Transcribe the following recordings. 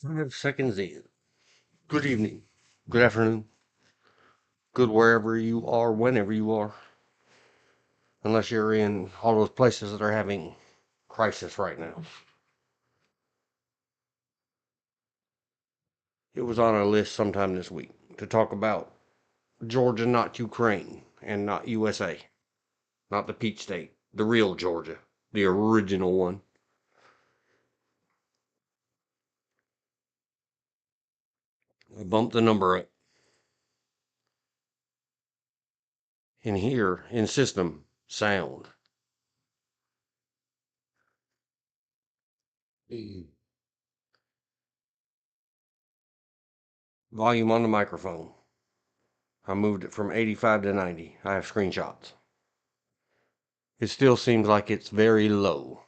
5 seconds in. Good evening. Good afternoon. Good wherever you are, whenever you are. Unless you're in all those places that are having crisis right now. It was on our list sometime this week to talk about Georgia, not Ukraine, and not USA. Not the Peach State. The real Georgia. The original one. I bumped the number up. In here, in system, sound. Volume on the microphone. I moved it from 85 to 90. I have screenshots. It still seems like it's very low.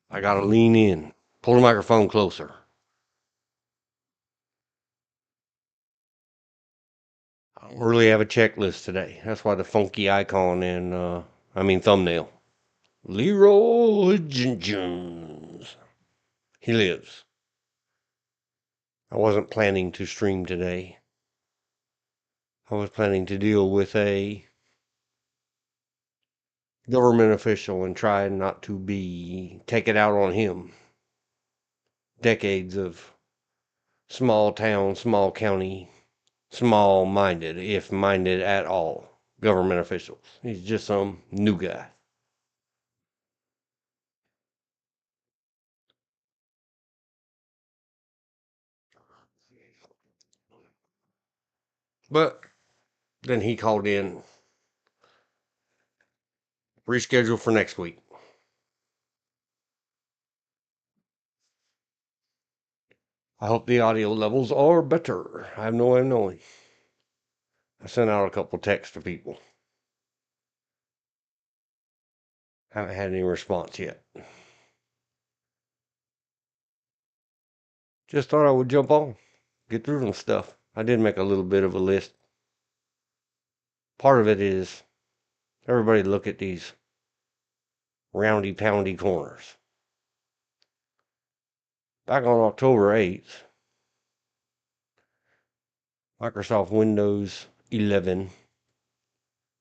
I gotta lean in, pull the microphone closer. I don't really have a checklist today. That's why the funky icon and thumbnail. Leeroy Jenkins. He lives. I wasn't planning to stream today. I was planning to deal with a government official and try not to take it out on him. Decades of small town, small county, small minded, if minded at all, government officials. He's just some new guy. But then he called in, rescheduled for next week. I hope the audio levels are better. I have no way of knowing. I sent out a couple texts to people. Haven't had any response yet. Just thought I would jump on, get through some stuff. I did make a little bit of a list. Part of it is everybody look at these roundy poundy corners. Back on October 8th, Microsoft Windows 11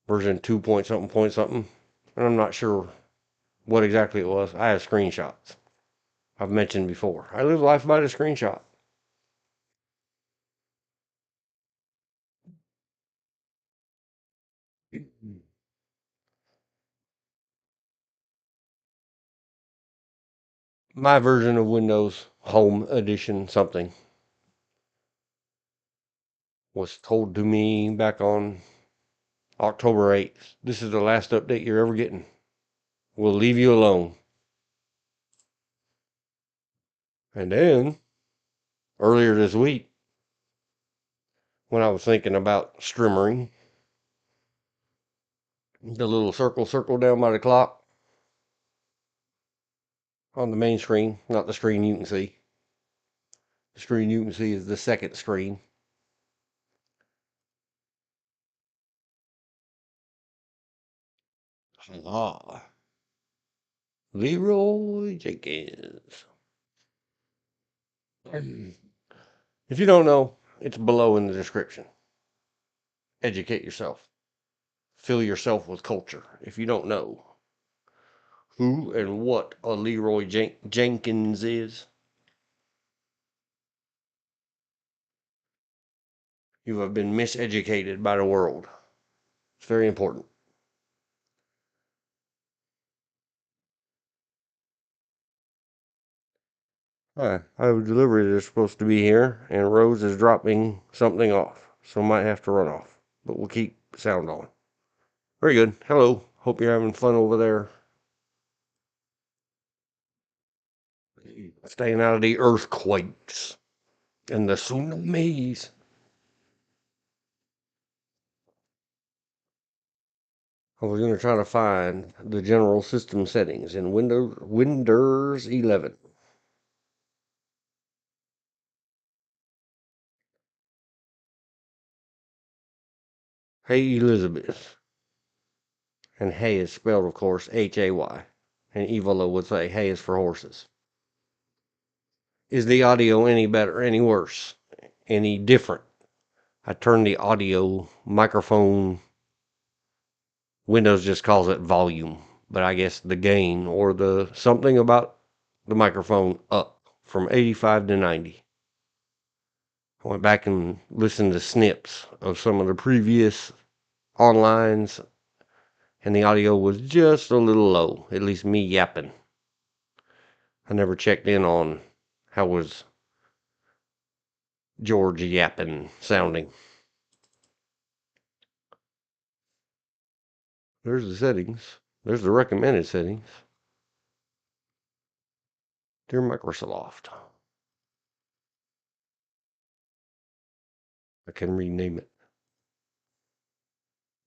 version 2 point something, and I'm not sure what exactly it was. I have screenshots. I've mentioned before. I live life by the screenshot. My version of Windows Home Edition something was told to me back on October 8th. This is the last update you're ever getting. We'll leave you alone. And then, earlier this week, when I was thinking about streamering, the little circle down by the clock on the main screen, not the screen you can see. The screen you can see is the second screen. Ah, Leeroy Jenkins. If you don't know, it's below in the description. Educate yourself. Fill yourself with culture. If you don't know who and what a Leeroy Jenkins is, you have been miseducated by the world. It's very important. Hi, I have a delivery that's supposed to be here, and Rose is dropping something off, so might have to run off. But we'll keep sound on. Very good. Hello. Hope you're having fun over there. Staying out of the earthquakes and the tsunamis. I was going to try to find the general system settings in Windows 11. Hey Elizabeth. And hay is spelled, of course, Hay. And Evola would say hay is for horses. Is the audio any better, any worse, any different? I turned the audio microphone, Windows just calls it volume, but I guess the gain or the something about the microphone up from 85 to 90. I went back and listened to snips of some of the previous onlines, and the audio was just a little low, at least me yapping. I never checked in on how was George yapping sounding. There's the settings. There's the recommended settings. Dear Microsoft. I can rename it.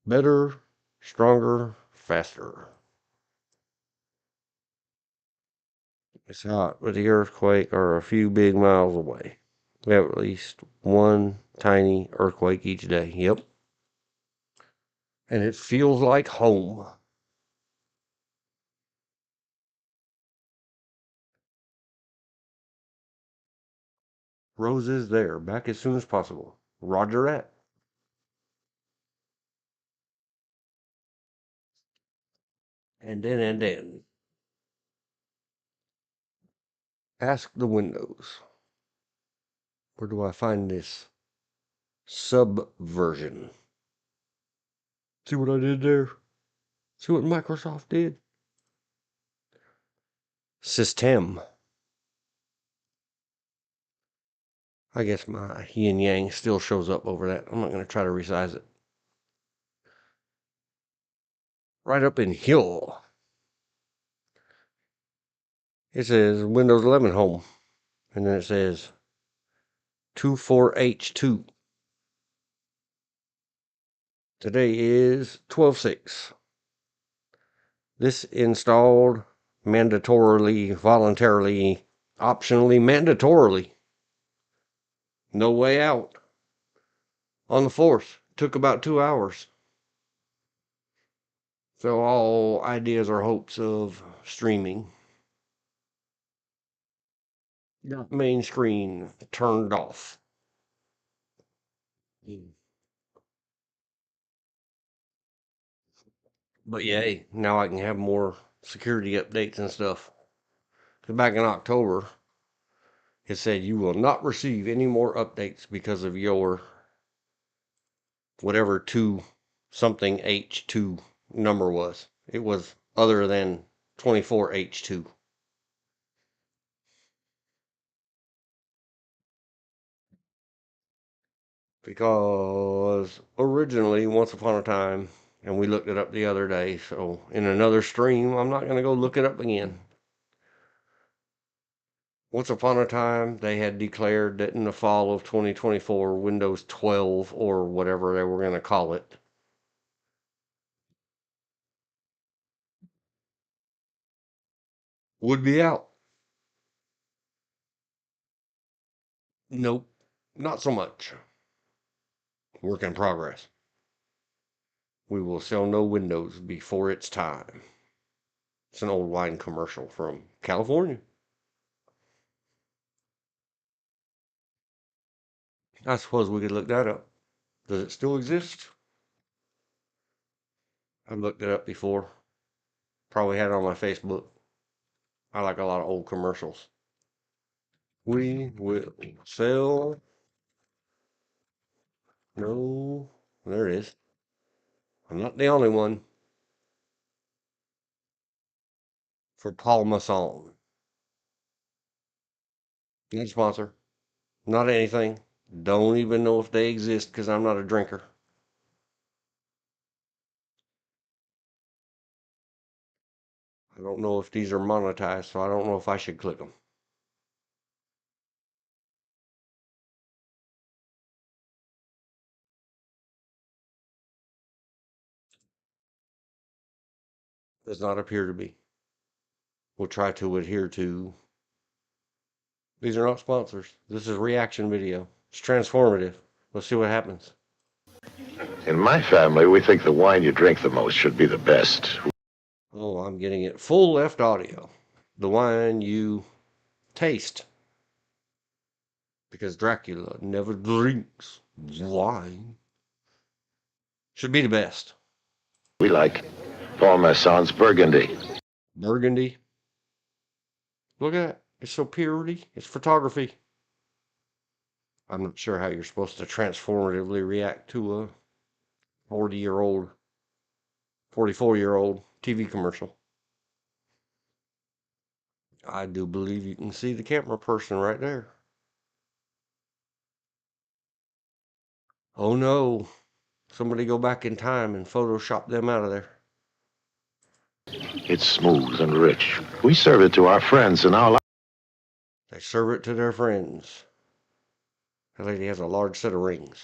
Better, stronger, faster. It's hot, but the earthquake are a few big miles away. We have at least one tiny earthquake each day. Yep. And it feels like home. Rose is there, back as soon as possible. Roger that. And then. Ask the Windows. Where do I find this subversion? See what I did there? See what Microsoft did? System. I guess my yin yang still shows up over that. I'm not going to try to resize it. Right up in here. It says Windows 11 Home. And then it says 24H2. Today is 12/6. This installed mandatorily, voluntarily, optionally, mandatorily. No way out. On the 4th. Took about 2 hours. So all ideas or hopes of streaming. Main screen turned off. But yay, now I can have more security updates and stuff. 'Cause back in October, it said you will not receive any more updates because of your whatever 2 something H2 number was. It was other than 24H2. Because originally, once upon a time, and we looked it up the other day, so in another stream, I'm not going to go look it up again. Once upon a time, they had declared that in the fall of 2024, Windows 12, or whatever they were going to call it, would be out. Nope, not so much. Work in progress. We will sell no Windows before it's time. It's an old wine commercial from California. I suppose we could look that up. Does it still exist? I've looked it up before. Probably had it on my Facebook. I like a lot of old commercials. We will sell no. There it is. I'm not the only one. For Paul Masson. Not a sponsor. Not anything. Don't even know if they exist because I'm not a drinker. I don't know if these are monetized, so I don't know if I should click them. Does not appear to be. We'll try to adhere to. These are not sponsors. This is reaction video. It's transformative. Let's see what happens. In my family, we think the wine you drink the most should be the best. Oh, I'm getting it full left audio. The wine you taste because Dracula never drinks wine. Should be the best. We like Paul Masson's Burgundy. Burgundy. Look at that. It's so purity. It's photography. I'm not sure how you're supposed to transformatively react to a 40-year-old, 44-year-old TV commercial. I do believe you can see the camera person right there. Oh no. Somebody go back in time and Photoshop them out of there. It's smooth and rich. We serve it to our friends in our life. They serve it to their friends. That lady has a large set of rings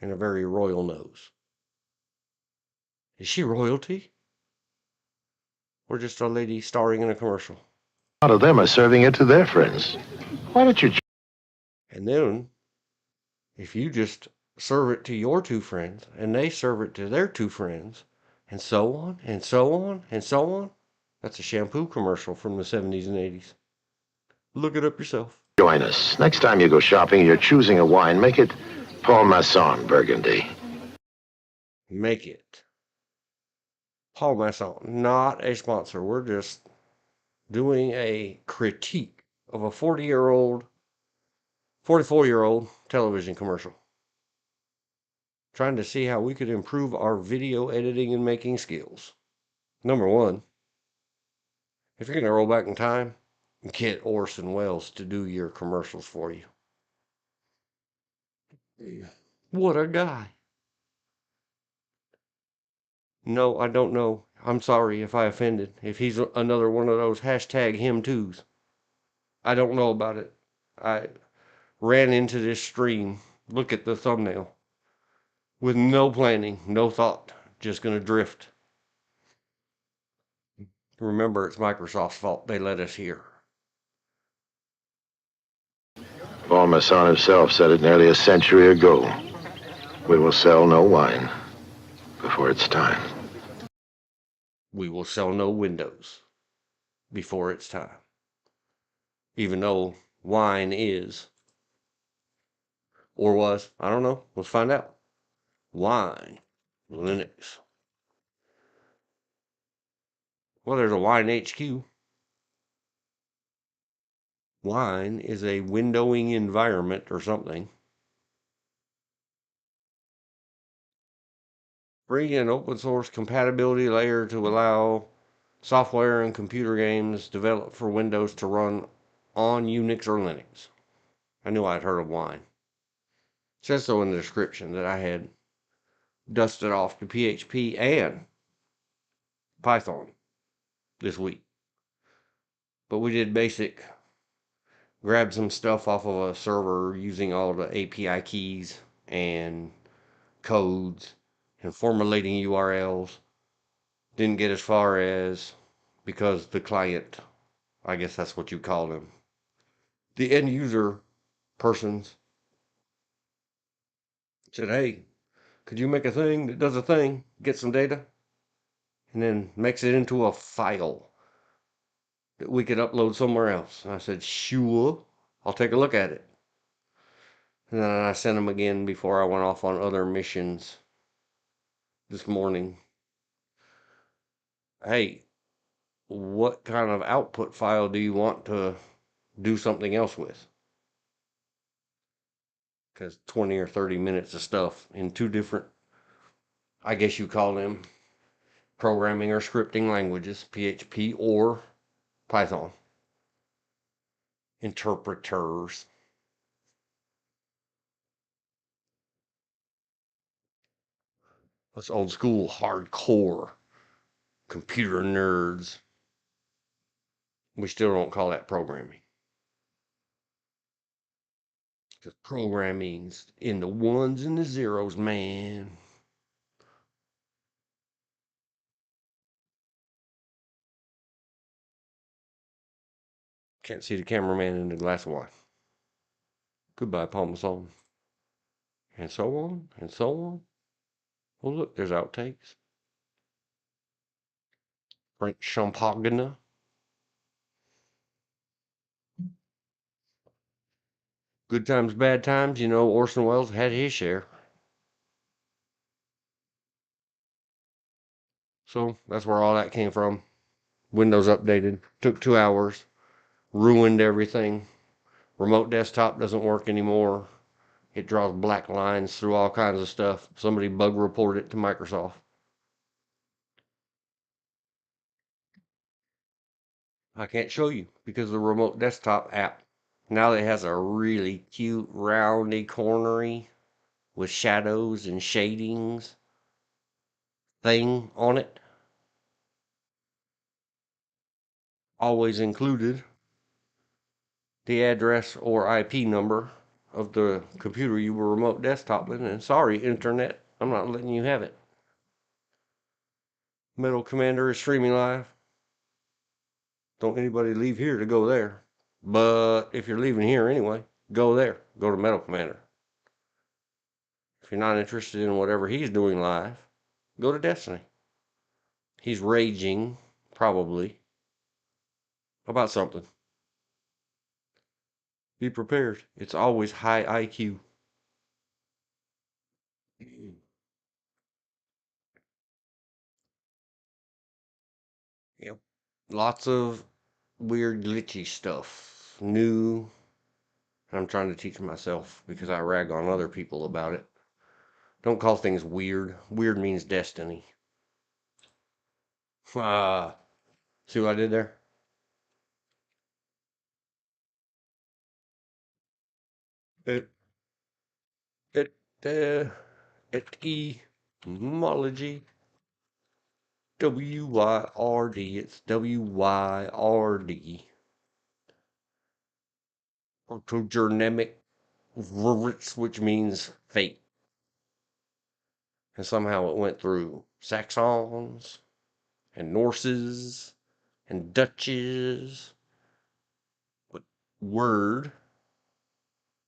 and a very royal nose. Is she royalty? Or just a lady starring in a commercial? A lot of them are serving it to their friends. Why don't you... And then, if you just serve it to your two friends, and they serve it to their two friends, and so on, and so on, and so on, that's a shampoo commercial from the 70s and 80s. Look it up yourself. Join us. Next time you go shopping, you're choosing a wine, make it Paul Masson Burgundy. Make it. Paul Masson, not a sponsor. We're just doing a critique of a 44-year-old television commercial. Trying to see how we could improve our video editing and making skills. Number one, if you're going to roll back in time, get Orson Welles to do your commercials for you. What a guy. No, I don't know. I'm sorry if I offended. If he's another one of those hashtag him toos. I don't know about it. I ran into this stream. Look at the thumbnail. With no planning, no thought. Just going to drift. Remember, it's Microsoft's fault. They let us here. Paul Masson himself said it nearly a century ago. We will sell no wine before it's time. We will sell no windows before it's time. Even though wine is, or was, I don't know. Let's find out. Wine, Linux. Well, there's a Wine HQ. Wine is a windowing environment or something. Free and open source compatibility layer to allow software and computer games developed for Windows to run on Unix or Linux. I knew I'd heard of Wine. It says so in the description that I had dusted off to PHP and Python this week. But we did basic, grab some stuff off of a server using all the API keys and codes and formulating URLs. Didn't get as far as, because the client, I guess that's what you call them, the end user persons said, hey, could you make a thing that does a thing, get some data, and then makes it into a file that we could upload somewhere else? And I said, sure, I'll take a look at it. And then I sent them again before I went off on other missions this morning. Hey, what kind of output file do you want to do something else with? Because 20 or 30 minutes of stuff in two different, I guess you call them programming or scripting languages, PHP or Python. Interpreters. Us old school hardcore computer nerds. We still don't call that programming. Because programming's in the ones and the zeros, man. Can't see the cameraman in the glass of wine. Goodbye, Paul Masson. And so on, and so on. Oh, look, there's outtakes. French champagne. Good times, bad times, you know, Orson Welles had his share. So that's where all that came from. Windows updated. Took 2 hours. Ruined everything. Remote desktop doesn't work anymore. It draws black lines through all kinds of stuff. Somebody bug reported it to Microsoft. I can't show you because of the remote desktop app. Now it has a really cute roundy cornery with shadows and shadings thing on it. Always included the address or IP number of the computer you were remote desktoping. And sorry, internet, I'm not letting you have it. Metal Commander is streaming live. Don't anybody leave here to go there. But if you're leaving here anyway, go there. Go to Metal Commander. If you're not interested in whatever he's doing live, go to Destiny. He's raging, probably, about something. Be prepared. It's always high IQ. Yep. Lots of weird, glitchy stuff. New. I'm trying to teach myself because I rag on other people about it. Don't call things weird. Weird means destiny. Ah, see what I did there? It, it, etymology. WYRD. It's WYRD. Orthogernomic roots, which means fate. And somehow it went through Saxons and Norses and Dutches. But word,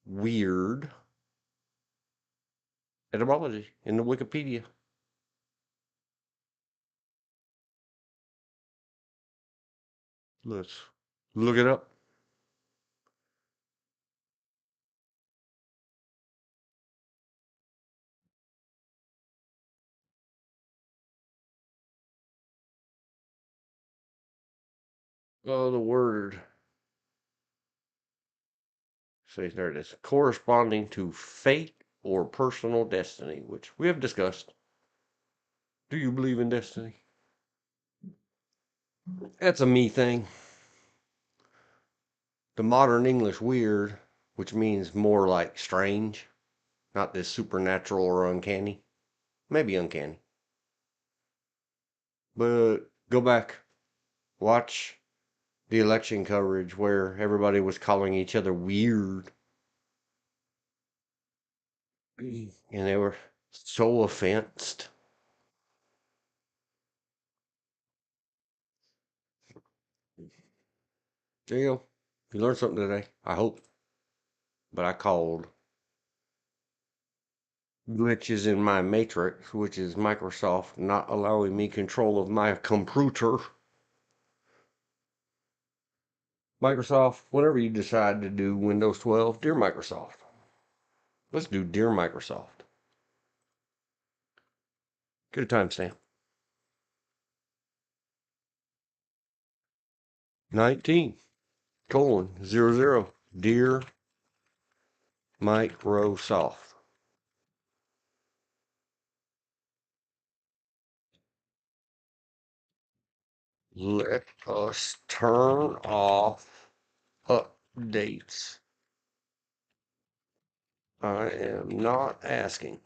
weird, etymology in the Wikipedia. Let's look it up. Oh, the word. Say there it is. Corresponding to fate or personal destiny, which we have discussed. Do you believe in destiny? That's a me thing. The modern English weird, which means more like strange, not this supernatural or uncanny. Maybe uncanny. But go back, watch the election coverage where everybody was calling each other weird. And they were so offensed. There you go. You learned something today. I hope. But I called glitches in my matrix, which is Microsoft not allowing me control of my computer. Microsoft, whenever you decide to do Windows 12, dear Microsoft, let's do dear Microsoft. Get a timestamp. 19 colon 00. Dear Microsoft. Let us turn off updates. I am not asking.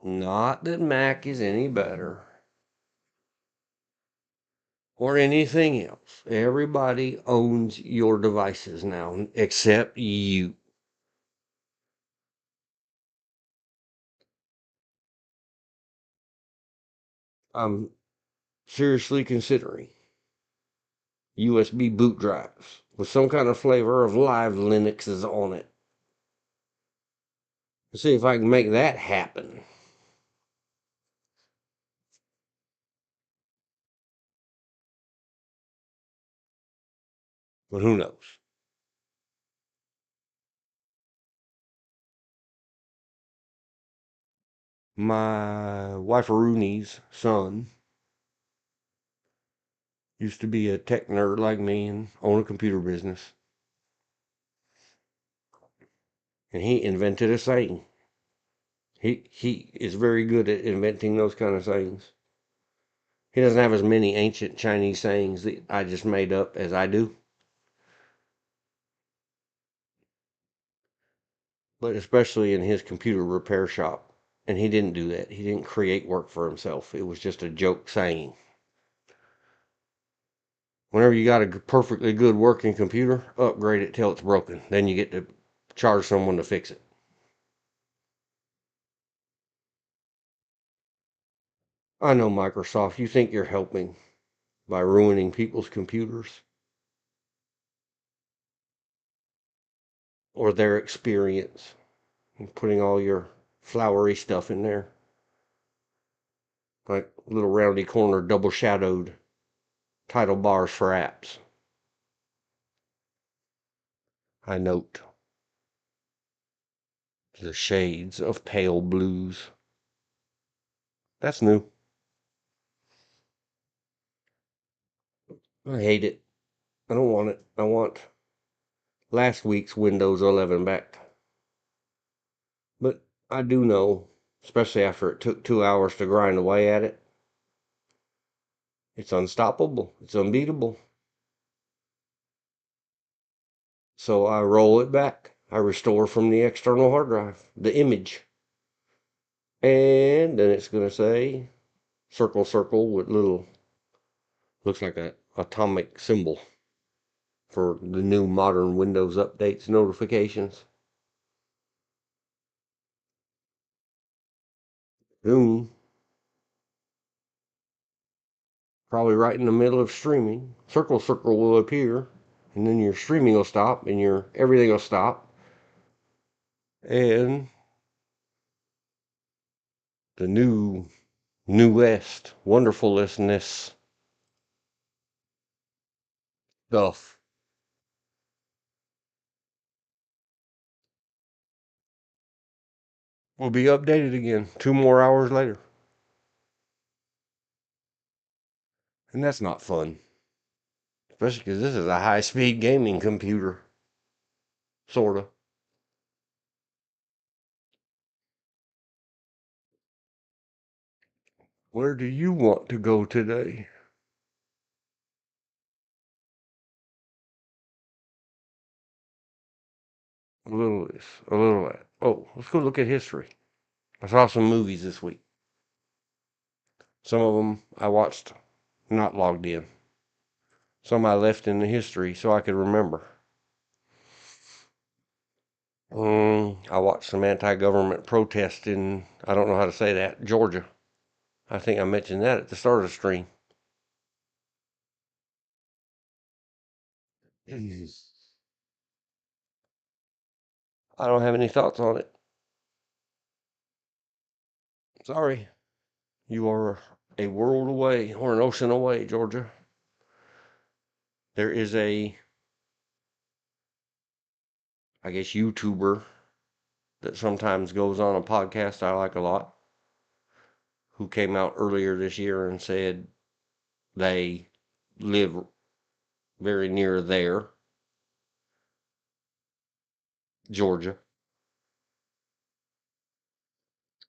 Not that Mac is any better or anything else. Everybody owns your devices now, except you. I'm seriously considering USB boot drives with some kind of flavor of live Linux is on it. Let's see if I can make that happen. But who knows? My wife Rooney's son used to be a tech nerd like me and own a computer business. And he invented a saying. He is very good at inventing those kind of sayings. He doesn't have as many ancient Chinese sayings that I just made up as I do. But especially in his computer repair shop. And he didn't do that. He didn't create work for himself. It was just a joke saying. Whenever you got a perfectly good working computer, upgrade it till it's broken. Then you get to charge someone to fix it. I know, Microsoft, you think you're helping by ruining people's computers or their experience and putting all your flowery stuff in there. Like little roundy corner double shadowed title bars for apps. I note the shades of pale blues. That's new. I hate it. I don't want it. I want last week's Windows 11 back. But I do know, especially after it took 2 hours to grind away at it, it's unstoppable. It's unbeatable. So I roll it back. I restore from the external hard drive the image. And then it's going to say circle, circle with little, looks like a atomic symbol for the new modern Windows updates notifications. Soon, probably right in the middle of streaming, circle, circle will appear. And then your streaming will stop and your everything will stop. And the newest, wonderfulness stuff will be updated again 2 more hours later. And that's not fun. Especially because this is a high speed gaming computer. Sorta. Where do you want to go today? A little of this, a little of that. Oh, let's go look at history. I saw some movies this week. Some of them I watched not logged in. Some I left in the history so I could remember. I watched some anti-government protest in, I don't know how to say that, Georgia. I think I mentioned that at the start of the stream. I don't have any thoughts on it. Sorry. You are a world away or an ocean away, Georgia. There is I guess, YouTuber that sometimes goes on a podcast I like a lot, who came out earlier this year and said they live very near there, Georgia,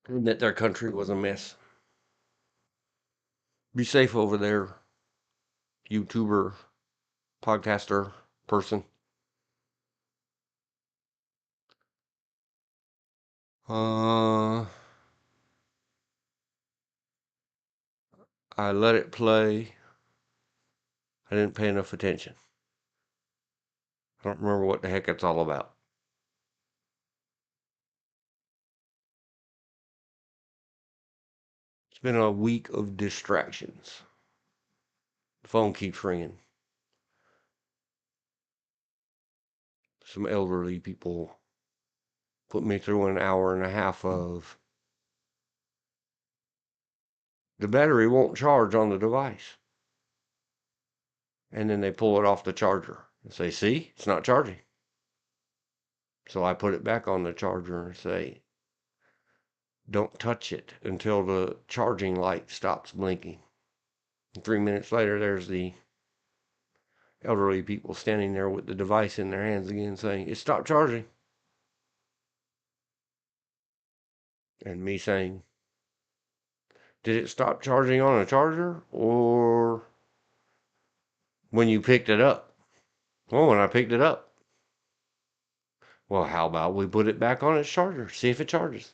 and that their country was a mess. Be safe over there, YouTuber, podcaster, person. Uh, I let it play. I didn't pay enough attention. I don't remember what the heck it's all about. It's been a week of distractions. The phone keeps ringing. Some elderly people put me through an hour and a half of the battery won't charge on the device. And then they pull it off the charger. I say, see, it's not charging. So I put it back on the charger and say, don't touch it until the charging light stops blinking. And 3 minutes later, there's the elderly people standing there with the device in their hands again saying, it stopped charging. And me saying, did it stop charging on a charger or when you picked it up? Well, when I picked it up. Well, how about we put it back on its charger, see if it charges?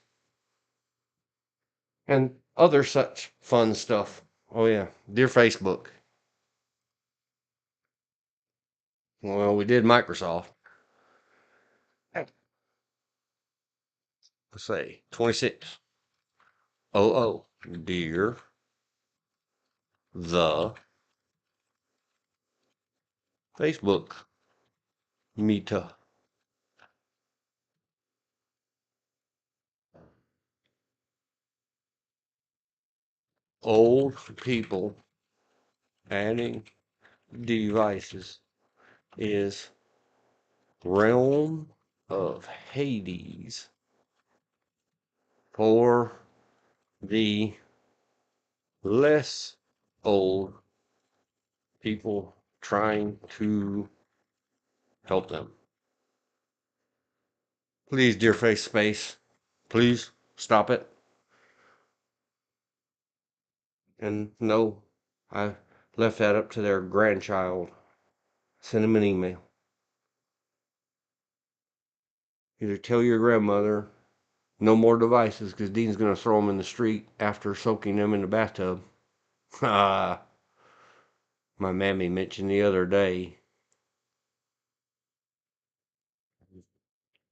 And other such fun stuff. Oh, yeah. Dear Facebook. Well, we did Microsoft. Let's say 2600. Dear the Facebook Meta. Old people adding devices is realm of Hades for the less old people trying to help them. Please, dear face space, please stop it. And no, I left that up to their grandchild. Send them an email. Either tell your grandmother no more devices because Dean's going to throw them in the street after soaking them in the bathtub. My mammy mentioned the other day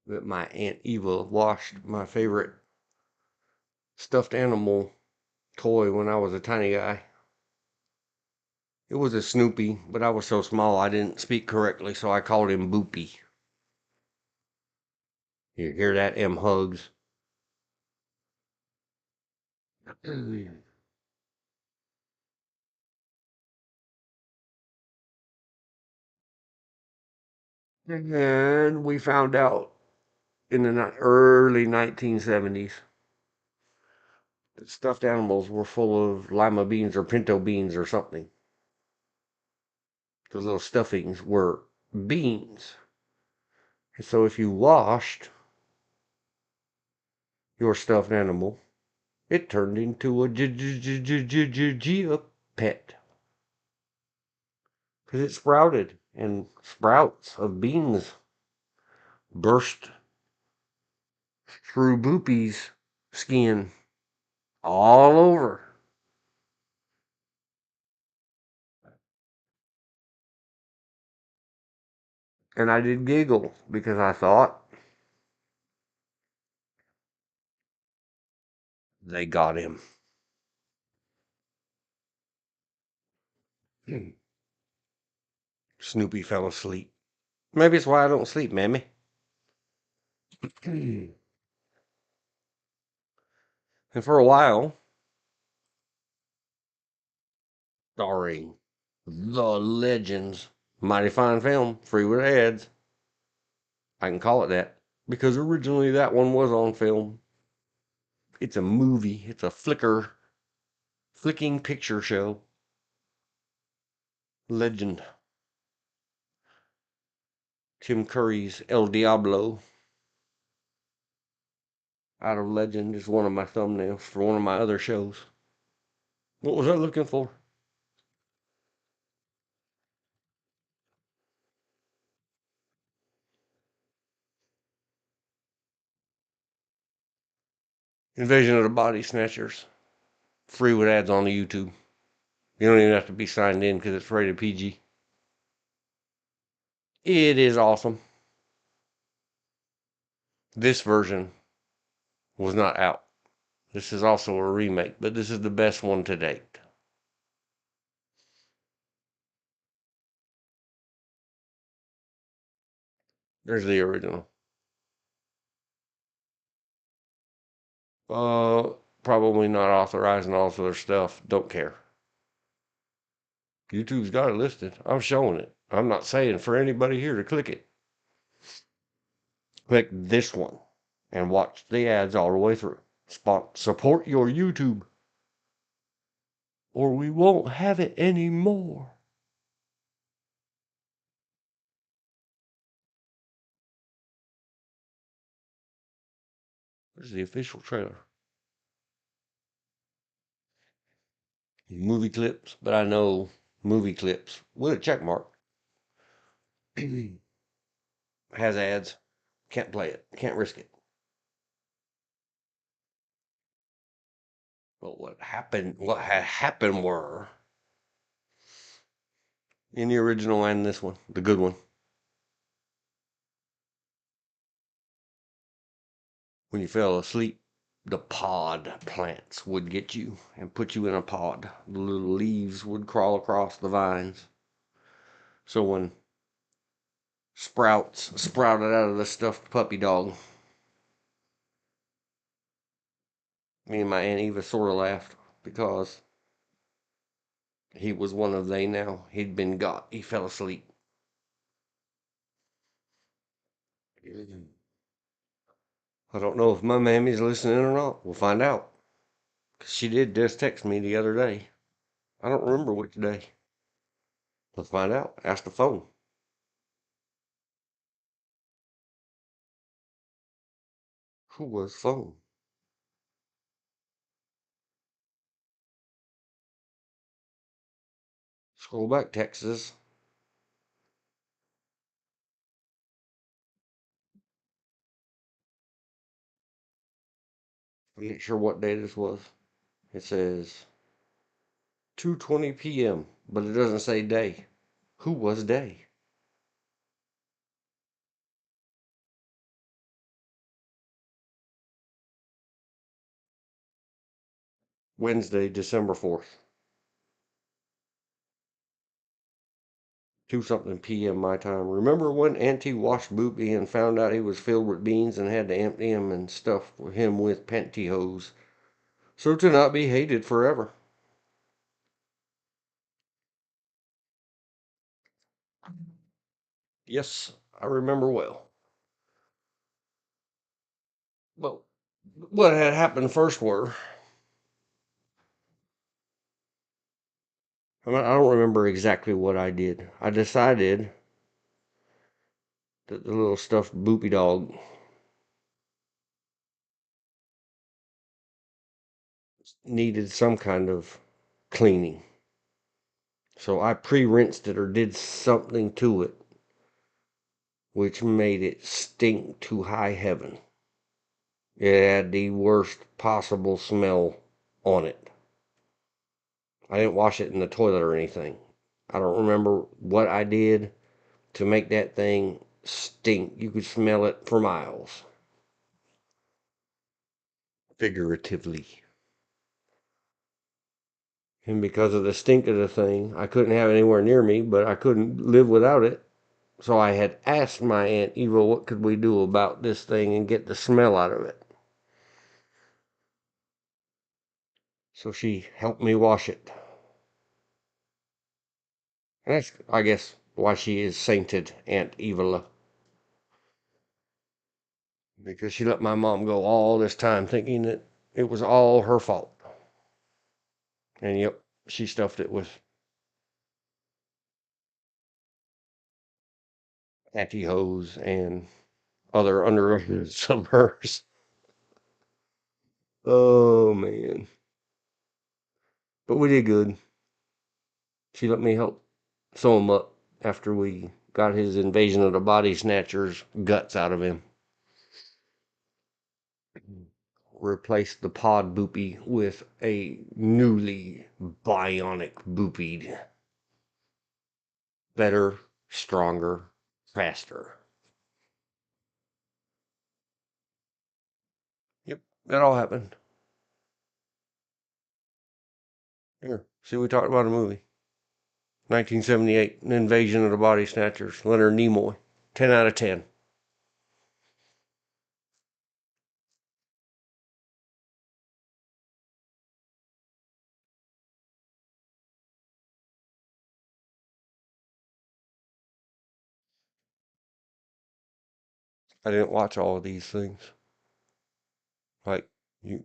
that my Aunt Eva washed my favorite stuffed animal toy when I was a tiny guy. It was a Snoopy, but I was so small I didn't speak correctly, so I called him Boopy. You hear that, M. Hugs? And we found out in the early 1970s that stuffed animals were full of lima beans or pinto beans or something. Those little stuffings were beans. And so if you washed your stuffed animal, it turned into a pet. Because it sprouted, and sprouts of beans burst through Boopy's skin all over. And I did giggle because I thought they got him. Snoopy fell asleep. Maybe it's why I don't sleep, Mammy. And for a while, starring the legends, mighty fine film, free with ads. I can call it that because originally that one was on film. It's a movie. It's a flicking picture show. Legend. Tim Curry's El Diablo out of Legend is one of my thumbnails for one of my other shows. What was I looking for? Invasion of the Body Snatchers. Free with ads on the YouTube. You don't even have to be signed in because it's rated PG. It is awesome. This version was not out. This is also a remake, but this is the best one to date. There's the original. Probably not authorizing all of their stuff. Don't care. YouTube's got it listed. I'm showing it. I'm not saying for anybody here to click it. Click this one and watch the ads all the way through. Support your YouTube, or we won't have it anymore. There's the official trailer. Movie clips, but I know movie clips with a check mark has ads. Can't play it. Can't risk it. But what happened? What had happened were in the original and this one, the good one. When you fell asleep, the pod plants would get you and put you in a pod. The little leaves would crawl across the vines. So when sprouts sprouted out of the stuffed puppy dog, me and my Aunt Eva sort of laughed because he was one of they now. He'd been got. He fell asleep. I don't know if my mammy's listening or not. We'll find out. 'Cause she did just text me the other day. I don't remember which day. Let's find out. Ask the phone. Who was phone? Scroll back, Texas. I'm not sure what day this was. It says 2:20 p.m., but it doesn't say day. Who was day? Wednesday, December 4th. 2 something p.m. my time. Remember when Auntie washed Boopy and found out he was filled with beans and had to empty him and stuff him with pantyhose so to not be hated forever? Yes, I remember well. Well, what had happened first were, I don't remember exactly what I did. I decided that the little stuffed Boopy dog needed some kind of cleaning. So I pre-rinsed it or did something to it, which made it stink to high heaven. It had the worst possible smell on it. I didn't wash it in the toilet or anything. I don't remember what I did to make that thing stink. You could smell it for miles. Figuratively. And because of the stink of the thing, I couldn't have it anywhere near me, but I couldn't live without it. So I had asked my Aunt Eva what could we do about this thing and get the smell out of it. So she helped me wash it. And that's, I guess, why she is sainted Aunt Eva. Because she let my mom go all this time thinking that it was all her fault. And yep, she stuffed it with pantyhose and other undergarments of hers. Oh man. But we did good. She let me help sew him up after we got his invasion of the body snatchers guts out of him. Replaced the pod boopy with a newly bionic boopied. Better, stronger, faster. Yep, that all happened. Here, see, we talked about a movie. 1978, An Invasion of the Body Snatchers, Leonard Nimoy. 10 out of 10. I didn't watch all of these things. Like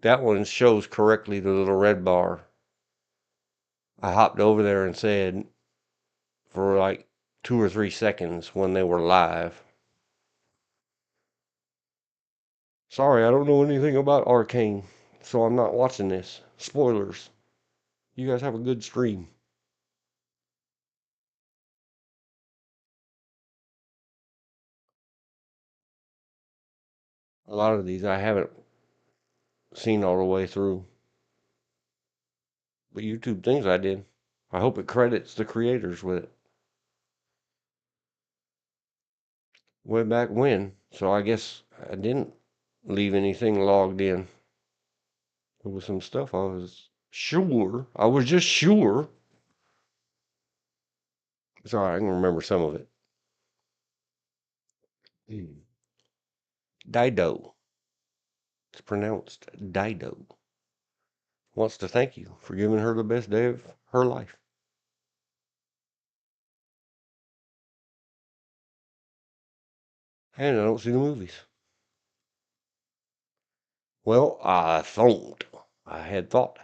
that one shows correctly the little red bar. I hopped over there and said for like 2 or 3 seconds when they were live. Sorry, I don't know anything about Arcane, so I'm not watching this. Spoilers. You guys have a good stream. A lot of these I haven't seen all the way through, but YouTube things I did. I hope it credits the creators with it. Way back when, so I guess I didn't leave anything logged in. There was some stuff I was just sure. It's all right, I can remember some of it. Mm. Dido. It's pronounced Dido. Wants to thank you for giving her the best day of her life. And I don't see the movies. Well, I had thought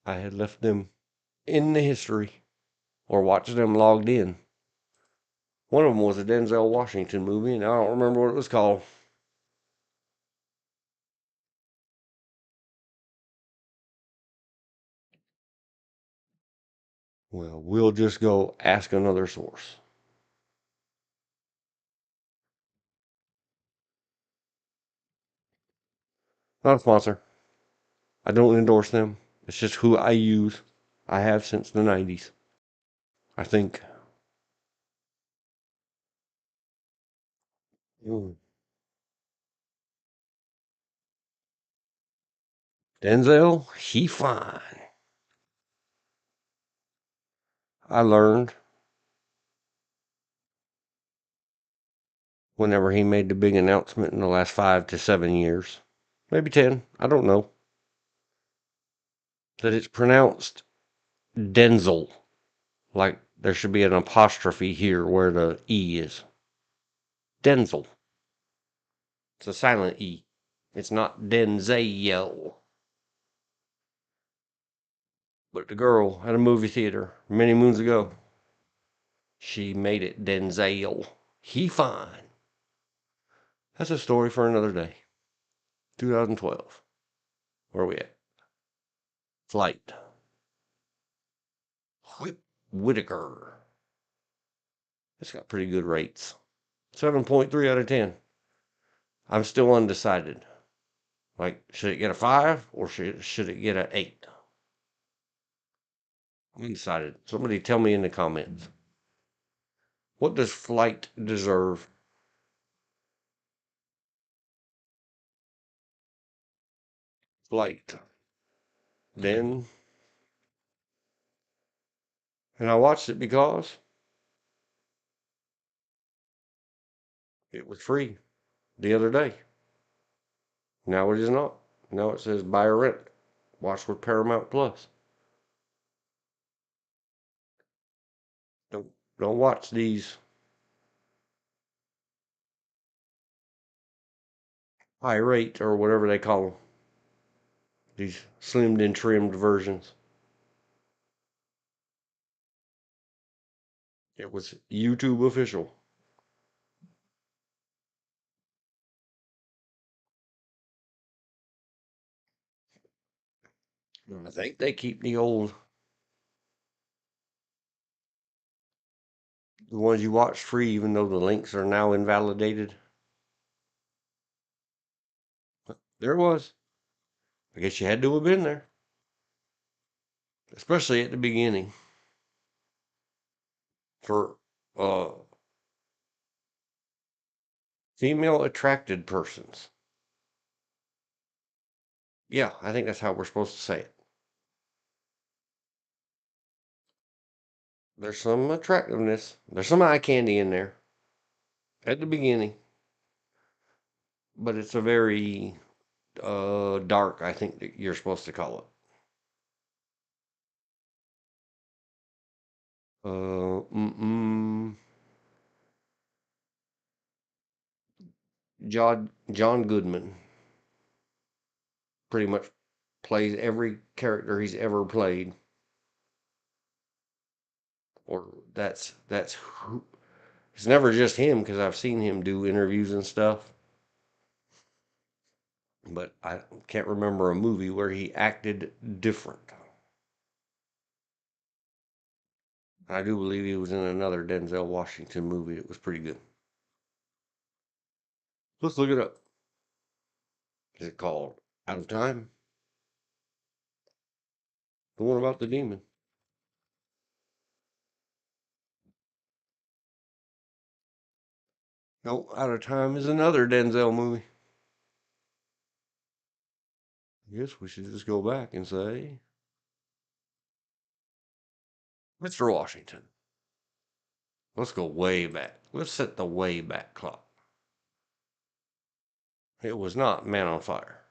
I had left them in the history or watched them logged in. One of them was a Denzel Washington movie, and I don't remember what it was called. Well, we'll just go ask another source. Not a sponsor. I don't endorse them. It's just who I use. I have since the 90s. I think. Mm. Denzel, he fine. I learned whenever he made the big announcement in the last 5 to 7 years, maybe 10, I don't know, that it's pronounced Denzel. Like there should be an apostrophe here where the E is. Denzel. It's a silent E. It's not Denzel. But the girl at a movie theater many moons ago, she made it Denzel. He fine. That's a story for another day. 2012. Where are we at? Flight. Whip Whitaker. It's got pretty good rates. 7.3 out of 10. I'm still undecided. Like, should it get a 5 or should it get an 8? I'm undecided. Somebody tell me in the comments. What does Flight deserve? Flight. Then, and I watched it because it was free the other day. Now it is not. Now it says buy or rent. Watch with Paramount Plus. Don't don't watch these high rate or whatever they call them. These slimmed and trimmed versions. It was YouTube official. I think they keep the ones you watched free, even though the links are now invalidated. There it was. I guess you had to have been there, especially at the beginning for uh, female attracted persons. Yeah, I think that's how we're supposed to say it. There's some attractiveness. There's some eye candy in there at the beginning, but it's a very dark, I think that you're supposed to call it. Uh, mm-mm. John Goodman pretty much plays every character he's ever played, or that's who. It's never just him because I've seen him do interviews and stuff, but I can't remember a movie where he acted different. I do believe he was in another Denzel Washington movie that was pretty good. Let's look it up. Is it called Out of Time? The one about the demon. No, Out of Time is another Denzel movie. I guess we should just go back and say Mr. Washington. Let's go way back. Let's set the way back clock. It was not Man on Fire.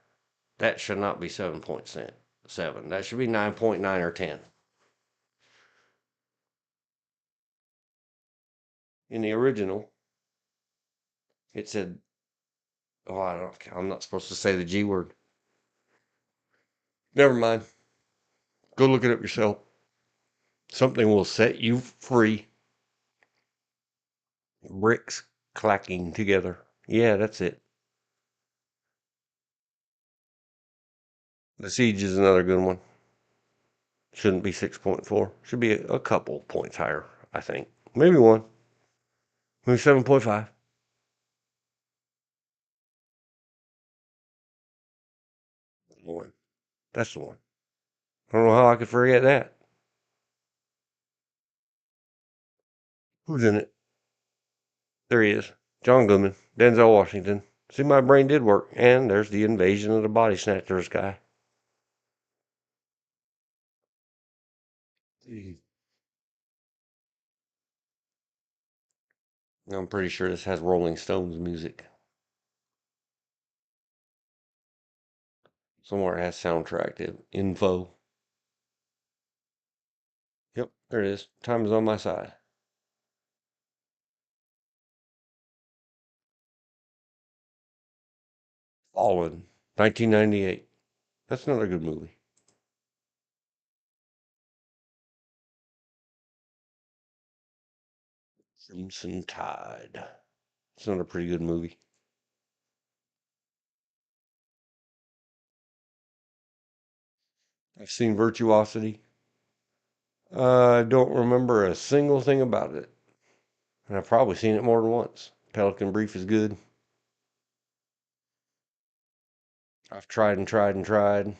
That should not be 7.7. That should be 9.9 or 10. In the original, it said, "Oh, I'm not supposed to say the G word." Never mind. Go look it up yourself. Something will set you free. Bricks clacking together. Yeah, that's it. The Siege is another good one. Shouldn't be 6.4. Should be a couple points higher, I think. Maybe one. Maybe 7.5. One. That's the one. I don't know how I could forget that. Who's in it? There he is. John Goodman. Denzel Washington. See, my brain did work. And there's the Invasion of the Body Snatchers guy. I'm pretty sure this has Rolling Stones music. Somewhere it has soundtrack info. Yep, there it is. Time is on my side. Fallen. 1998. That's another good movie. Crimson Tide. It's another pretty good movie. I've seen Virtuosity. I don't remember a single thing about it. And I've probably seen it more than once. Pelican Brief is good. I've tried and tried and tried.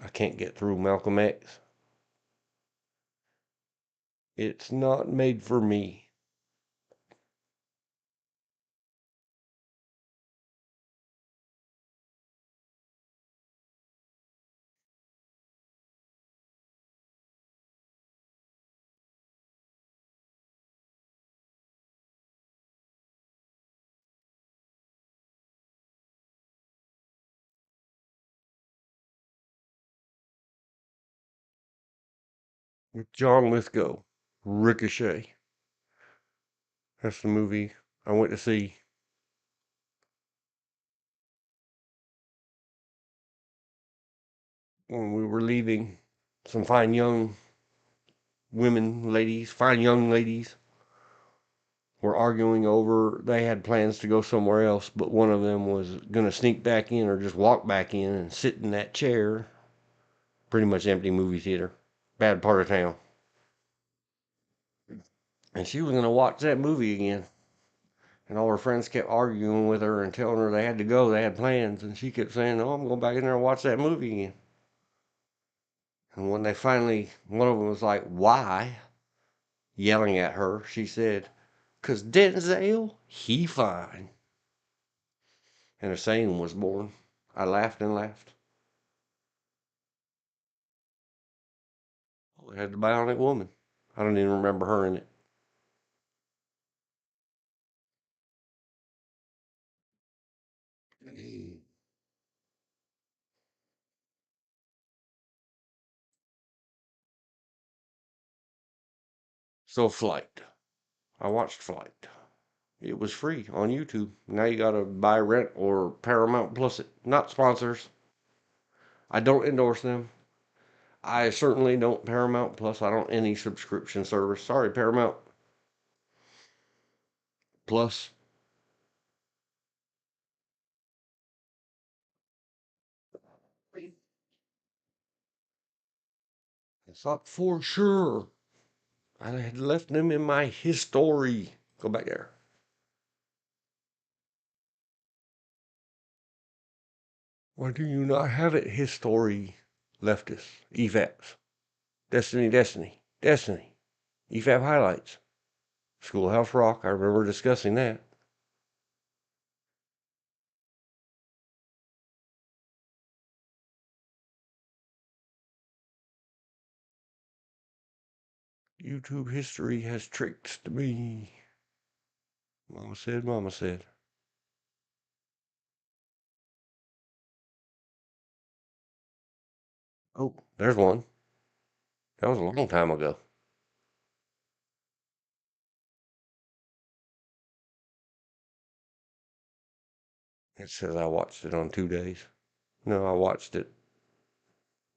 I can't get through Malcolm X. It's not made for me. With John Lithgow. Ricochet. That's the movie I went to see when we were leaving. Some fine young fine young ladies, were arguing over they had plans to go somewhere else, but one of them was going to sneak back in or just walk back in and sit in that chair. Pretty much empty movie theater. Bad part of town. And she was going to watch that movie again. And all her friends kept arguing with her and telling her they had to go, they had plans. And she kept saying, "No, I'm going back in there and watch that movie again." And when they finally, one of them was like, "Why?" Yelling at her, she said, "'Cause Denzel, he fine." And a saying was born. I laughed and laughed. Oh, it had the Bionic Woman. I don't even remember her in it. So Flight. I watched Flight. It was free on YouTube. Now you gotta buy, rent, or Paramount Plus it. Not sponsors. I don't endorse them. I certainly don't Paramount Plus. I don't any subscription service. Sorry, Paramount Plus. I thought for sure I had left them in my history. Go back there. Why do you not have it? History. Leftists. EFAPs. Destiny. EFAP highlights. Schoolhouse Rock. I remember discussing that. YouTube history has tricked me. Mama said, Mama said. Oh, there's one. That was a long time ago. It says I watched it on 2 days. No, I watched it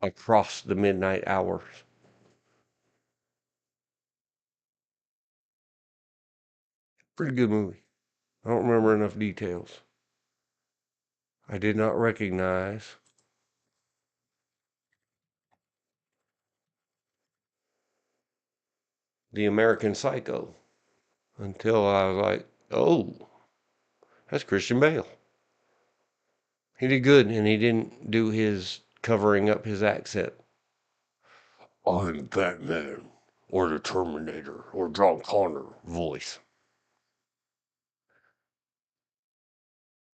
across the midnight hours. Pretty good movie. I don't remember enough details. I did not recognize the American Psycho until I was like, oh, that's Christian Bale. He did good, and he didn't do his covering up his accent. I'm Batman, or the Terminator, or John Connor voice.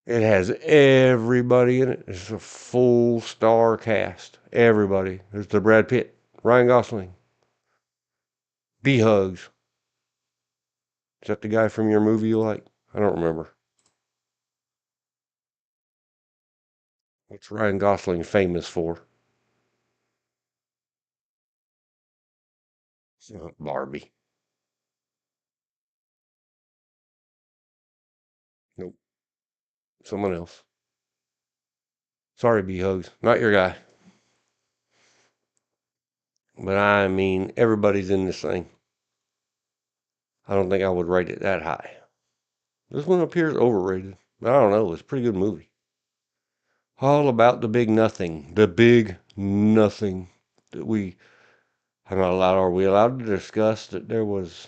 It has everybody in it. It's a full star cast. Everybody. There's the Brad Pitt, Ryan Gosling, B Hugs. Is that the guy from your movie you like? I don't remember. What's Ryan Gosling famous for? Barbie. Nope. Someone else. Sorry, B Hugs. Not your guy. But I mean, everybody's in this thing. I don't think I would rate it that high. This one appears overrated. But I don't know. It's a pretty good movie. All about the big nothing. The big nothing that we I'm not allowed. Are we allowed to discuss that there was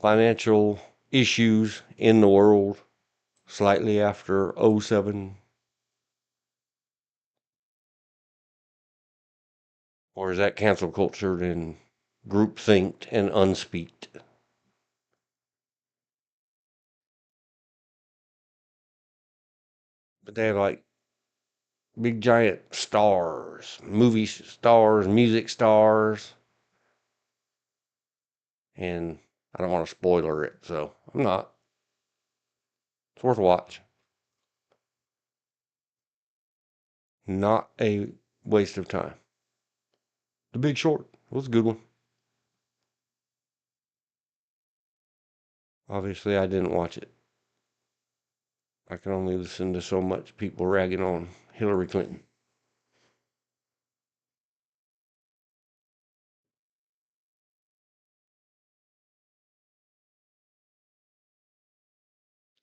financial issues in the world slightly after '07, or is that cancel cultured and groupthinked and unspeaked? But they have like big giant stars, movie stars, music stars, and I don't want to spoiler it, so I'm not. It's worth a watch. Not a waste of time. The Big Short was a good one. Obviously, I didn't watch it. I can only listen to so much people ragging on Hillary Clinton.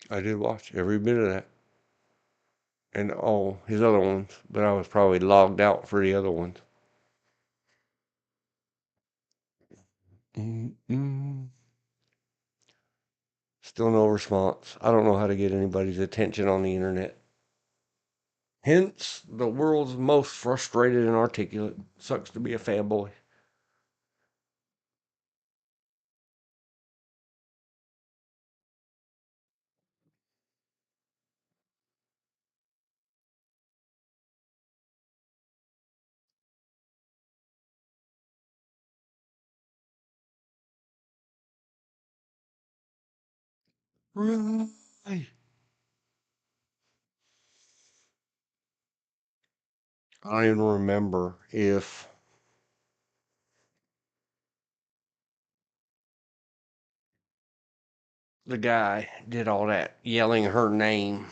I did watch every bit of that and all his other ones, but I was probably logged out for the other ones. Mm-mm. Still no response. I don't know how to get anybody's attention on the internet. Hence, the world's most frustrated and articulate. Sucks to be a fanboy. Right. I don't even remember if the guy did all that yelling her name,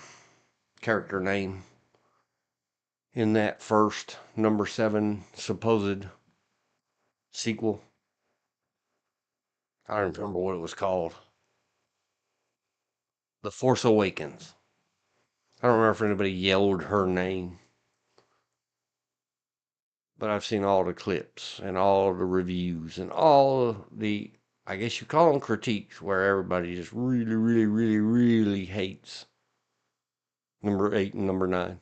character name, in that first number 7 supposed sequel. I don't remember what it was called. The Force Awakens. I don't remember if anybody yelled her name, but I've seen all the clips and all the reviews and all the, I guess you call them critiques, where everybody just really, really, really, really hates number 8 and number 9.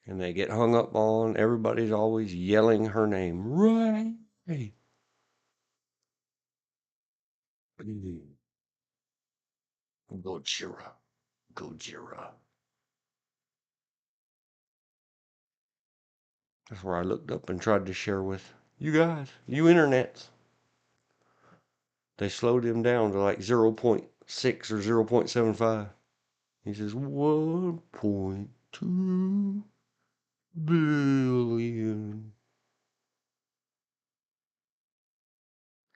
And they get hung up on everybody's always yelling her name. Right. Gojira. Gojira. That's where I looked up and tried to share with you guys, you internets. They slowed him down to like 0.6 or 0.75. He says 1.2 billion.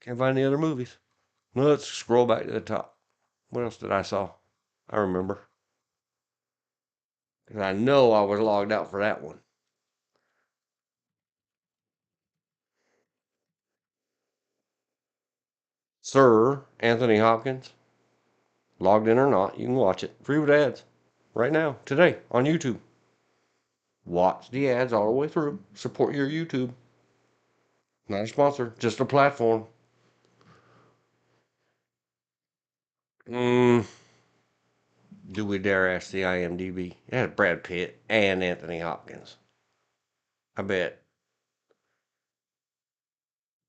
Can't find any other movies. Let's scroll back to the top. What else did I saw? I remember. Because I know I was logged out for that one. Sir Anthony Hopkins, logged in or not, you can watch it free with ads right now, today on YouTube. Watch the ads all the way through. Support your YouTube. Not a sponsor, just a platform. Do we dare ask the IMDb? It had Brad Pitt and Anthony Hopkins. I bet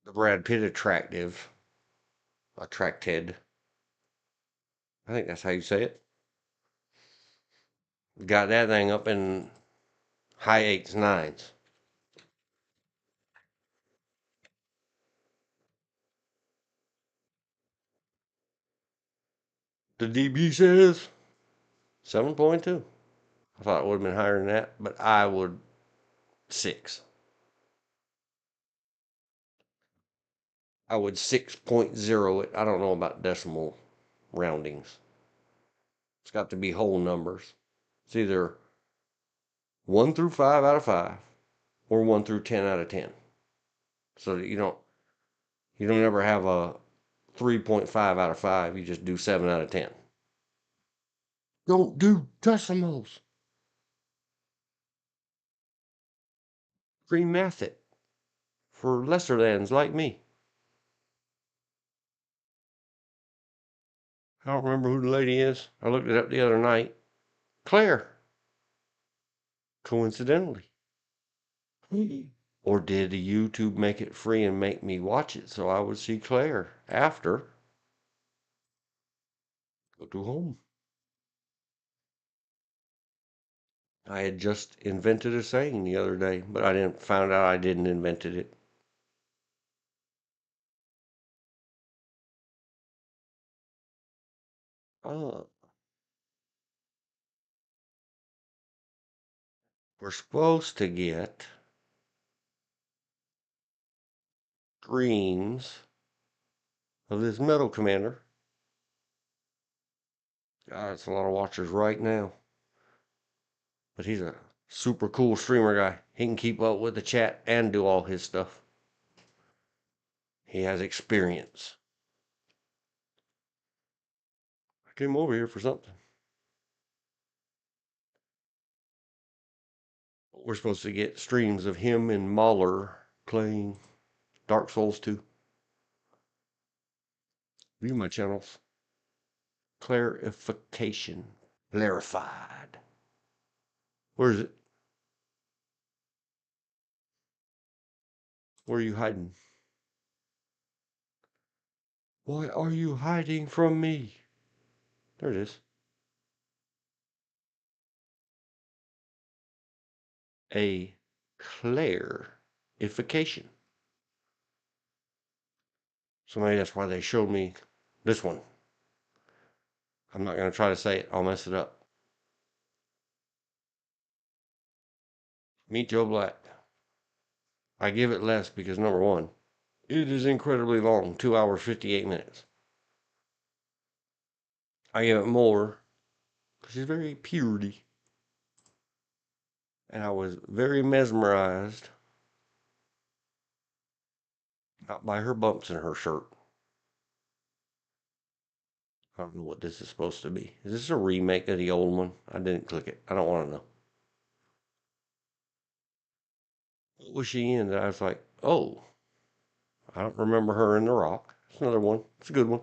the Brad Pitt attracted. I think that's how you say it. Got that thing up in high 8s, 9s. The DB says 7.2. I thought it would have been higher than that, but I would 6. I would 6.0 it. I don't know about decimal roundings. It's got to be whole numbers. It's either 1 through 5 out of 5 or 1 through 10 out of 10. So that you don't ever have a 3.5 out of 5. You just do 7 out of 10. Don't do decimals. Free math it for lesser thans like me. I don't remember who the lady is. I looked it up the other night. Claire. Coincidentally. Or did YouTube make it free and make me watch it so I would see Claire after go to home? I had just invented a saying the other day, but I didn't found out I didn't invented it. Uh, we're supposed to get screens of this metal commander. God, it's a lot of watchers right now. But he's a super cool streamer guy. He can keep up with the chat and do all his stuff. He has experience. I came over here for something. We're supposed to get streams of him and Mahler playing Dark Souls 2. View my channels. Clarification. Clarified. Where is it? Where are you hiding? Why are you hiding from me? There it is. A clarification. So maybe that's why they showed me this one. I'm not going to try to say it. I'll mess it up. Meet Joe Black. I give it less because number one, It is incredibly long, 2 hours, 58 minutes. I gave it more because she's very purity. And I was very mesmerized, not by her bumps in her shirt. I don't know what this is supposed to be. Is this a remake of the old one? I didn't click it. I don't want to know. What was she in that I was like, oh, I don't remember her in The Rock. It's another one. It's a good one.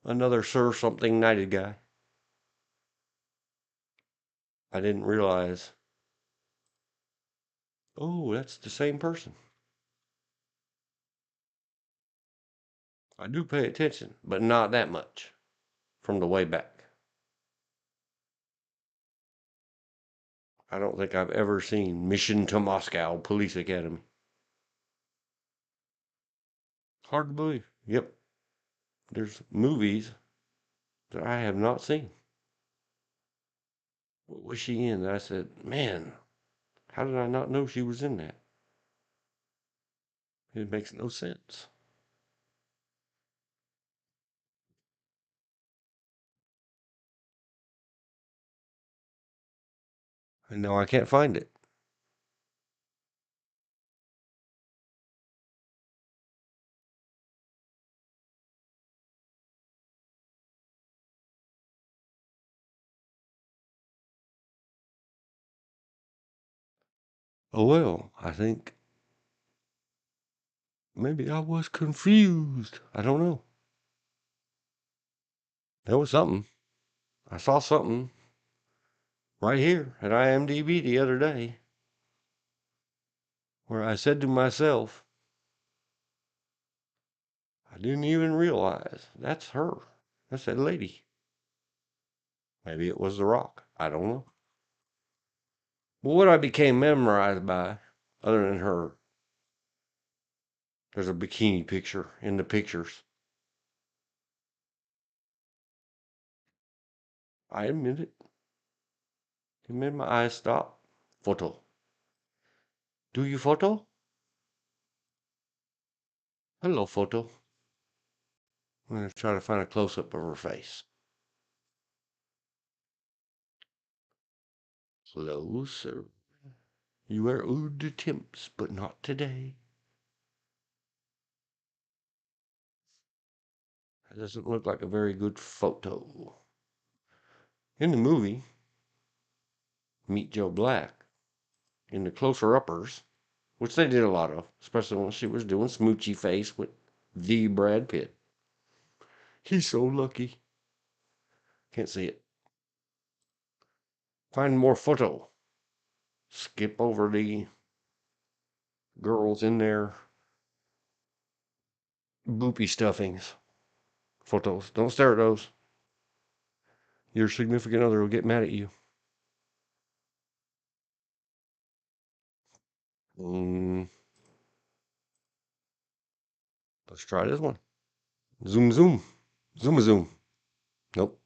Another Sir Something Knighted guy. I didn't realize. Oh, that's the same person. I do pay attention, but not that much from the way back. I don't think I've ever seen Mission to Moscow Police Academy. Hard to believe. Yep, there's movies that I have not seen. What was she in? I said, man, how did I not know she was in that? It makes no sense. And now I can't find it. Oh well, I think maybe I was confused. I don't know. There was something. I saw something right here at IMDb the other day where I said to myself, I didn't even realize that's her. That's that lady. Maybe it was The Rock. I don't know. But what I became memorized by, other than her, there's a bikini picture in the pictures. I admit it. It made my eyes stop. Photo. Do you photo? Hello, photo. I'm going to try to find a close up of her face. Closer. You wear oud attempts, but not today. That doesn't look like a very good photo. In the movie, Meet Joe Black, in the closer uppers, which they did a lot of, especially when she was doing smoochy face with the Brad Pitt. He's so lucky. Can't see it. Find more photo. Skip over the girls in their boopy stuffings. Photos. Don't stare at those. Your significant other will get mad at you. Mm, let's try this one. Zoom, zoom. Zoom, zoom. Nope.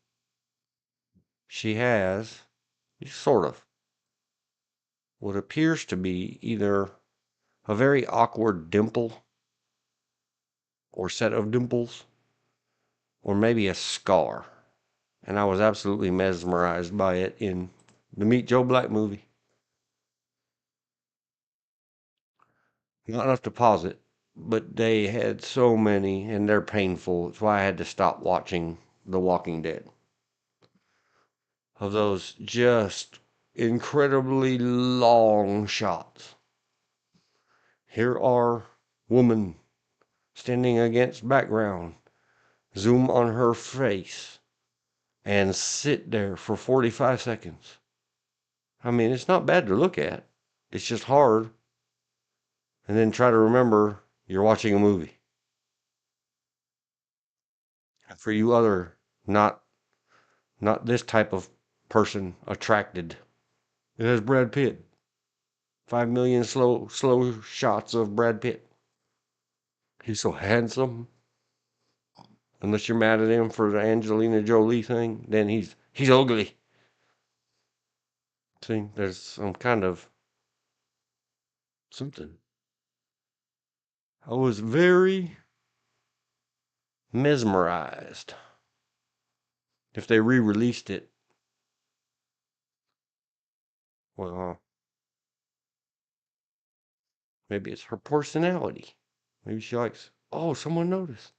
She has, sort of, what appears to be either a very awkward dimple or set of dimples, or maybe a scar. And I was absolutely mesmerized by it in the Meet Joe Black movie. Not enough to pause it, but they had so many, and they're painful. It's why I had to stop watching The Walking Dead. Of those just incredibly long shots. Here are woman standing against background. Zoom on her face and sit there for 45 seconds. I mean, it's not bad to look at. It's just hard. And then try to remember you're watching a movie. For you other not this type of person attracted. It has Brad Pitt. 5 million slow shots of Brad Pitt. He's so handsome. Unless you're mad at him for the Angelina Jolie thing, then he's ugly. See, there's some kind of something. I was very mesmerized. If they re-released it, well, maybe it's her personality. Maybe she likes, oh, someone noticed.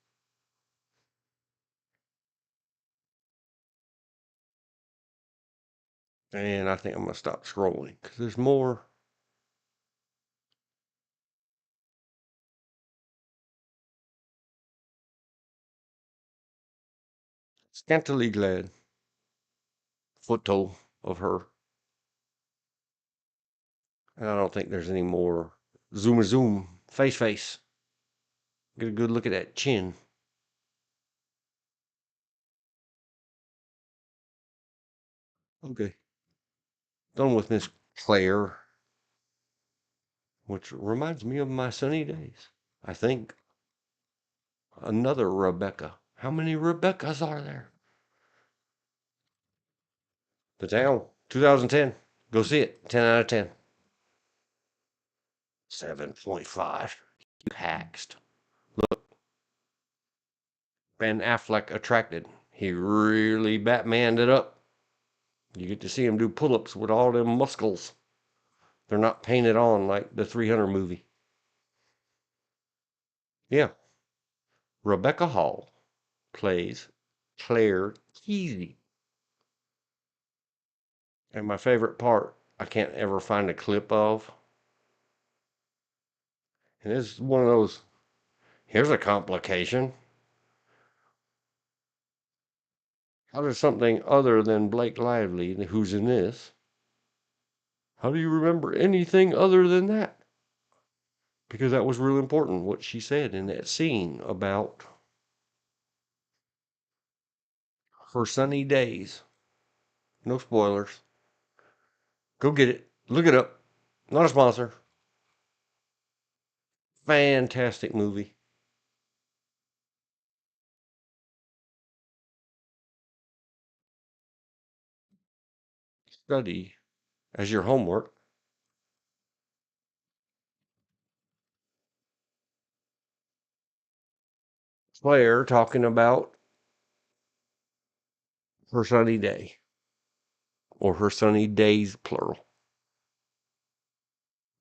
And I think I'm going to stop scrolling because there's more. Scantily clad photo of her. And I don't think there's any more. Zoom a zoom. Face. Get a good look at that chin. Okay. Done with Miss Claire, which reminds me of my sunny days. I think another Rebecca. How many Rebeccas are there? The Town, 2010. Go see it. 10 out of 10. 7.5. You haxed. Look, Ben Affleck attracted. He really Batmaned it up. You get to see him do pull-ups with all them muscles. They're not painted on like the 300 movie. Yeah. Rebecca Hall plays Claire Keezy. And my favorite part, I can't ever find a clip of. And it's one of those, here's a complication. How does something other than Blake Lively, who's in this, how do you remember anything other than that? Because that was real important, what she said in that scene about her sunny days. No spoilers. Go get it. Look it up. Not a sponsor. Fantastic movie. Study as your homework. Claire talking about her sunny day, or her sunny days, plural.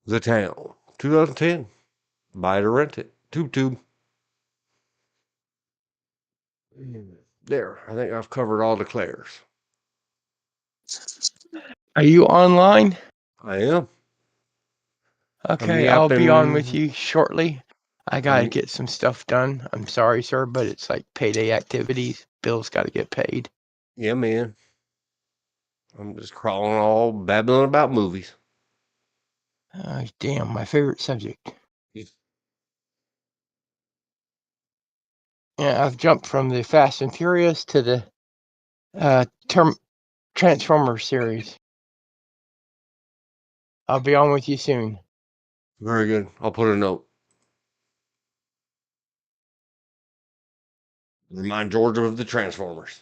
The Town, 2010. Buy it or rent it. Tube. There, I think I've covered all the Claires. Are you online? I am. Okay, I'll be on with you shortly. I gotta get some stuff done. I'm sorry, sir, but it's like payday activities. Bills gotta get paid. Yeah, man. I'm just crawling all babbling about movies. Damn, my favorite subject. Yeah, I've jumped from the Fast and Furious to the Transformers series. I'll be on with you soon. Very good. I'll put a note. Remind George of the Transformers.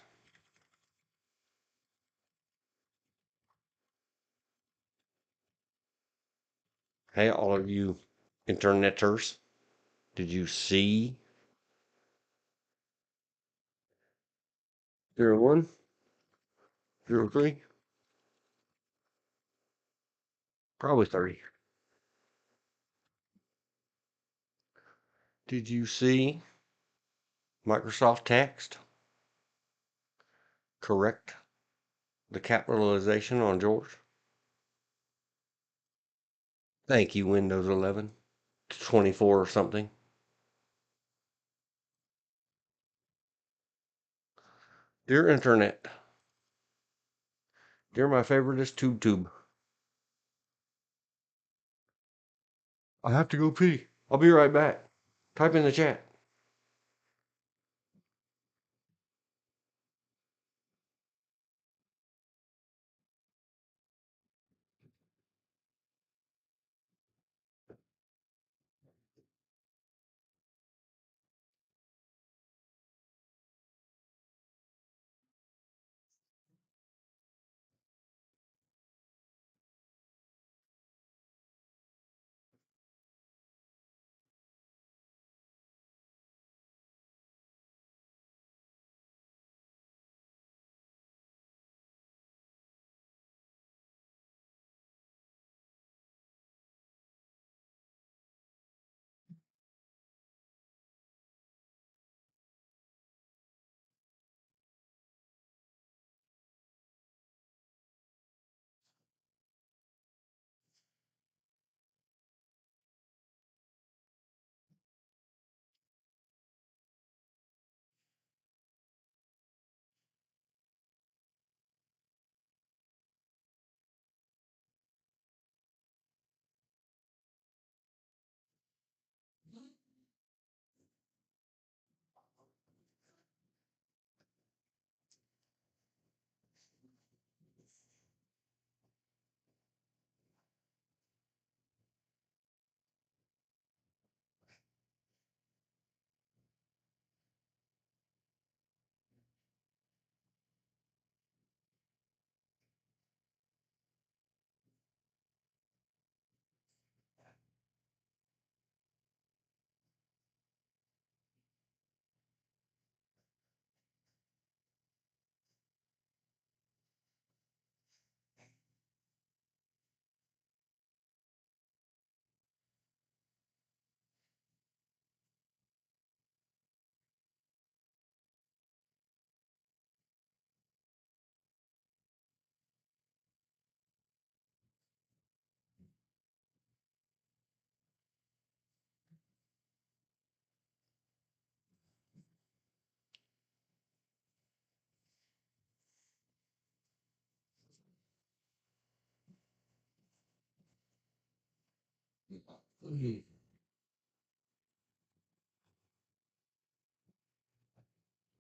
Hey, all of you interneters, did you see 01, 03? Probably 30. Did you see Microsoft Text correct the capitalization on George? Thank you, Windows 11 to 24 or something. Dear Internet, dear my favorite is TubeTube. I have to go pee. I'll be right back. Type in the chat.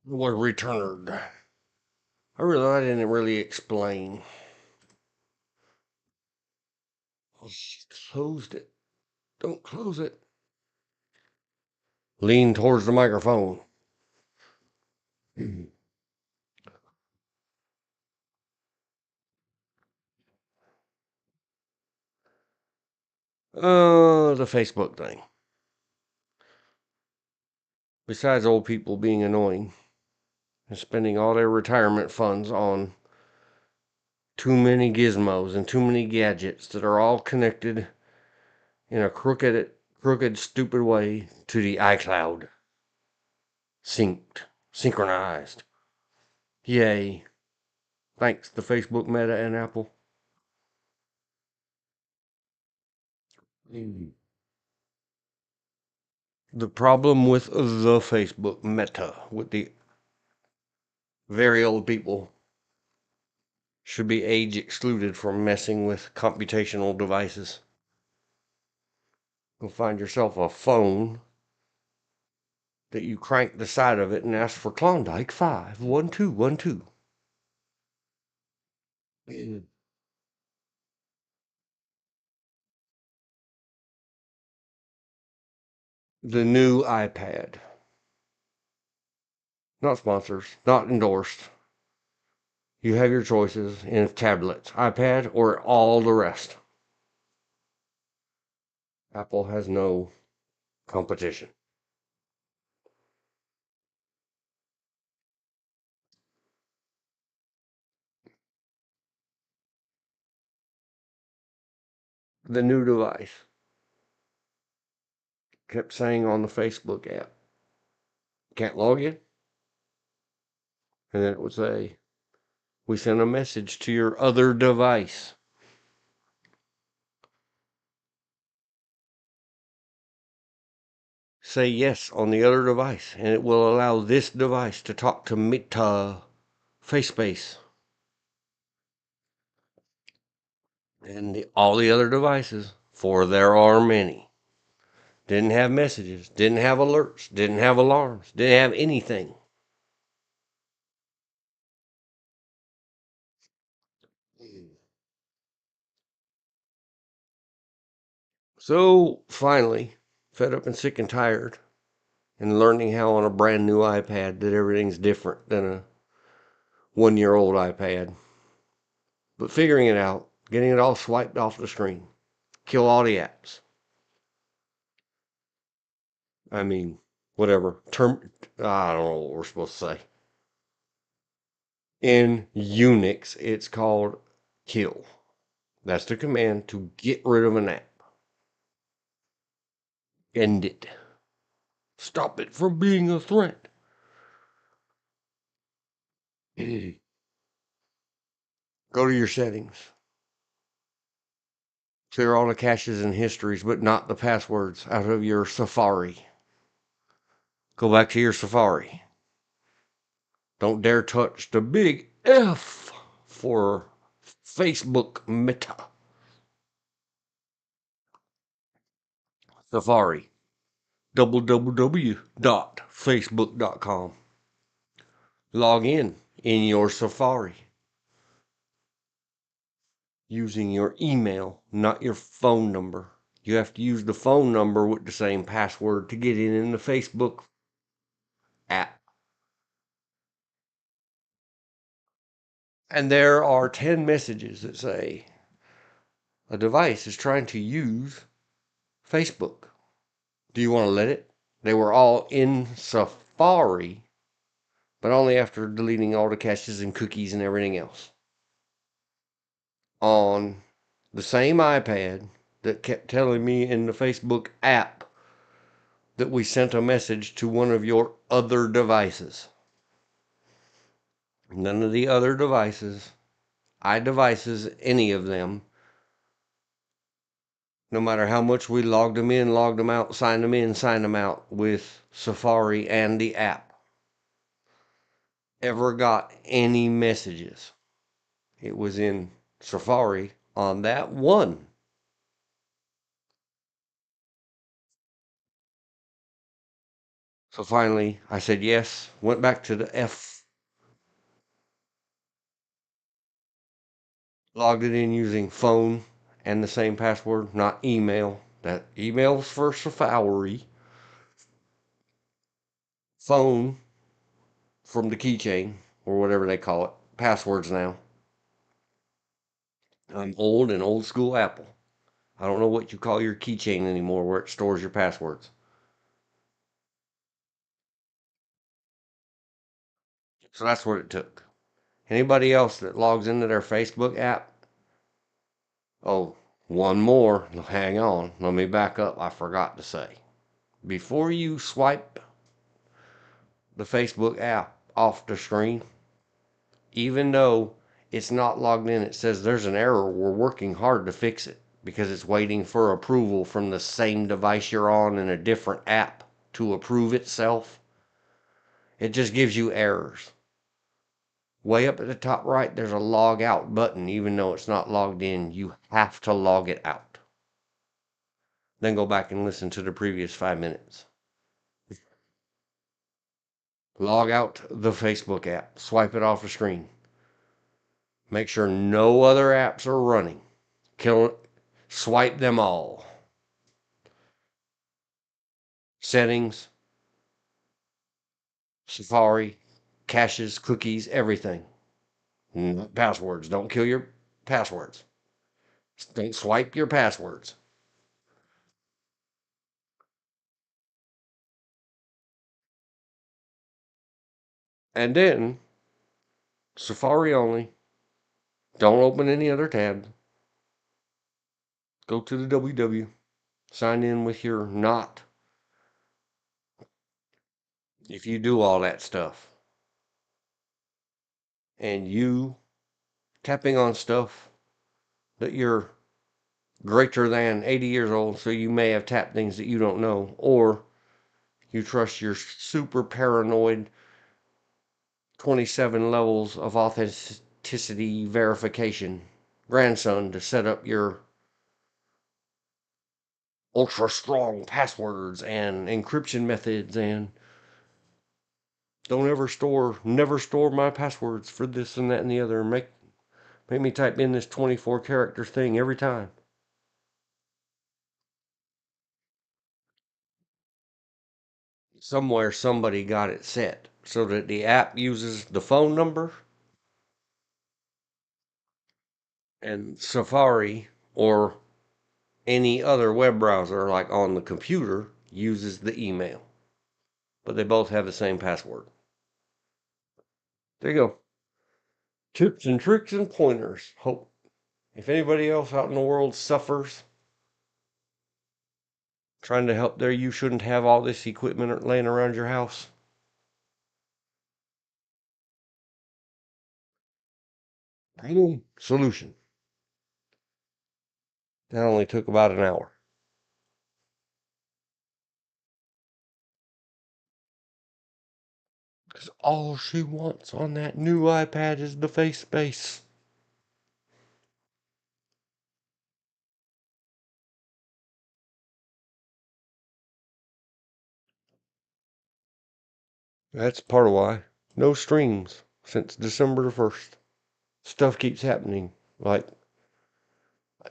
Was returned. I didn't really explain. Oh, she closed it. Don't close it. Lean towards the microphone. The Facebook thing. Besides old people being annoying and spending all their retirement funds on too many gizmos and too many gadgets that are all connected in a crooked, stupid way to the iCloud. Synchronized. Yay. Thanks to Facebook, Meta, and Apple. The problem with the Facebook Meta, with the very old people, should be age excluded from messing with computational devices. You'll find yourself a phone that you crank the side of it and ask for Klondike 51212. The new iPad. Not sponsors, not endorsed. You have your choices in tablets, iPad, or all the rest. Apple has no competition. The new device kept saying on the Facebook app, can't log in. And then it would say, we sent a message to your other device. Say yes on the other device, and it will allow this device to talk to FaceSpace. And all the other devices, for there are many, didn't have messages, didn't have alerts, didn't have alarms, didn't have anything. So finally, fed up and sick and tired, and learning how on a brand new iPad that everything's different than a 1-year-old iPad. But figuring it out, getting it all swiped off the screen, kill all the apps. I mean, whatever. I don't know what we're supposed to say. In Unix, it's called kill. That's the command to get rid of an app. End it. Stop it from being a threat. Go to your settings. Clear all the caches and histories, but not the passwords out of your Safari. Go back to your Safari. Don't dare touch the big F for Facebook Meta. Safari. www.facebook.com. Log in your Safari using your email, not your phone number. You have to use the phone number with the same password to get in the Facebook app. And there are 10 messages that say a device is trying to use Facebook. Do you want to let it? They were all in Safari, but only after deleting all the caches and cookies and everything else. On the same iPad that kept telling me in the Facebook app that we sent a message to one of your other devices. None of the other devices, iDevices, any of them, no matter how much we logged them in, logged them out, signed them in, signed them out with Safari and the app, ever got any messages. It was in Safari on that one So finally, I said yes, went back to the logged it in using phone and the same password, not email. That email's for Safari. Phone from the keychain, or whatever they call it. Passwords now. I'm old and old school Apple. I don't know what you call your keychain anymore where it stores your passwords. So that's what it took. Anybody else that logs into their Facebook app, oh, one more. Hang on. Let me back up. I forgot to say. Before you swipe the Facebook app off the screen, even though it's not logged in, it says there's an error. We're working hard to fix it because it's waiting for approval from the same device you're on in a different app to approve itself. It just gives you errors. Way up at the top right, there's a log out button. Even though it's not logged in, you have to log it out. Then go back and listen to the previous 5 minutes. Log out the Facebook app. Swipe it off the screen. Make sure no other apps are running. Swipe them all. Settings, Safari, caches, cookies, everything. Passwords. Don't kill your passwords. Don't swipe your passwords. And then, Safari only. Don't open any other tabs. Go to the WW. Sign in with your not. If you do all that stuff. And you tapping on stuff that you're greater than 80 years old, so you may have tapped things that you don't know, or you trust your super paranoid 27 levels of authenticity verification grandson to set up your ultra strong passwords and encryption methods and never store my passwords for this and that and the other, and make me type in this 24 character thing every time. Somewhere somebody got it set so that the app uses the phone number and Safari or any other web browser like on the computer uses the email. But they both have the same password. There you go. Tips and tricks and pointers. Hope if anybody else out in the world suffers trying to help there, you shouldn't have all this equipment laying around your house. Boom. Solution. That only took about an hour. Because all she wants on that new iPad is the face space. That's part of why. No streams since December the 1st. Stuff keeps happening. Like,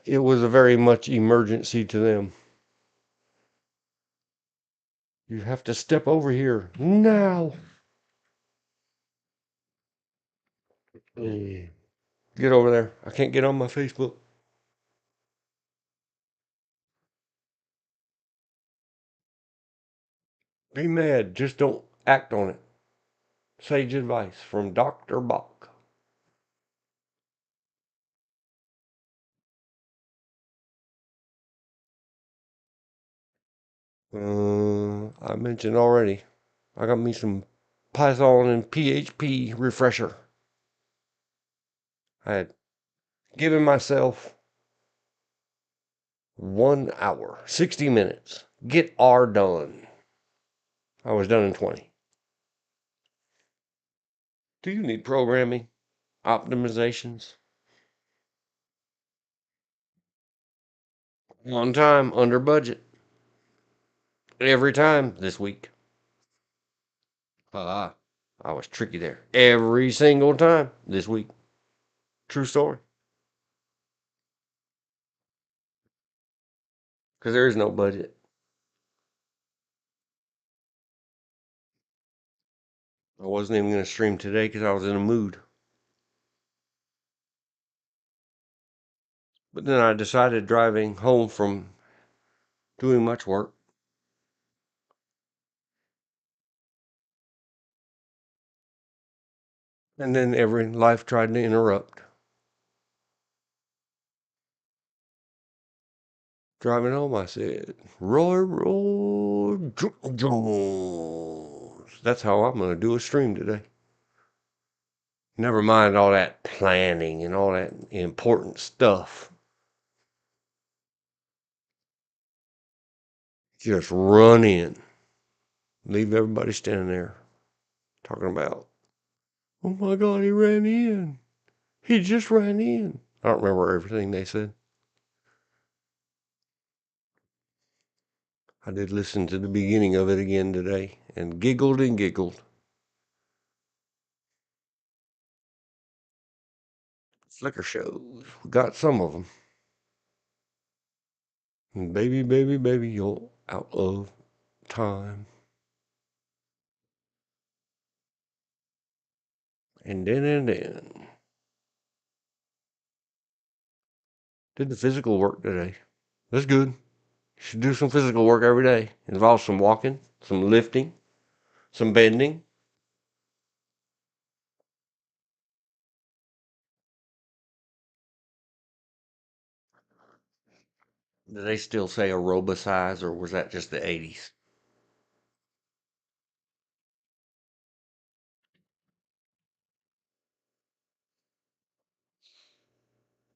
it was a very much emergency to them. You have to step over here now. Get over there. I can't get on my Facebook. Be mad. Just don't act on it. Sage advice from Dr. Bach. I mentioned already. I got me some Python and PHP refresher. I had given myself 1 hour, 60 minutes. Get R done. I was done in 20. Do you need programming? Optimizations? On time, under budget. Every time this week. I was tricky there every single time this week. True story. Because there is no budget. I wasn't even going to stream today because I was in a mood. But then I decided driving home from doing much work. And then every life tried to interrupt. Driving home, I said, Roy Jones. That's how I'm going to do a stream today. Never mind all that planning and all that important stuff. Just run in. Leave everybody standing there talking about, oh my God, he ran in. He just ran in. I don't remember everything they said. I did listen to the beginning of it again today and giggled and giggled. Flicker shows. We got some of them. And baby, baby, baby, you're out of time. And then. Did the physical work today. That's good. You should do some physical work every day. It involves some walking, some lifting, some bending. Do they still say aerobicize, or was that just the 80s?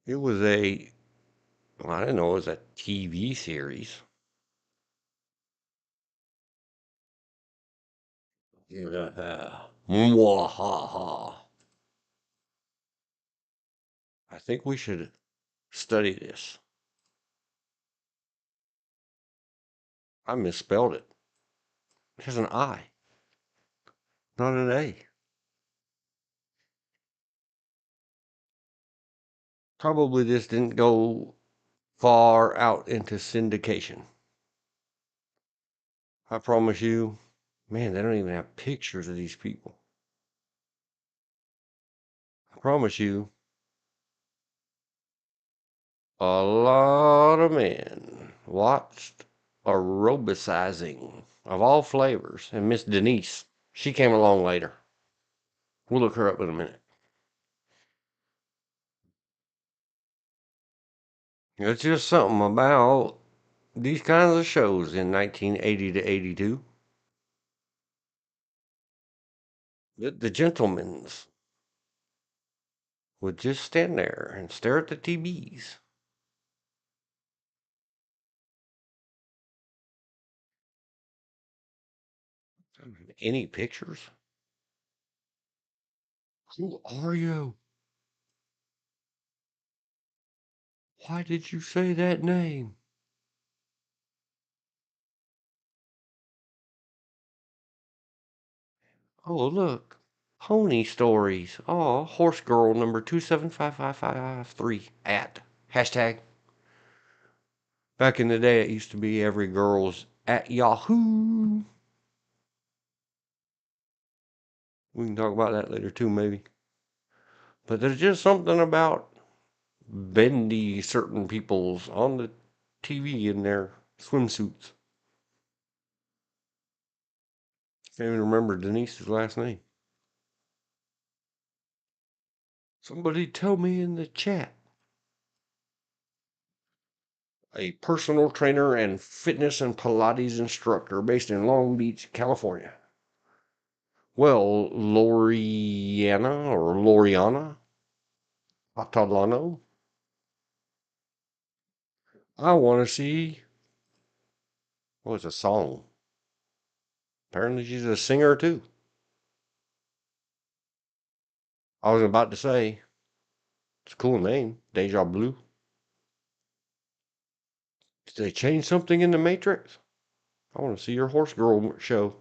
It was well, I didn't know it was a TV series. Yeah. Mwahaha. I think we should study this. I misspelled it. There's an I, not an A. Probably this didn't go far out into syndication. I promise you, man, they don't even have pictures of these people. I promise you, a lot of men watched aerobicizing of all flavors. And Miss Denise, she came along later. We'll look her up in a minute. It's just something about these kinds of shows in 1980 to 82. The gentlemen's would just stand there and stare at the TVs. Any pictures? Who are you? Why did you say that name? Oh, look. Pony stories. Oh, horse girl number 2755553 at hashtag. Back in the day, it used to be every girl's at Yahoo. We can talk about that later too, maybe. But there's just something about bendy certain people's on the TV in their swimsuits. Can't even remember Denise's last name. Somebody tell me in the chat. A personal trainer and fitness and Pilates instructor based in Long Beach, California. Well, Loriana Atalano. I want to see. Oh, it's a song. Apparently, she's a singer too. I was about to say, it's a cool name, Deja Blue. Did they change something in the Matrix? I want to see your horse girl show.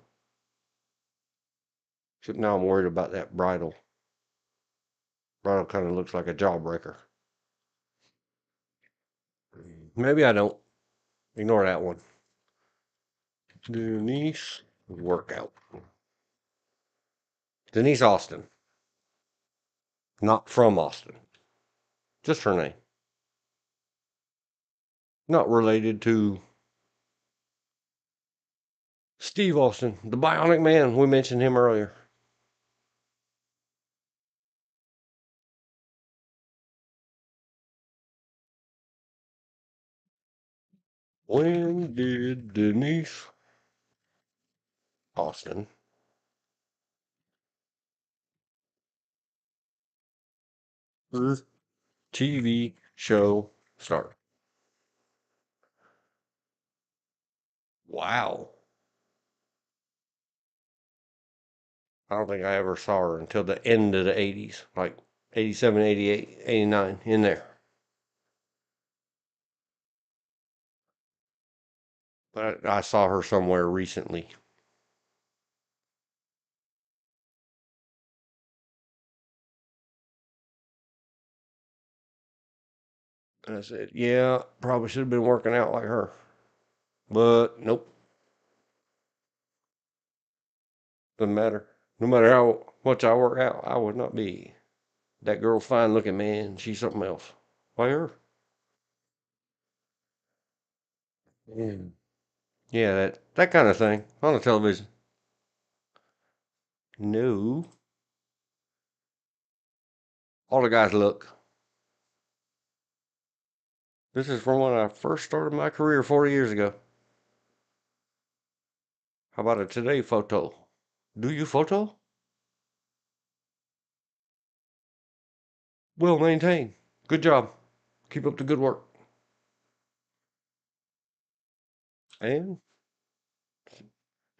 Except now I'm worried about that bridle. Bridle kind of looks like a jawbreaker. Maybe I don't. Ignore that one. Denise workout. Denise Austin. Not from Austin. Just her name. Not related to Steve Austin, the Bionic Man. We mentioned him earlier. When did Denise Austin her TV show start? Wow. I don't think I ever saw her until the end of the 80s, like 87, 88, 89, in there. But I saw her somewhere recently. And I said, yeah, probably should have been working out like her. But nope, doesn't matter. No matter how much I work out, I would not be. That girl's fine looking, man. She's something else. Why her? Yeah, yeah, that kind of thing on the television. No, all the guys look. This is from when I first started my career 40 years ago. How about a today photo? Do you photo? Well maintained. Good job. Keep up the good work. And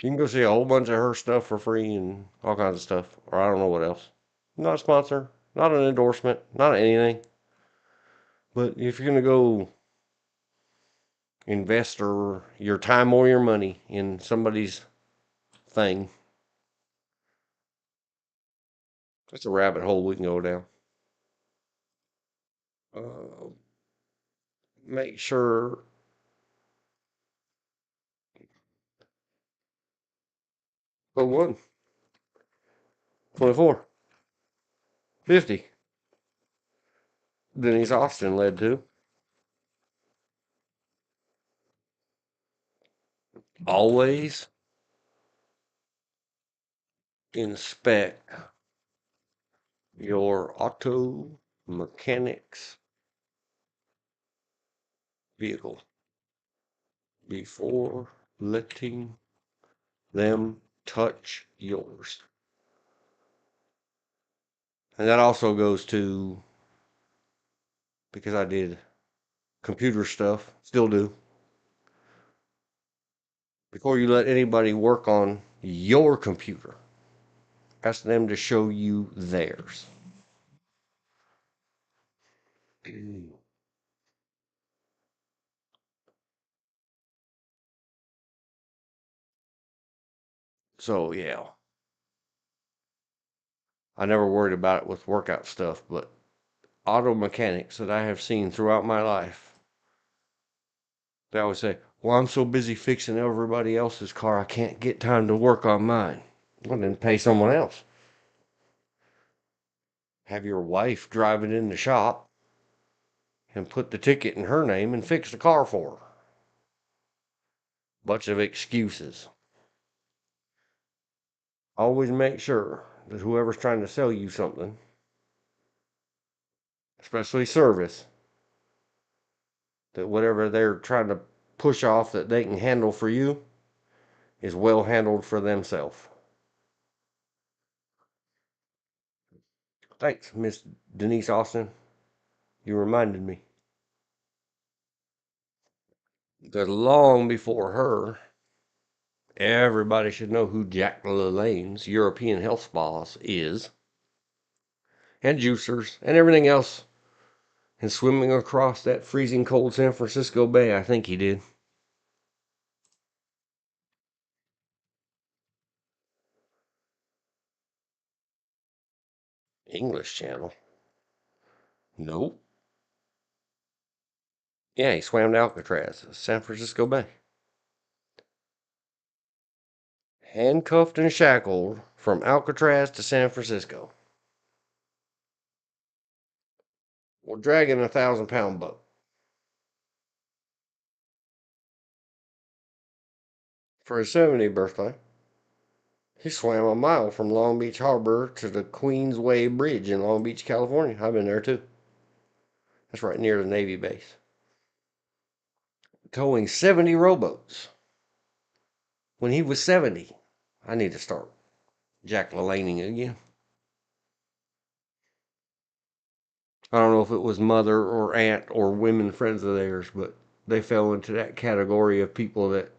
you can go see a whole bunch of her stuff for free and all kinds of stuff. Or I don't know what else. Not a sponsor, not an endorsement, not anything. But if you're going to go invest or your time or your money in somebody's thing, that's a rabbit hole we can go down. Uh, Make sure. Oh, 1, 24, 50. Denise Austin led to. Always inspect your auto mechanics vehicle before letting them touch yours. And that also goes to, because I did computer stuff, still do. Before you let anybody work on your computer, ask them to show you theirs. So, yeah, I never worried about it with workout stuff, but auto mechanics that I have seen throughout my life, they always say, well, I'm so busy fixing everybody else's car, I can't get time to work on mine. Well, then pay someone else. Have your wife drive it in the shop and put the ticket in her name and fix the car for her. Bunch of excuses. Always make sure that whoever's trying to sell you something, especially service, that whatever they're trying to push off that they can handle for you is well handled for themselves. Thanks, Miss Denise Austin. You reminded me. That long before her, everybody should know who Jack LaLanne's European Health Spas is, and juicers, and everything else. And swimming across that freezing cold San Francisco Bay, I think he did. English Channel? Nope. Yeah, he swam to Alcatraz, San Francisco Bay. Handcuffed and shackled from Alcatraz to San Francisco. We're dragging a 1,000-pound boat. For his 70th birthday, he swam a mile from Long Beach Harbor to the Queensway Bridge in Long Beach, California. I've been there too. That's right near the Navy base. Towing 70 rowboats. When he was 70, I need to start Jack LaLaney again. I don't know if it was mother or aunt or women friends of theirs, but they fell into that category of people that,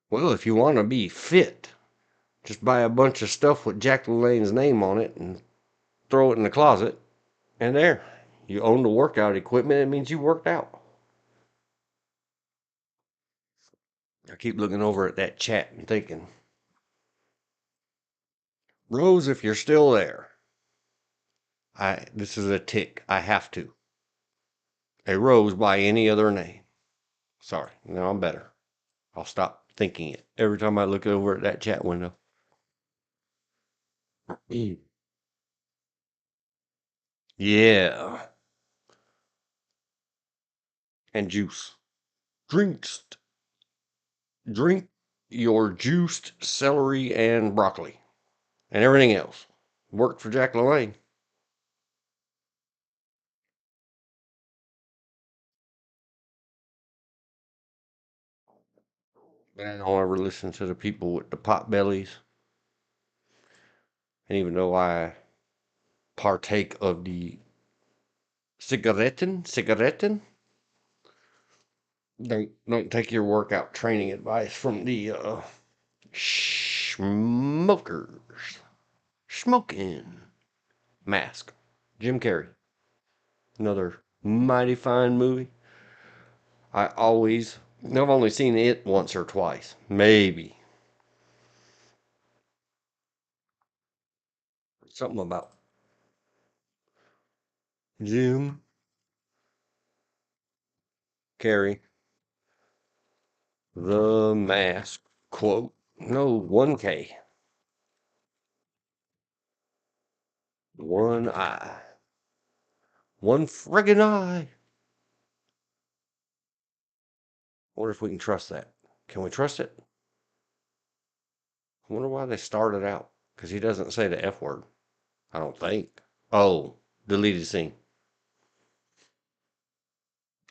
well, if you want to be fit, just buy a bunch of stuff with Jack LaLaney's name on it and throw it in the closet, and there. You own the workout equipment, it means you worked out. I keep looking over at that chat and thinking, Rose, if you're still there, this is a tick. I have to. A rose by any other name. Sorry, now I'm better. I'll stop thinking it every time I look over at that chat window. Yeah. And juice. Drink your juiced celery and broccoli. And everything else. Worked for Jack LaLaney. But I don't ever listen to the people with the pot bellies. And even though I partake of the cigaretten, don't take your workout training advice from the smokers. Smoking. Mask. Jim Carrey. Another mighty fine movie. I've only seen it once or twice. Maybe. Something about Jim Carrey. The Mask. Quote. No, 1K. One eye. One friggin' eye. I wonder if we can trust that. Can we trust it? I wonder why they started out. Because he doesn't say the F word. I don't think. Oh, deleted scene.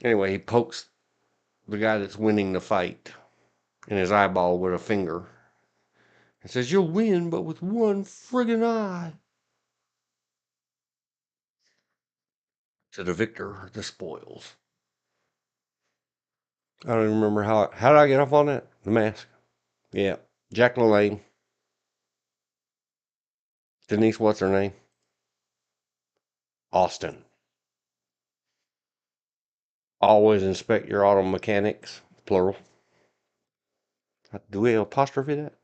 Anyway, he pokes the guy that's winning the fight in his eyeball with a finger. And says, you'll win, but with one friggin' eye. To the victor, the spoils. I don't even remember how did I get off on that? The Mask. Yeah. Jack LaLanne. Denise, what's her name? Austin. Always inspect your auto mechanics, plural. Do we apostrophe that?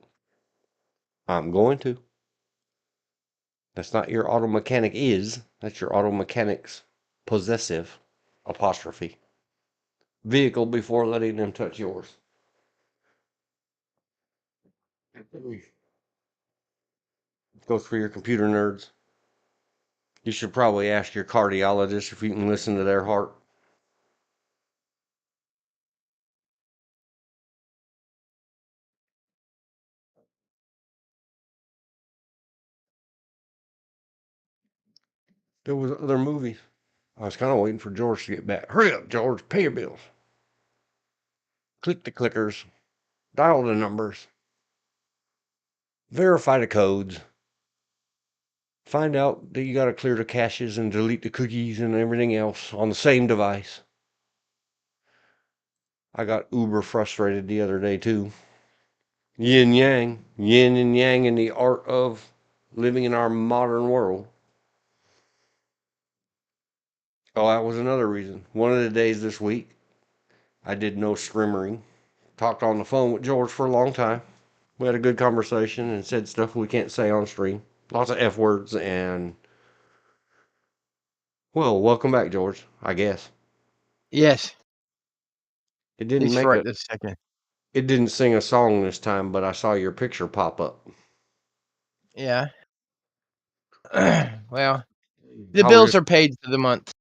I'm going to. That's not your auto mechanic is. That's your auto mechanics possessive apostrophe. Vehicle before letting them touch yours. Goes for your computer nerds. You should probably ask your cardiologist if you can listen to their heart. There was other movies. I was kind of waiting for George to get back. Hurry up, George. Pay your bills. Click the clickers. Dial the numbers. Verify the codes. Find out that you got to clear the caches and delete the cookies and everything else on the same device. I got uber frustrated the other day too. Yin and yang in the art of living in our modern world. Oh, that was another reason. One of the days this week, I did no streamering. Talked on the phone with George for a long time. We had a good conversation and said stuff we can't say on stream. Lots of F words and well, welcome back, George. I guess Yes. it At didn't least make for right a. this second. It didn't sing a song this time, but I saw your picture pop up. Yeah. Well, the I was bills just are paid for the month.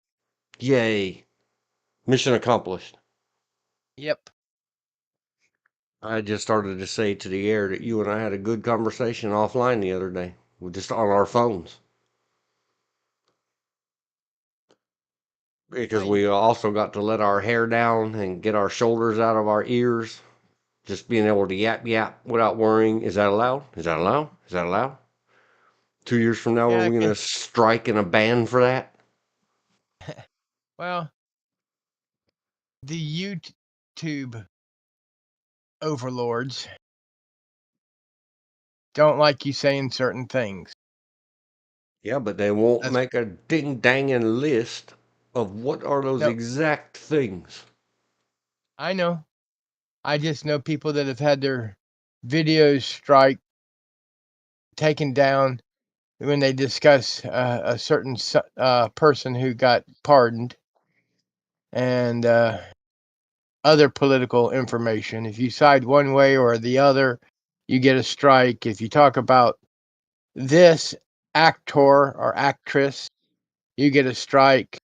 yay, mission accomplished. Yep. I just started to say to the air that you and I had a good conversation offline the other day, just on our phones, because Right. we also got to let our hair down and get our shoulders out of our ears. Just being able to yap yap without worrying. Is that allowed? Is that allowed? Is that allowed? 2 years from now, are Yeah. we going to strike in a ban for that? Well, the YouTube overlords don't like you saying certain things. Yeah, but they won't That's make a ding danging list of what are those no. exact things. I know. I just know people that have had their videos taken down when they discuss a certain person who got pardoned and other political information. If you side one way or the other, you get a strike. If you talk about this actor or actress, you get a strike.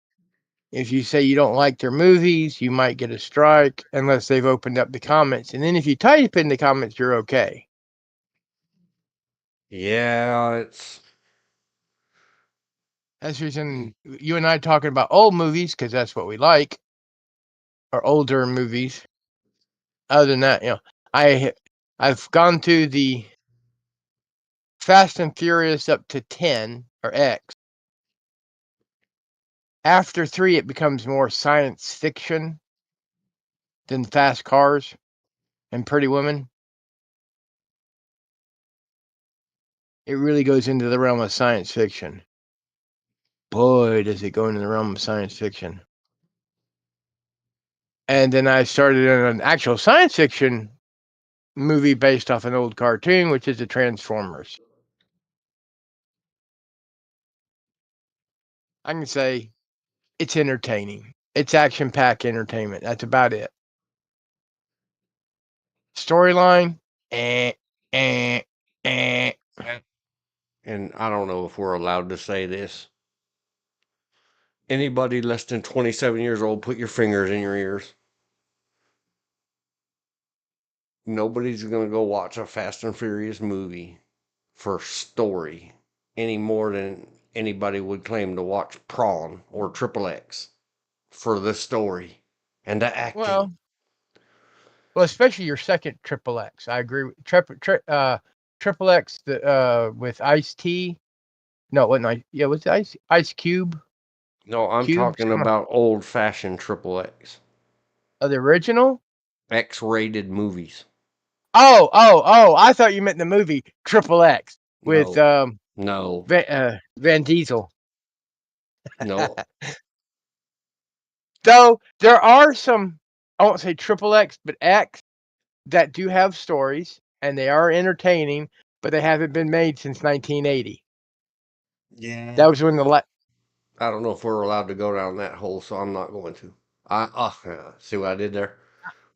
If you say you don't like their movies, you might get a strike unless they've opened up the comments. And then if you type in the comments, you're okay. Yeah, it's. That's the reason you and I talking about old movies because that's what we like, or older movies. Other than that, I've gone to the Fast and Furious up to 10 or X. After 3, it becomes more science fiction than fast cars and Pretty Women. It really goes into the realm of science fiction. Boy, does it go into the realm of science fiction. And then I started in an actual science fiction movie based off an old cartoon, which is the Transformers. I can say it's entertaining. It's action-packed entertainment. That's about it. Storyline, eh, eh, eh. And I don't know if we're allowed to say this. Anybody less than 27 years old, put your fingers in your ears. Nobody's going to go watch a Fast and Furious movie for story any more than anybody would claim to watch Prawn or Triple X for the story and the acting. Well, especially your second Triple X. I agree with Triple X with Ice-T. No, it wasn't yeah, was it Ice Cube? No, I'm Cube? talking about old fashioned Triple X. The original? X rated movies. Oh! I thought you meant the movie Triple X with No, no, Van Diesel. no. Though there are some, I won't say Triple X, but X that do have stories and they are entertaining, but they haven't been made since 1980. Yeah. That was when I don't know if we're allowed to go down that hole, so I'm not going to. See what I did there?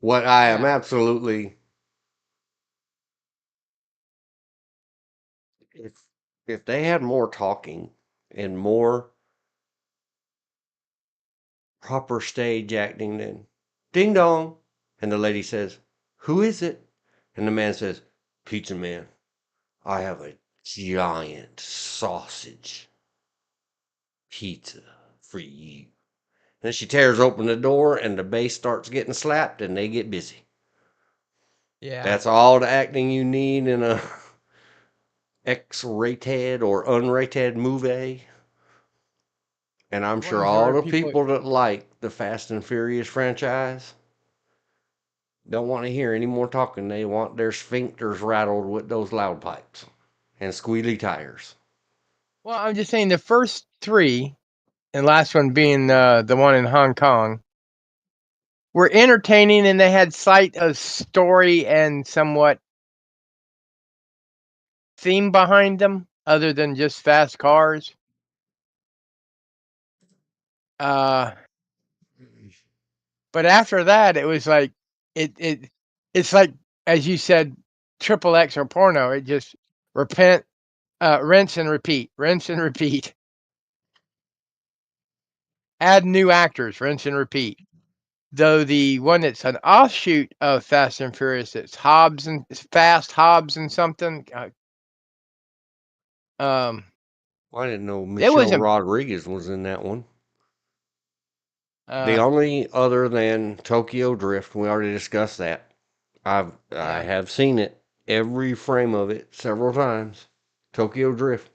What I am yeah. absolutely if if they had more talking and more proper stage acting, then ding dong, and the lady says, "Who is it?" And the man says, "Pizza man, I have a giant sausage pizza for you." And she tears open the door, and the bass starts getting slapped, and they get busy. Yeah. That's all the acting you need in a X-rated or unrated movie. And I'm Well, sure is all there the people? people that like the Fast and Furious franchise don't want to hear any more talking. They want their sphincters rattled with those loud pipes and squealy tires. Well, I'm just saying the first 3, and last one being the one in Hong Kong, were entertaining and they had sight of story and somewhat theme behind them. other than just fast cars. But after that, it was like it's like, as you said, triple X or porno. It just rinse and repeat, rinse and repeat. Add new actors, rinse and repeat. Though the one that's an offshoot of Fast and Furious, it's Hobbs and something. I didn't know It Michelle wasn't. Rodriguez was in that one. The Uh, only other than Tokyo Drift, we already discussed that. I yeah, have seen it, every frame of it, several times. Tokyo Drift.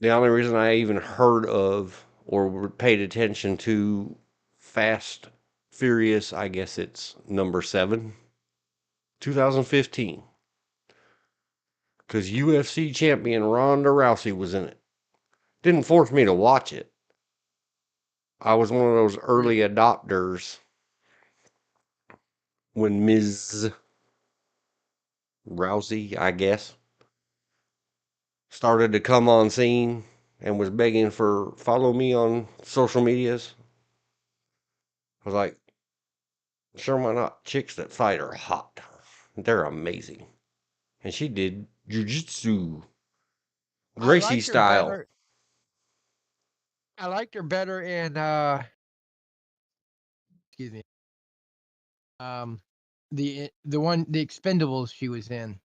The only reason I even heard of or paid attention to Fast Furious, I guess it's number 7, 2015. Because UFC champion Ronda Rousey was in it. Didn't force me to watch it. I was one of those early adopters when Ms. Rousey, I guess, started to come on scene and was begging for follow me on social medias. I was like, sure, why not? Chicks that fight are hot. They're amazing. And she did jujitsu, I Gracie liked her style. better. I liked her better in excuse me. Um, the Expendables she was in.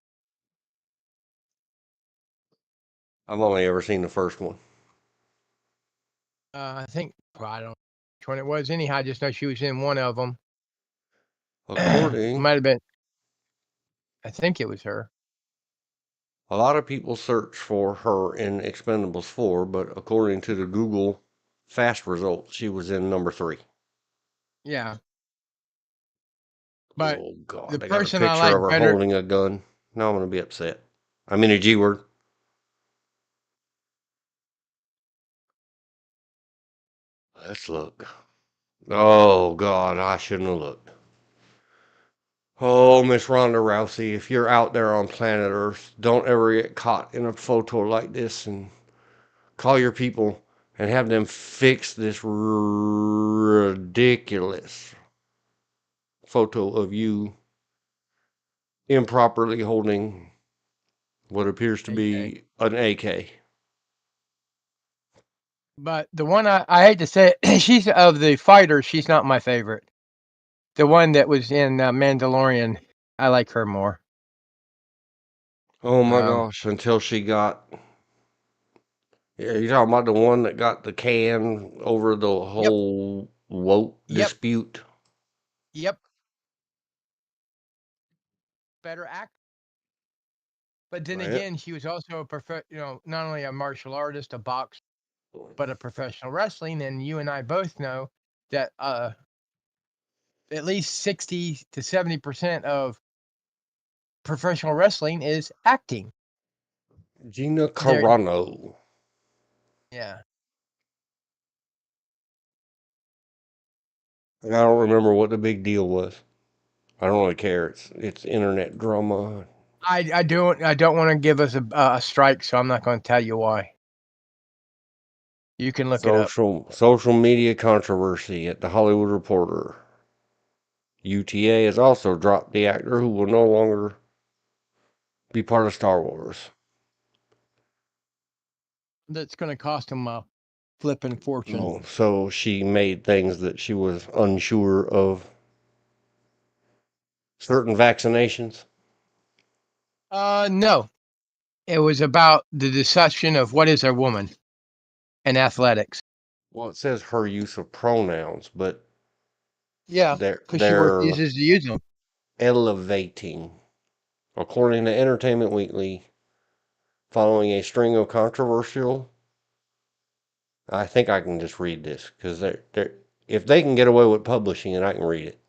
I've only ever seen the first one. I think, well, I don't know which one it was. Anyhow, I just know she was in one of them. According, Might have been. I think it was her. a lot of people search for her in Expendables 4, but according to the Google fast results, she was in number 3. Yeah, but Oh, the God. They got a person I picture of like her better. holding a gun. Now I'm going to be upset. I mean a G word. Let's look. Oh, God. I shouldn't have looked. Oh, Miss Ronda Rousey, if you're out there on planet Earth, don't ever get caught in a photo like this and call your people and have them fix this ridiculous photo of you improperly holding what appears to Okay. be an AK. But the one I hate to say it, she's of the fighters. She's not my favorite. The one that was in Mandalorian, I like her more. Oh my Um, gosh, until she got. Yeah, you talking about the one that got the can over the yep, whole woke yep, dispute? yep. Better act. But then Yeah. again, she was also not only a martial artist, a boxer, but a professional wrestling. And you and I both know that at least 60 to 70% of professional wrestling is acting. Gina There, Carano. yeah. I don't remember what the big deal was. I don't really care. It's internet drama. I don't want to give us a strike, so I'm not going to tell you why. You can look it up. Social media controversy at the Hollywood Reporter. UTA has also dropped the actor who will no longer be part of Star Wars. That's going to cost them a flipping fortune. Oh, so she made things that she was unsure of certain vaccinations. No, it was about the deception of what is a woman in athletics. Well, it says her use of pronouns, but Yeah, because she they're refuses to use them. elevating. According to Entertainment Weekly, following a string of controversial, I think I can just read this because if they can get away with publishing it, I can read it.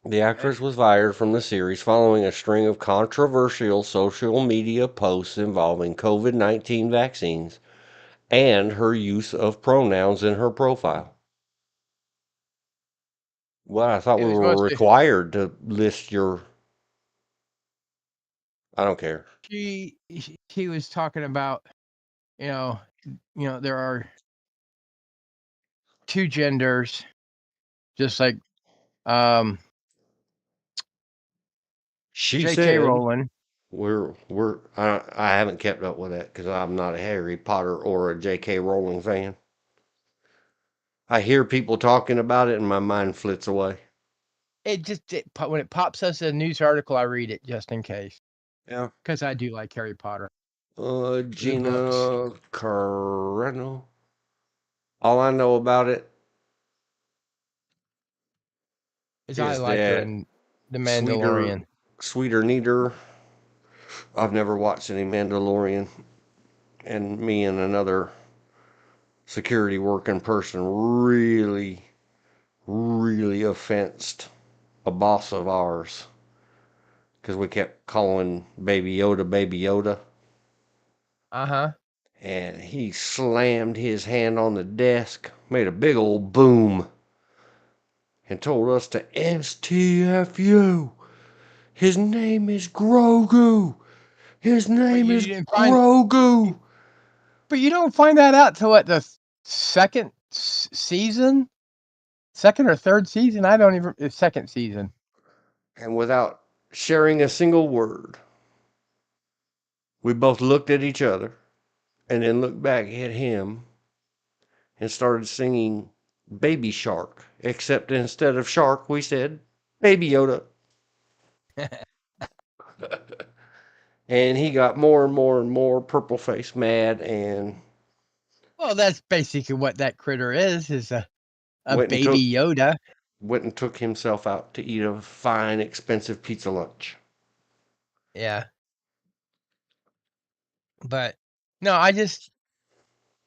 The Okay. actress was fired from the series following a string of controversial social media posts involving COVID 19 vaccines and her use of pronouns in her profile. Well, I thought It we was were mostly required to list your. I don't care. She was talking about, there are two genders, just like She J.K. said Rowling. I haven't kept up with that because I'm not a Harry Potter or a J.K. Rowling fan. I hear people talking about it and my mind flits away. When it pops us a news article, I read it just in case. Yeah. Because I do like Harry Potter. Gina Carano. All I know about it Is I is like her that in The sweeter, Mandalorian. sweeter, neater. I've never watched any Mandalorian, and me and another security working person really, really offensed a boss of ours because we kept calling Baby Yoda Baby Yoda. Uh-huh. And he slammed his hand on the desk, made a big old boom, and told us to STFU. His name is Grogu. His But name you is didn't Grogu. But you don't find that out till what, the second season? Second or third season? I don't even. The second season. And without sharing a single word, we both looked at each other and then looked back at him and started singing Baby Shark. Except instead of shark, we said Baby Yoda. And he got more and more and more purple face mad and Well, that's basically what that critter is a went and baby took Yoda. went and took himself out to eat a fine, expensive pizza lunch. Yeah. But no,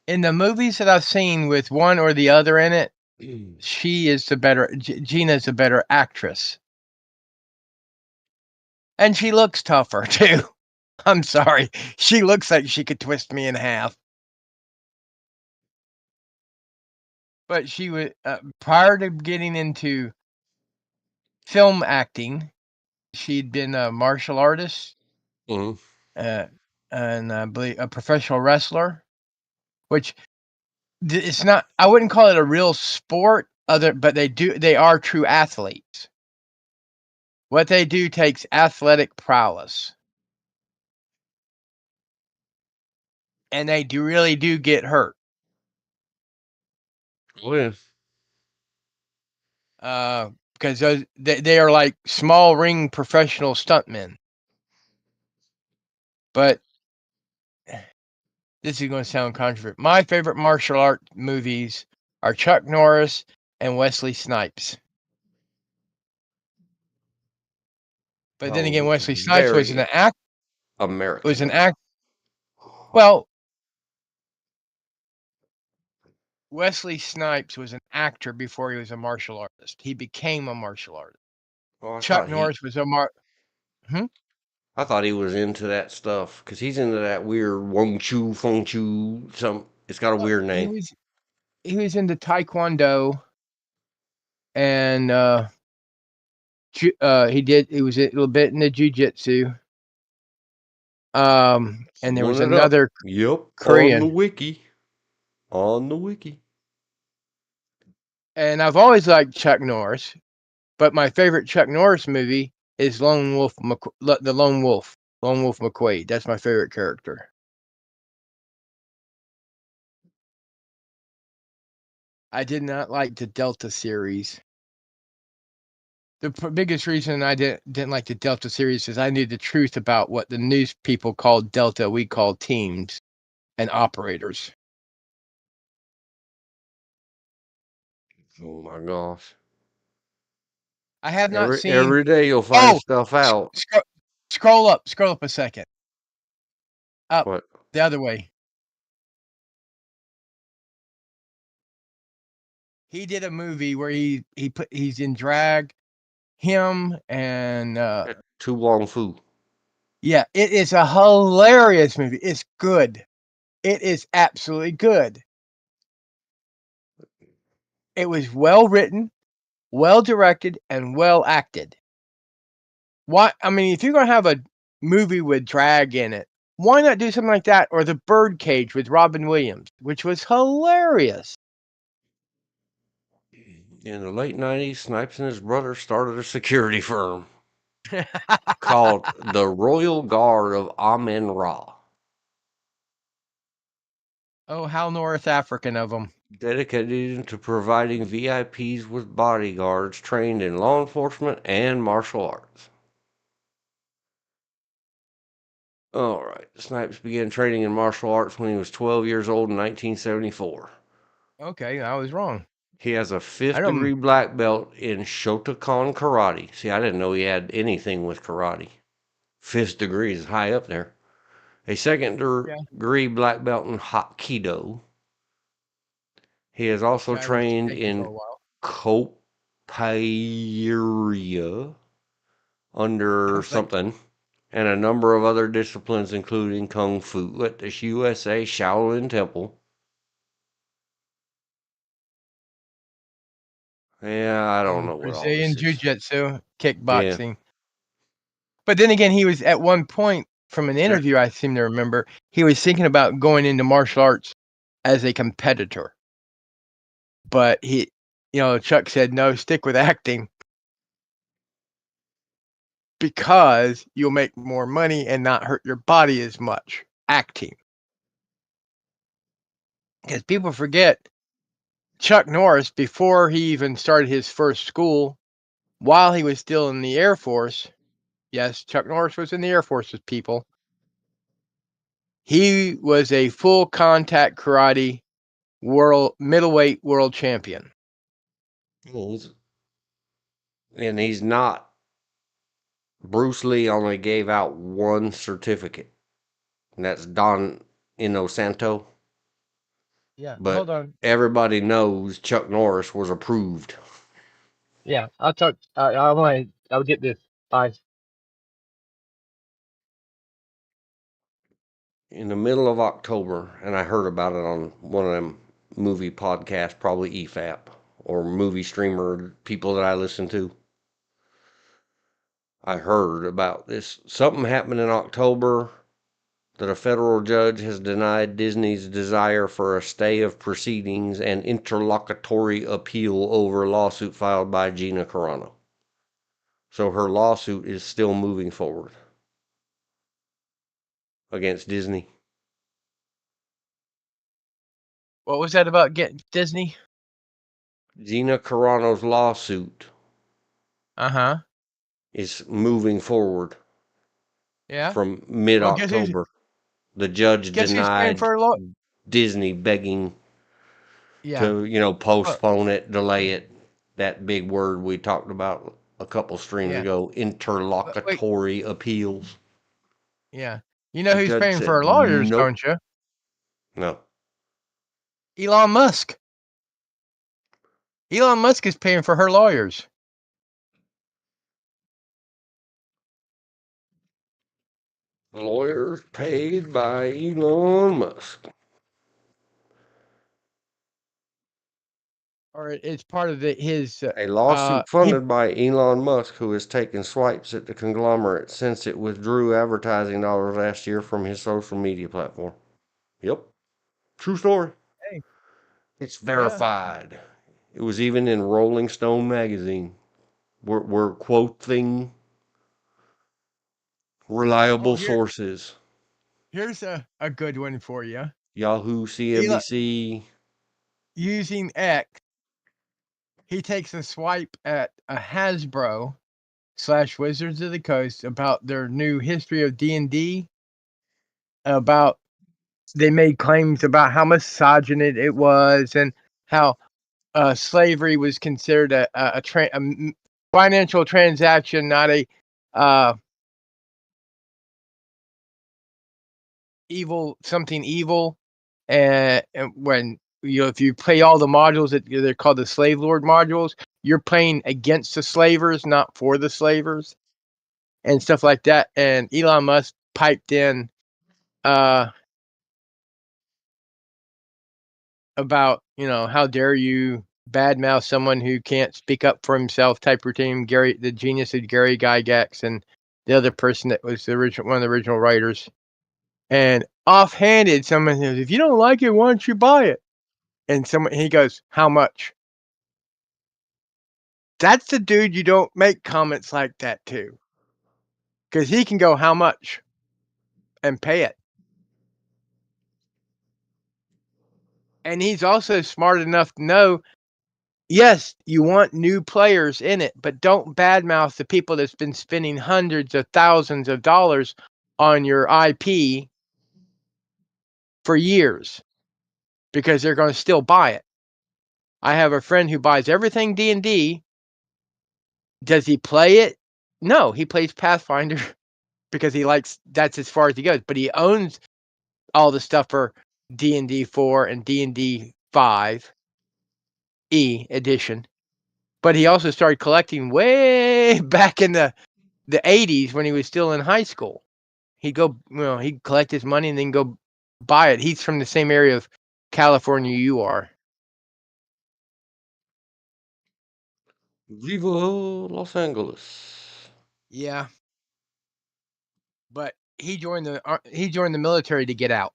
in the movies that I've seen with one or the other in it, she is the better. Gina's a better actress, and she looks tougher too. I'm sorry, she looks like she could twist me in half. But she was prior to getting into film acting, she'd been a martial artist, Mm-hmm. and I believe a professional wrestler, which it's not. I wouldn't call it a real sport, but they are true athletes. What they do takes athletic prowess, and they really do get hurt. Oh, yeah. Because they are like small ring professional stuntmen. But this is going to sound controversial. My favorite martial art movies are Chuck Norris and Wesley Snipes. But then again, Oh, Wesley Snipes was very American. Well, Wesley Snipes was an actor before he was a martial artist. He became a martial artist. Oh, Chuck Norris was I thought he was into that stuff because he's into that weird Wong Chu, Feng Chu. It's got a weird he name. was he was into Taekwondo, and he was a little bit into jiu-jitsu. And there was Pulling it up. another Yep, on the Korean. wiki. On the wiki. And I've always liked Chuck Norris, but my favorite Chuck Norris movie is the Lone Wolf McQuade. That's my favorite character. I did not like the Delta series. The biggest reason I didn't like the Delta series is I knew the truth about what the news people called Delta, we called teams and operators. Oh my gosh. I have not seen. Every day you'll find Oh, stuff out. scroll up a second. Up What? the other way. He did a movie where he's in drag. Him and Too long fu. yeah, it is a hilarious movie. It's good. It is absolutely good. It was well written, well directed, and well acted. Why? I mean, if you're gonna have movie with drag in it. Why not do something like that? Or The Birdcage with Robin Williams, which was hilarious. In the late 90s, Snipes and his brother started a security firm called the Royal Guard of Amen-Ra, Oh, how North African of them. dedicated to providing VIPs with bodyguards trained in law enforcement and martial arts. All right. Snipes began training in martial arts when he was 12 years old in 1974. Okay, I was wrong. He has a I fifth don't. degree black belt in Shotokan karate. See, I didn't know he had anything with karate. Fifth degree is high up there. A second Yeah, degree black belt in Hapkido. He has also which I was trained taking for in a while. Kopairia under Conflict. something, and a number of other disciplines, including Kung Fu at the USA Shaolin Temple. Yeah, I don't And know what all this Brazilian is. Jiu-Jitsu, Yeah. kickboxing. But then again, he was at one point from an interview I seem to remember, he was thinking about going into martial arts as a competitor. But Chuck said, no, stick with acting because you'll make more money and not hurt your body as much acting. Because people forget Chuck Norris, before he even started his first school, while he was still in the Air Force, yes, Chuck Norris was in the Air Force with people. He was a full contact karate middleweight world champion. And he's not. Bruce Lee only gave out one certificate, and that's Don Inosanto. Yeah, hold But on. everybody knows Chuck Norris was approved. Yeah, I'll talk. I'll get this. Bye. In the middle of October, and I heard about it on one of them movie podcasts, probably EFAP or movie streamer people that I listen to. I heard about this. Something happened in October that a federal judge has denied Disney's desire for a stay of proceedings and interlocutory appeal over a lawsuit filed by Gina Carano. So her lawsuit is still moving forward against Disney. What was that about getting Disney? Gina Carano's lawsuit Uh-huh. is moving forward Yeah. from Well, mid-October. The judge guess who's paying denied for a lot? Disney begging Yeah. to, Well, postpone it, delay it. That big word we talked about a couple streams yeah. ago, Wait. interlocutory appeals. Yeah. You know The who's judge paying for said, her lawyers, nope. don't you? No. Elon Musk. Elon Musk is paying for her lawyers. Lawyers paid by Elon Musk. Or it's part of his A lawsuit funded by Elon Musk, who has taken swipes at the conglomerate since it withdrew advertising dollars last year from his social media platform. Yep. True story. Hey, It's yeah. verified. It was even in Rolling Stone magazine. We're quoting Oh, reliable sources. here's a good one for you. Yahoo, Elon, CNBC. using X, he takes a swipe at a Hasbro / Wizards of the Coast about their new history of D&D. About they made claims about how misogynist it was and how slavery was considered a financial transaction, not a something evil. And when if you play all the modules that they're called the slave lord modules, you're playing against the slavers, not for the slavers, and stuff like that. And Elon Musk piped in about how dare you badmouth someone who can't speak up for himself type routine. The genius of Gary Gygax, and the other person that was one of the original writers. And offhanded, someone says, "If you don't like it, why don't you buy it?" And he goes, "How much?" That's the dude you don't make comments like that to, because he can go, "How much?" and pay it. And he's also smart enough to know, yes, you want new players in it, but don't badmouth the people that's been spending hundreds of thousands of dollars on your IP for years, because they're going to still buy it. I have a friend who buys everything D&D. Does he play it? No, he plays Pathfinder because that's as far as he goes, but he owns all the stuff for D&D 4 and D&D 5 edition. But he also started collecting way back in the 80s when he was still in high school. He'd collect his money and then go buy it. He's from the same area of California you are. Viva Los Angeles. Yeah. But he joined the military to get out.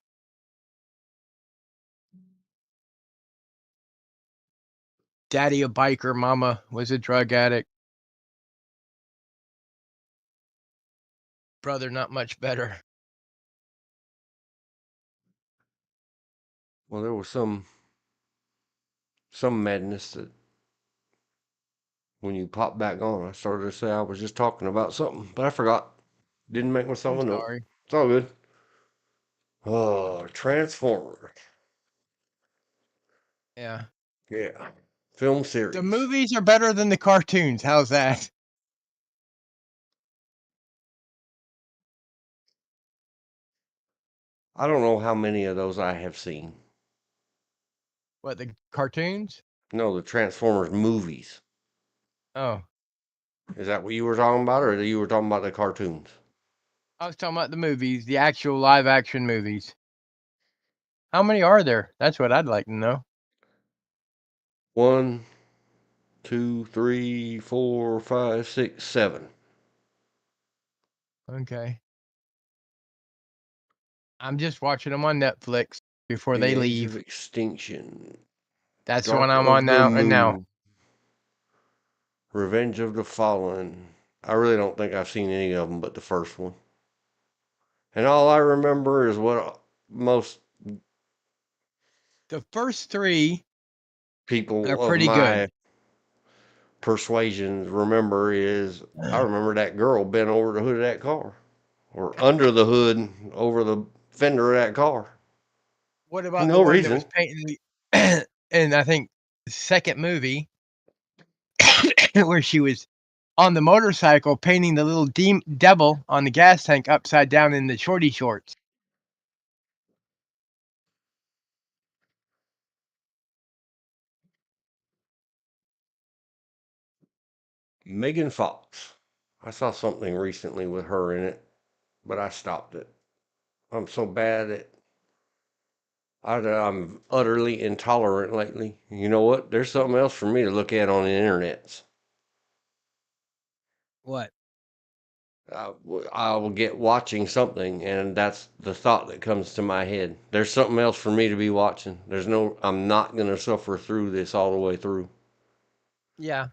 Daddy a biker, mama was a drug addict. Brother not much better. Well, there was some madness that when you pop back on, I started to say I was just talking about something, but I forgot. Didn't make myself I'm a note. sorry. It's all good. Oh, Transformer. Yeah. Yeah. Film The series. movies are better than the cartoons. How's that? I don't know how many of those I have seen. What, the cartoons? No, the Transformers movies. Oh, Is that what you were talking about, or you were talking about the cartoons? I was talking about the movies, the actual live action movies. How many are there? That's what I'd like to know. 1, 2, 3, 4, 5, 6, 7. Okay. I'm just watching them on Netflix before The they Age of leave. Extinction. That's the one Dark I'm on of the now. Moon. Revenge of the Fallen. I really don't think I've seen any of them but the first one. And all I remember is what most The first 3 are people of pretty good. my persuasions remember is I remember that girl bent over the hood of that car, or under the hood over the fender of that car What for about the no one that was reason. painting and I think the second movie where she was on the motorcycle painting the little devil on the gas tank upside down in the shorty shorts? Megan Fox. I saw something recently with her in it, but I stopped it. I'm so bad at. I'm utterly intolerant lately. You know what? There's something else for me to look at on the internet. What? I will get watching something, and that's the thought that comes to my head. There's something else for me to be watching. I'm not going to suffer through this all the way through. Yeah.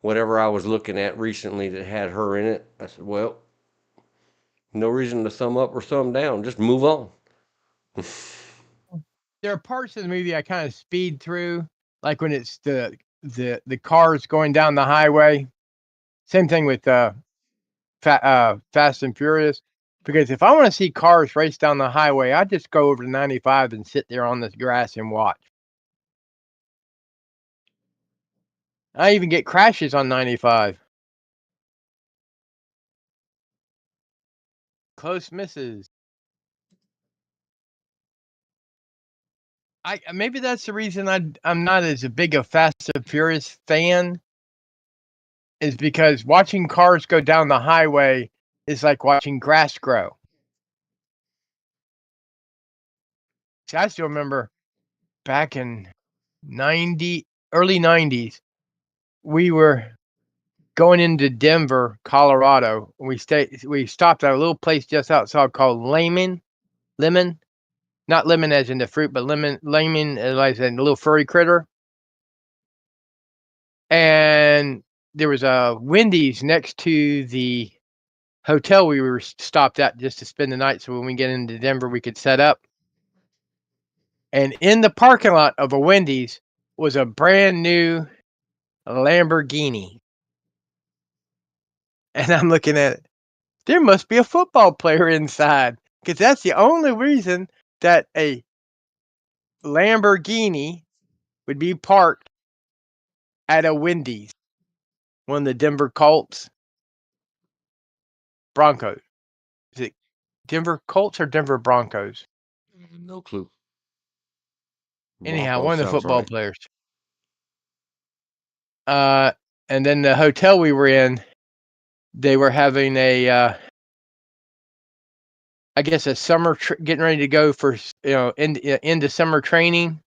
Whatever I was looking at recently that had her in it, I said, well, no reason to thumb up or thumb down. Just move on. There are parts of the movie I kind of speed through, like when it's the cars going down the highway. Same thing with Fast and Furious. Because if I want to see cars race down the highway, I just go over to 95 and sit there on the grass and watch. I even get crashes on 95. Close misses. Maybe that's the reason I'm not as big a Fast and Furious fan, is because watching cars go down the highway is like watching grass grow. See, I still remember back in early 90s, we were going into Denver, Colorado. We stopped at a little place just outside called Lemon, not lemon as in the fruit, but lemon as in a little furry critter. And there was a Wendy's next to the hotel we were stopped at just to spend the night. So when we get into Denver, we could set up. And in the parking lot of a Wendy's was a brand new Lamborghini. And I'm looking at it. There must be a football player inside, because that's the only reason that a Lamborghini would be parked at a Wendy's. One of the Denver Broncos. Is it Denver Colts or Denver Broncos? No clue. Anyhow, Broncos one of the sounds football right. players. And then the hotel we were in, they were having a, I guess a summer getting ready to go for into summer training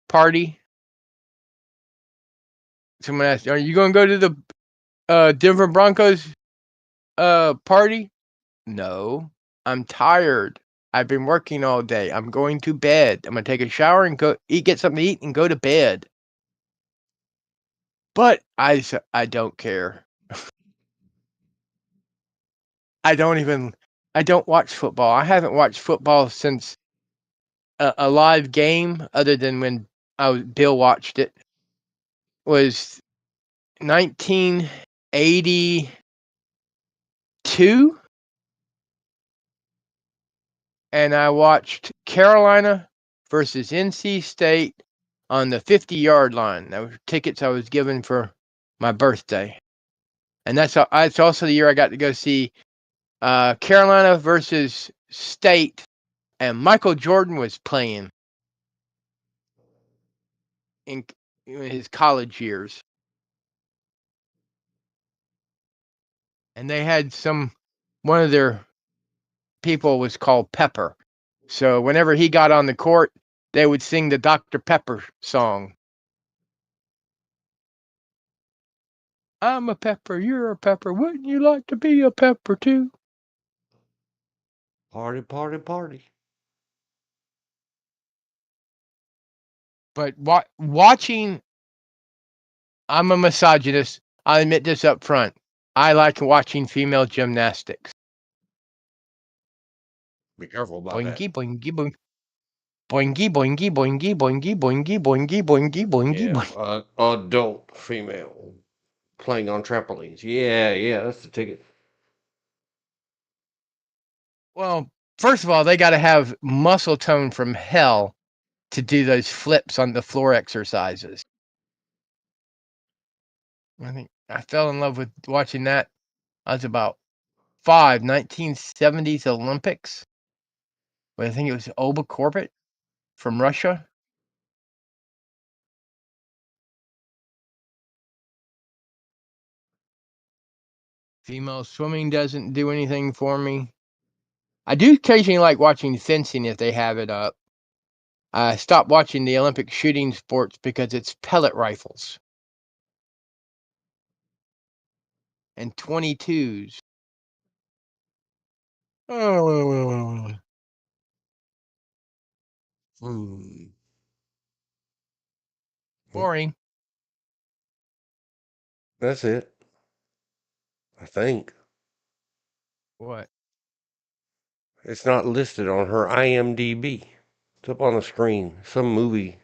party. Someone asked, "Are you going to go to the Denver Broncos party?" No, I'm tired. I've been working all day. I'm going to bed. I'm going to take a shower and get something to eat and go to bed. But I don't care. I don't watch football. I haven't watched football since a live game, other than when Bill watched it, was 1982. And I watched Carolina versus NC State on the 50-yard line. That was tickets I was given for my birthday. And that's also the year I got to go see Carolina versus State, and Michael Jordan was playing in his college years. And they had one of their people was called Pepper. So whenever he got on the court, they would sing the Dr. Pepper song. I'm a pepper, you're a pepper. Wouldn't you like to be a pepper too? Party, party, party. But watching, I'm a misogynist. I'll admit this up front. I like watching female gymnastics. Be careful about that. Boingy, boingy, boing. Boingy, boingy, boingy, boingy, boingy, boingy, boingy, boingy, boingy. Adult female playing on trampolines. Yeah, that's the ticket. Well, first of all, they got to have muscle tone from hell to do those flips on the floor exercises. I think I fell in love with watching that. I was about 1970s Olympics. But I think it was Oba Corbett from Russia. Female swimming doesn't do anything for me. I do occasionally like watching fencing if they have it up. I stopped watching the Olympic shooting sports because it's pellet rifles and 22s. Boring. That's it. I think. What? It's not listed on her IMDb. It's up on the screen. Some movie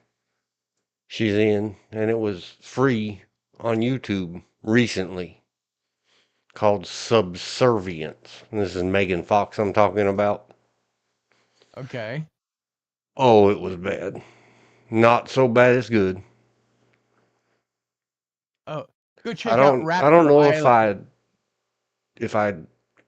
she's in, and it was free on YouTube recently called Subservience. And this is Megan Fox I'm talking about. Okay. Oh, it was bad. Not so bad it's good. Oh, go I check out don't I don't Raptor know Island. if I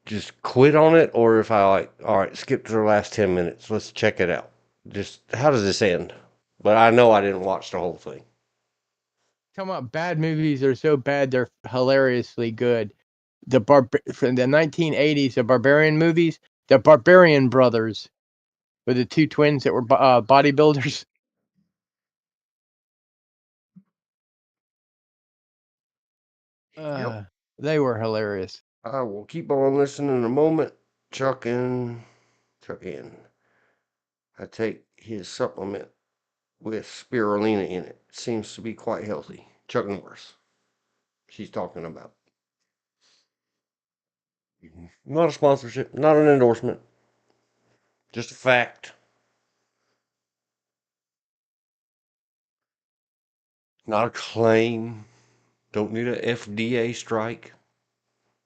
just quit on it or if I like, all right, skip to the last 10 minutes. Let's check it out. Just how does this end? But I know I didn't watch the whole thing. Talking about bad movies are so bad they're hilariously good. From the 1980s, the Barbarian movies, the Barbarian Brothers were the two twins that were bodybuilders. Yep. They were hilarious. I will keep on listening in a moment. Chuck in. I take his supplement with spirulina in it. Seems to be quite healthy. Chuck Norris. She's talking about. Not a sponsorship, not an endorsement. Just a fact. Not a claim. Don't need a FDA strike.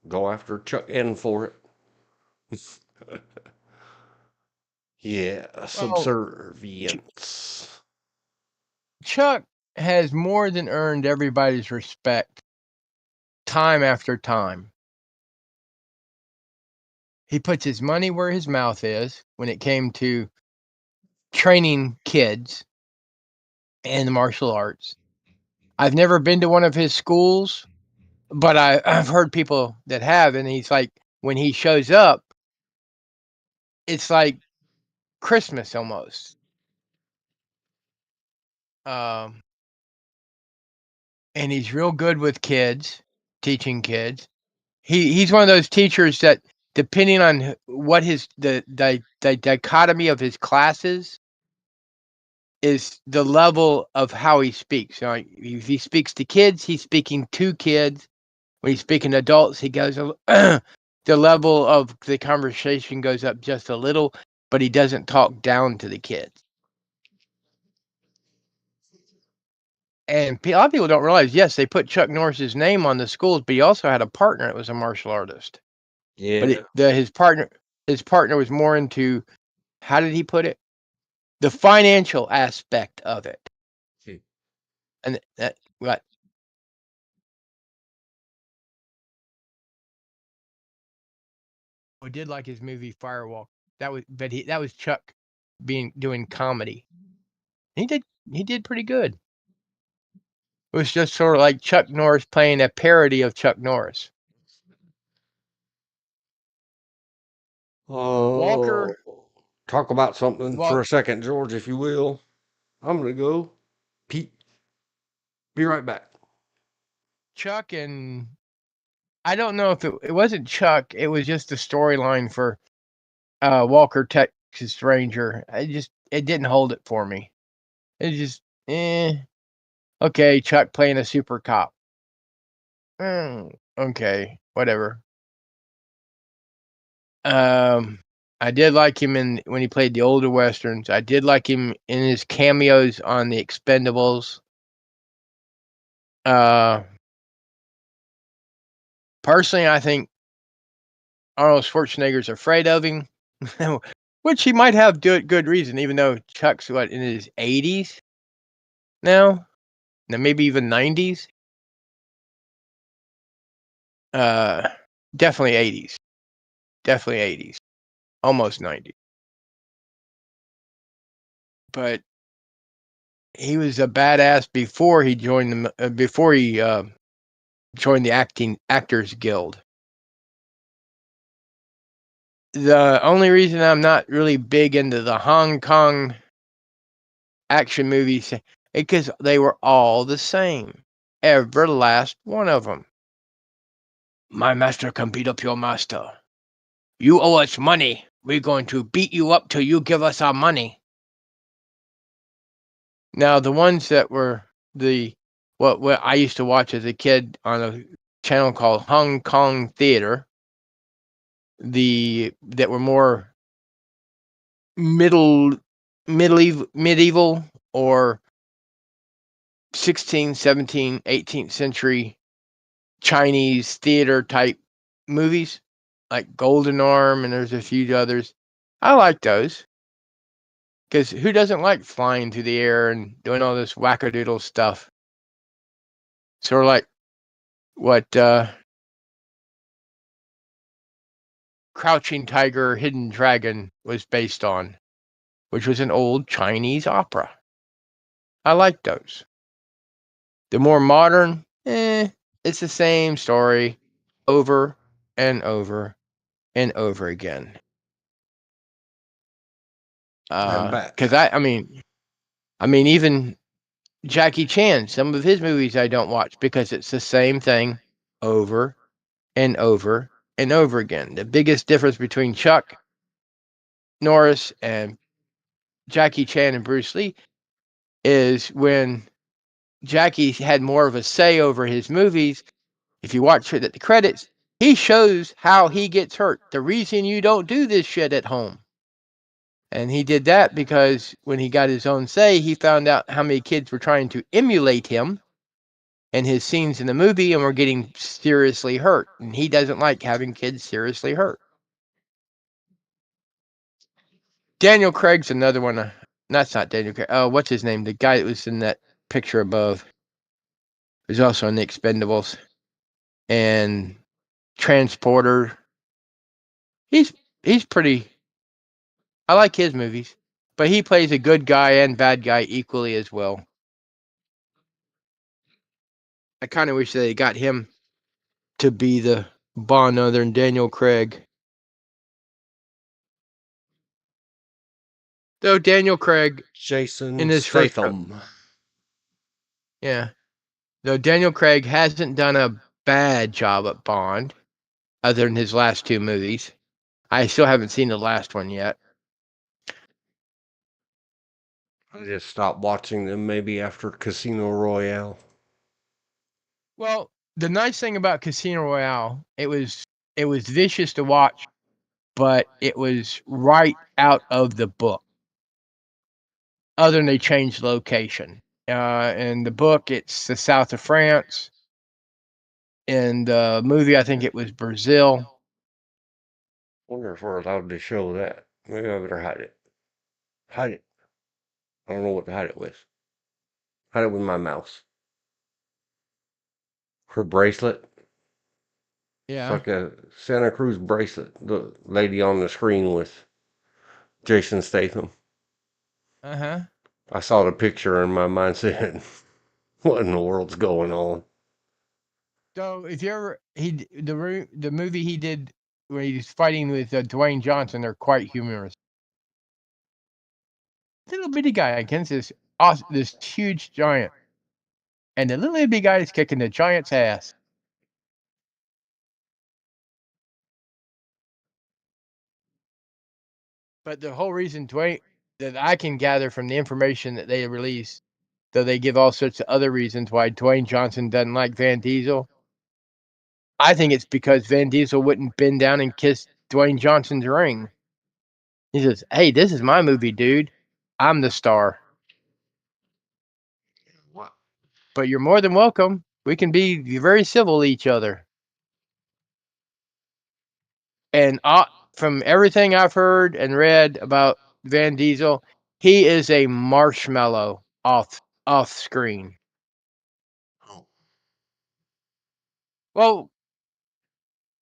Go after Chuck N for it. Yeah, Well, subservience. Chuck has more than earned everybody's respect time after time. He puts his money where his mouth is when it came to training kids in the martial arts. I've never been to one of his schools, but I've heard people that have, and he's like, when he shows up, it's like Christmas almost. Um, and he's real good with kids, teaching kids. He's one of those teachers that, depending on what the dichotomy of his classes is, the level of how he speaks. So if he speaks to kids, he's speaking to kids. When he's speaking to adults, he goes the level of the conversation goes up just a little, but he doesn't talk down to the kids. And a lot of people don't realize, yes, they put Chuck Norris's name on the schools, but he also had a partner that was a martial artist. Yeah. But his partner was more into, how did he put it? The financial aspect of it. And that what I did like his movie Firewalk. That was Chuck doing comedy. He did pretty good. It was just sort of like Chuck Norris playing a parody of Chuck Norris. Walker. Talk about something Well, for a second, George, if you will. I'm gonna go. Pete, be right back. Chuck, and I don't know if it wasn't Chuck. It was just the storyline for Walker, Texas Ranger. It didn't hold it for me. It just okay. Chuck playing a super cop. Okay, whatever. I did like him when he played the older westerns. I did like him in his cameos on the Expendables. Personally, I think Arnold Schwarzenegger's afraid of him, which he might have good reason, even though Chuck's in his 80s now maybe even 90s. Definitely 80s. Definitely 80s. Almost 90s. But he was a badass before he joined joined the Actors Guild. The only reason I'm not really big into the Hong Kong action movies is because they were all the same. Every last one of them. My master can beat up your master. You owe us money. We're going to beat you up till you give us our money. Now, the ones that were what I used to watch as a kid on a channel called Hong Kong Theater, that were more medieval or 16th, 17th, 18th century Chinese theater type movies, like Golden Arm, and there's a few others. I like those. Because who doesn't like flying through the air and doing all this wackadoodle stuff? Sort of like what Crouching Tiger, Hidden Dragon was based on, which was an old Chinese opera. I like those. The more modern, it's the same story over and over and over again. I'm back. Because I mean, even Jackie Chan, some of his movies I don't watch because it's the same thing over and over and over again. The biggest difference between Chuck Norris and Jackie Chan and Bruce Lee is when Jackie had more of a say over his movies. If you watch it at the credits, he shows how he gets hurt. The reason you don't do this shit at home. And he did that because when he got his own say, he found out how many kids were trying to emulate him and his scenes in the movie and were getting seriously hurt. And he doesn't like having kids seriously hurt. Daniel Craig's another one. That's not Daniel Craig. Oh, what's his name? The guy that was in that picture above. He's also in The Expendables and Transporter. He's pretty. I like his movies, but he plays a good guy and bad guy equally as well. I kind of wish they got him to be the Bond other than Daniel Craig. Though Daniel Craig Jason in his first Statham. yeah. Though Daniel Craig hasn't done a bad job at Bond, other than his last two movies. I still haven't seen the last one yet. I just stopped watching them maybe after Casino Royale. Well, the nice thing about Casino Royale, it was vicious to watch, but it was right out of the book. Other than they changed location. In the book, it's the south of France. In the movie, I think it was Brazil. Wonder if we're allowed to show that. Maybe I better hide it. Hide it. I don't know what to hide it with. Hide it with my mouse. Her bracelet. Yeah. It's like a Santa Cruz bracelet. The lady on the screen with Jason Statham. Uh-huh. I saw the picture and my mind said, what in the world's going on? So if you ever the movie he did when he's fighting with Dwayne Johnson, they're quite humorous. Little bitty guy against this huge giant, and the little bitty guy is kicking the giant's ass. But the whole reason that I can gather from the information that they release, though they give all sorts of other reasons why Dwayne Johnson doesn't like Van Diesel. I think it's because Van Diesel wouldn't bend down and kiss Dwayne Johnson's ring. He says, "Hey, this is my movie, dude. I'm the star. What? But you're more than welcome. We can be very civil to each other." And from everything I've heard and read about Van Diesel, he is a marshmallow off screen. Oh. Well,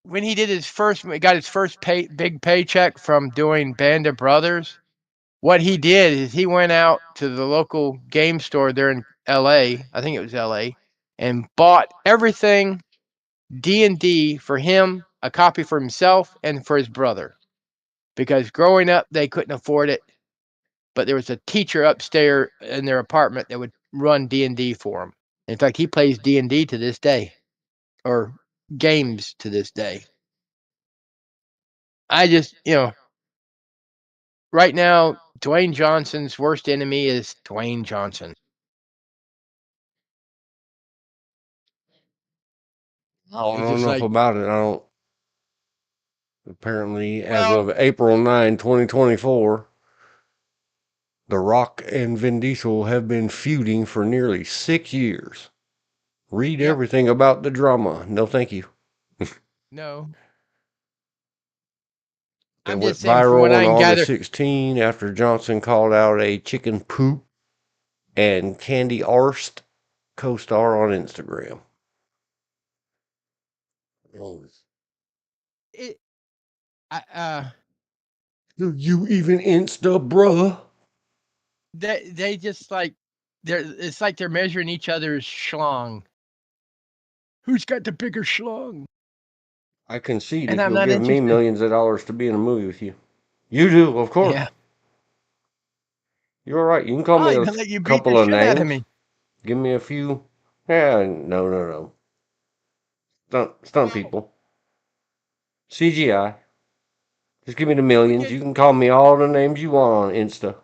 when he got his first big paycheck from doing Band of Brothers, what he did is he went out to the local game store there in L.A., I think it was L.A., and bought everything D&D for him, a copy for himself, and for his brother. Because growing up, they couldn't afford it, but there was a teacher upstairs in their apartment that would run D&D for him. In fact, he plays D&D to this day, or games to this day. I just, right now, Dwayne Johnson's worst enemy is Dwayne Johnson. I don't know about it. I don't. Apparently, as of April 9, 2024, The Rock and Vin Diesel have been feuding for nearly 6 years. Read everything about the drama. No, thank you. No. It went viral on August 16 after Johnson called out a chicken poop and Candy Arst co-star on Instagram. Do you even Insta, bruh? They just it's like they're measuring each other's schlong. Who's got the bigger schlong? I concede if you'll give me millions of dollars to be in a movie with you. You do, of course. Yeah. You're right. You can call me a couple of names. Give me a few. Yeah, no. Stunt people. CGI. Just give me the millions. You can call me all the names you want on Insta.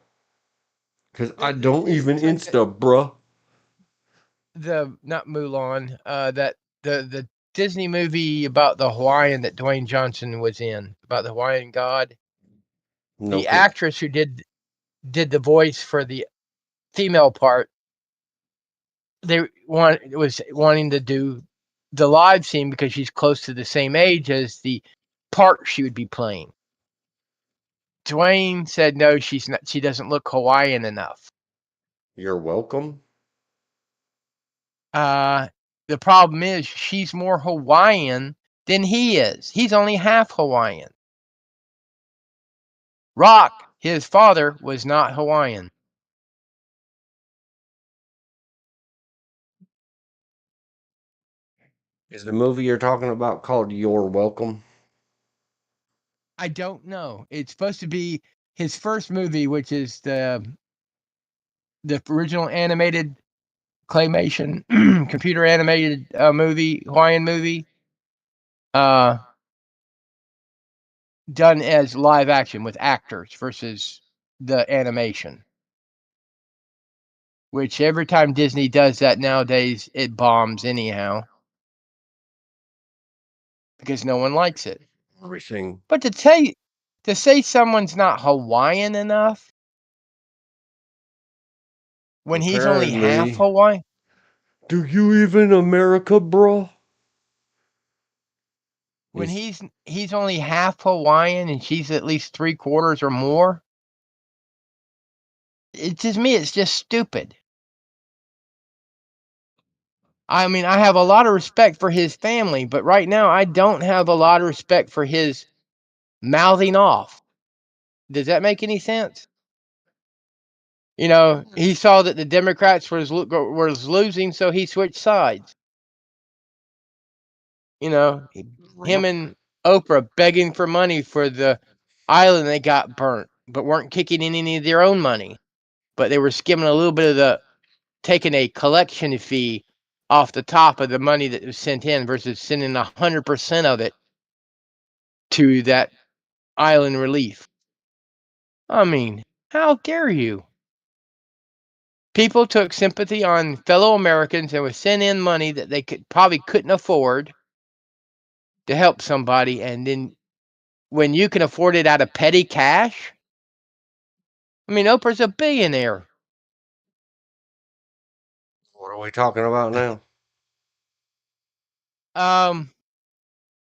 Because I don't even Insta, bruh. Not Mulan, that the Disney movie about the Hawaiian that Dwayne Johnson was in, about the Hawaiian god. No The clue. actress who did the voice for the female part, was wanting to do the live scene because she's close to the same age as the part she would be playing. Dwayne said no, she's not. She doesn't look Hawaiian enough. You're welcome. The problem is she's more Hawaiian than he is. He's only half Hawaiian. Rock, his father, was not Hawaiian. Is the movie you're talking about called You're Welcome? I don't know. It's supposed to be his first movie, which is the original animated claymation, computer animated movie, Hawaiian movie, done as live action with actors versus the animation. Which every time Disney does that nowadays, it bombs anyhow. Because no one likes it. Everything. But to say someone's not Hawaiian enough when he's only half Apparently. Hawaiian. Do you even America, bruh? When he's only half Hawaiian and she's at least 3/4 or more. It's just me, it's just stupid. I mean, I have a lot of respect for his family, but right now I don't have a lot of respect for his mouthing off. Does that make any sense? You know, he saw that the Democrats was losing, so he switched sides. You know, him and Oprah begging for money for the island they got burnt, but weren't kicking in any of their own money. But they were skimming a little bit of taking a collection fee off the top of the money that was sent in versus sending 100% of it to that island relief. I mean, how dare you? People took sympathy on fellow Americans and would send in money that they probably couldn't afford to help somebody, and then when you can afford it out of petty cash, I mean, Oprah's a billionaire. What are we talking about now?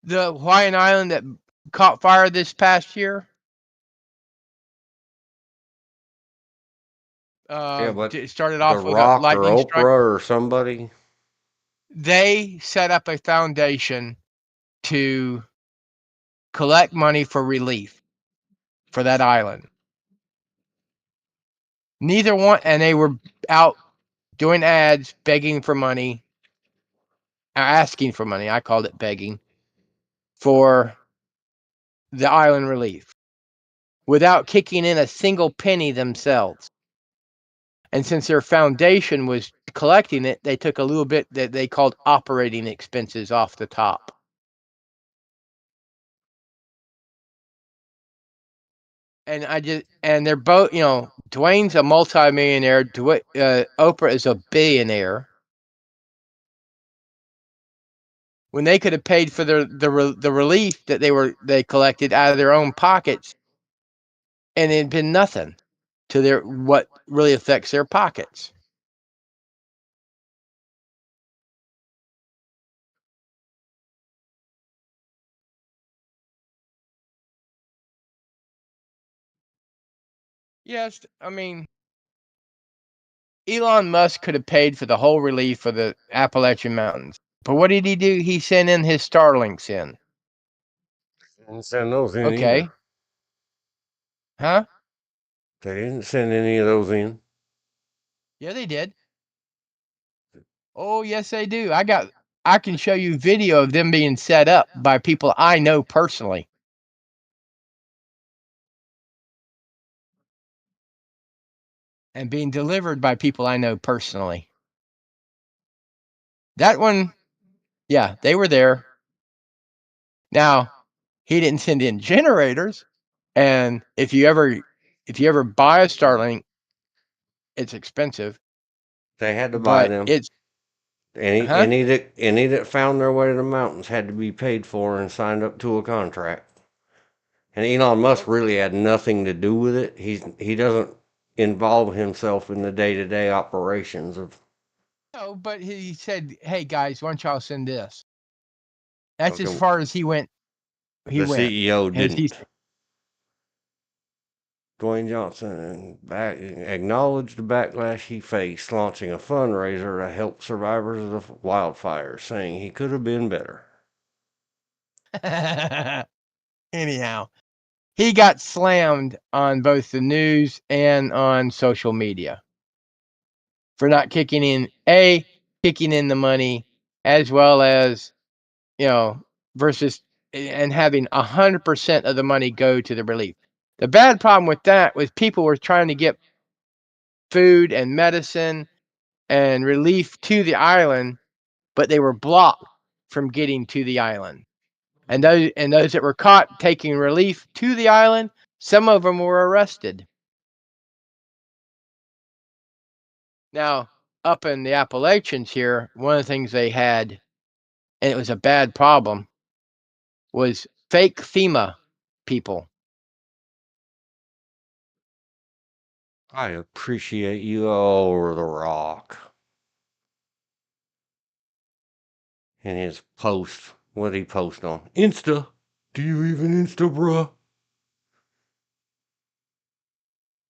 The Hawaiian island that caught fire this past year. Yeah, but It started The off with a Rock or lightning strike. Oprah or somebody. They set up a foundation to collect money for relief for that island. Neither one, and they were out doing ads, begging for money, asking for money. I called it begging for the island relief without kicking in a single penny themselves. And since their foundation was collecting it, they took a little bit that they called operating expenses off the top. And they're both, you know, Dwayne's a multimillionaire. Oprah is a billionaire. When they could have paid for the relief that they collected out of their own pockets, and it'd been nothing to what really affects their pockets. Yes, I mean, Elon Musk could have paid for the whole relief for the Appalachian Mountains. But what did he do? He sent in his Starlinks in. Didn't send those in Okay. either. Huh? They didn't send any of those in. Yeah, they did. Oh, yes, they do. I can show you video of them being set up by people I know personally. And being delivered by people I know personally. That one, yeah, they were there. Now, he didn't send in generators. And if you ever buy a Starlink, it's expensive, They had to buy but them. it's Any that found their way to the mountains had to be paid for and signed up to a contract. And Elon Musk really had nothing to do with it. He doesn't involve himself in the day-to-day operations of. no, but he said, "Hey guys, why don't y'all send this?" That's as Okay, far as he went. the CEO As he didn't. Dwayne Johnson acknowledged the backlash he faced, launching a fundraiser to help survivors of wildfires, saying he could have been better. anyhow, he got slammed on both the news and on social media for not kicking in the money, as well as, versus and having 100% of the money go to the relief. The bad problem with that was people were trying to get food and medicine and relief to the island, but they were blocked from getting to the island. And those that were caught taking relief to the island, some of them were arrested. Now, up in the Appalachians here, one of the things they had, and it was a bad problem, was fake FEMA people. I appreciate you over the rock. And his post, what did he post on? Insta. Do you even Insta, bruh?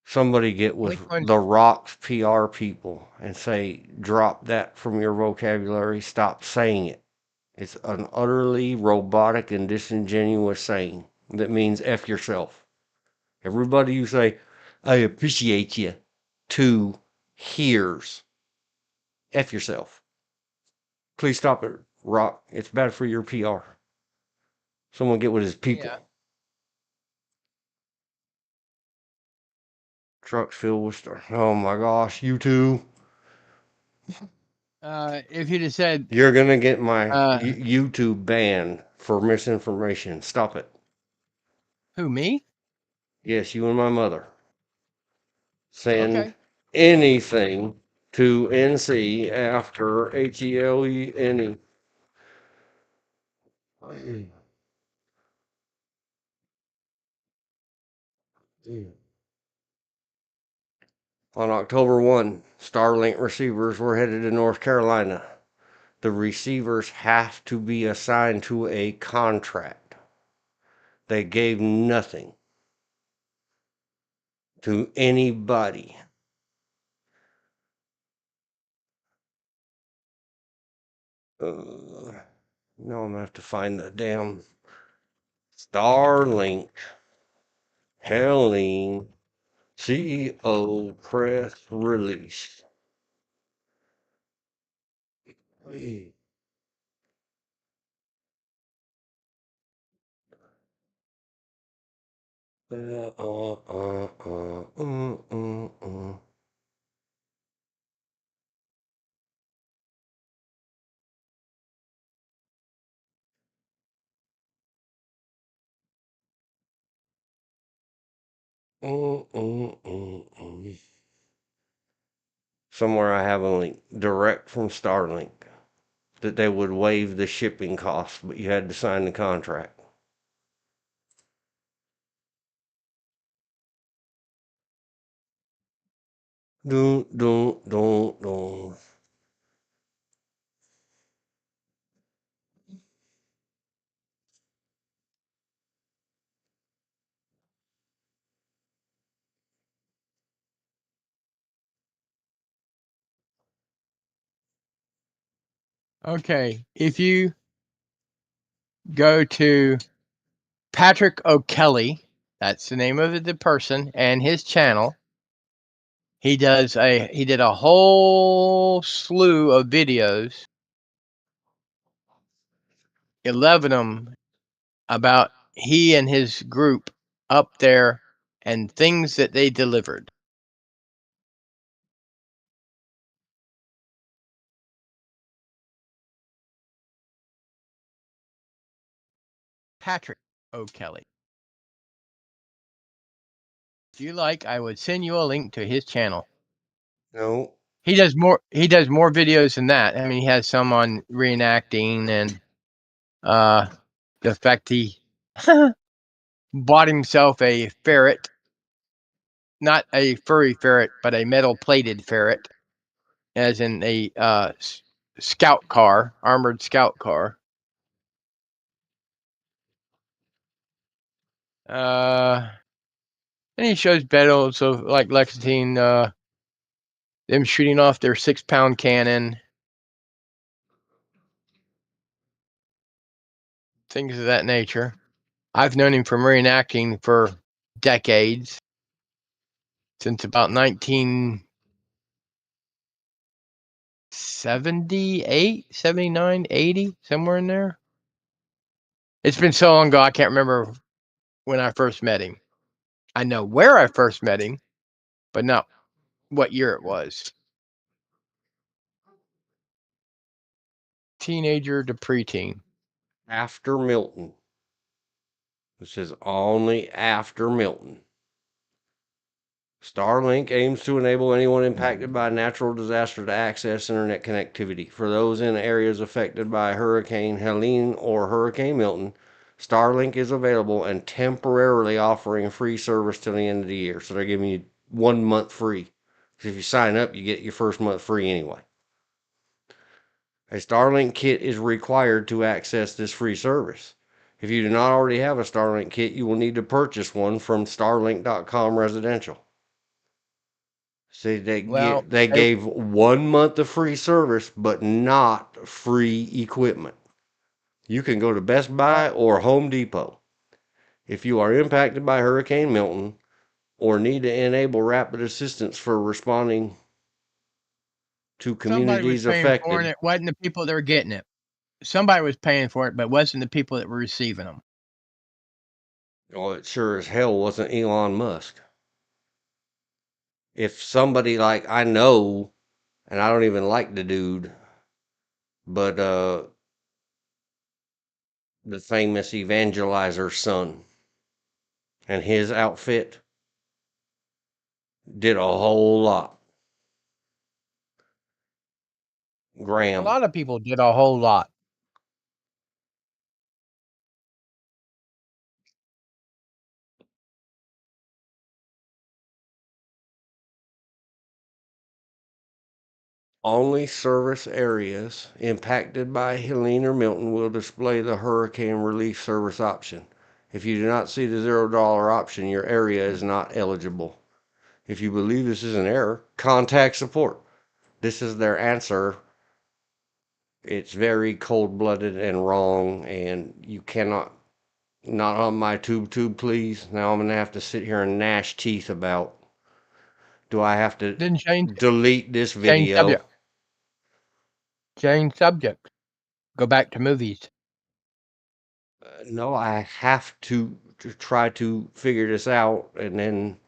Somebody get Which with ones? the Rock's PR people and say, drop that from your vocabulary. Stop saying it. It's an utterly robotic and disingenuous saying that means F yourself. Everybody you say, I appreciate you, to hears F yourself. Please stop it, Rock. It's bad for your PR. Someone get with his people. Yeah. Trucks filled with stuff. Oh my gosh, you too. If you'd have said, You're gonna get my uh, YouTube banned for misinformation. Stop it. who, me? Yes, you and my mother. Send Okay. anything to NC after HELENE. On October 1, Starlink receivers were headed to North Carolina. The receivers have to be assigned to a contract. They gave nothing to anybody. No, I'm gonna have to find the damn Starlink. Helene CEO press release. Somewhere I have a link direct from Starlink that they would waive the shipping costs, but you had to sign the contract. Don't. Okay. If you go to Patrick O'Kelly, that's the name of the person, and his channel, he did a whole slew of videos, 11 of them, about he and his group up there and things that they delivered. Patrick. O'Kelly. If you like, I would send you a link to his channel. No. He does more videos than that. I mean, he has some on reenacting and the fact he bought himself a ferret, not a furry ferret, but a metal plated ferret, as in a scout car, armored scout car. And he shows battles of like Lexington, them shooting off their 6-pound cannon, things of that nature. I've known him from reenacting for decades, since about 1978, 79, 80, somewhere in there. It's been so long ago, I can't remember when I first met him. I know where I first met him, but not what year it was. Teenager to preteen. After Milton. This is only after Milton. Starlink aims to enable anyone impacted by a natural disaster to access internet connectivity. For those in areas affected by Hurricane Helene or Hurricane Milton, Starlink is available and temporarily offering free service till the end of the year. So they're giving you 1 month free. If you sign up, you get your first month free anyway. A Starlink kit is required to access this free service. If you do not already have a Starlink kit, you will need to purchase one from starlink.com residential. See, Well, they gave 1 month of free service, but not free equipment. You can go to Best Buy or Home Depot. If you are impacted by Hurricane Milton or need to enable rapid assistance for responding to somebody was communities paying for it. affected. It wasn't the people that were getting it. Somebody was paying for it, but it wasn't the people that were receiving them. Well, it sure as hell wasn't Elon Musk. If somebody like I know, and I don't even like the dude, but the famous evangelizer's son and his outfit did a whole lot. A Graham. lot of people did a whole lot. Only service areas impacted by Helene or Milton will display the hurricane relief service option. If you do not see the $0 option, your area is not eligible. If you believe this is an error, contact support. This is their answer. It's very cold-blooded and wrong, and you cannot, not on my tube, please. Now I'm going to have to sit here and gnash teeth about, do I have to Didn't change delete this change video? subject. Change subject. Go back to movies. No, I have to try to figure this out, and then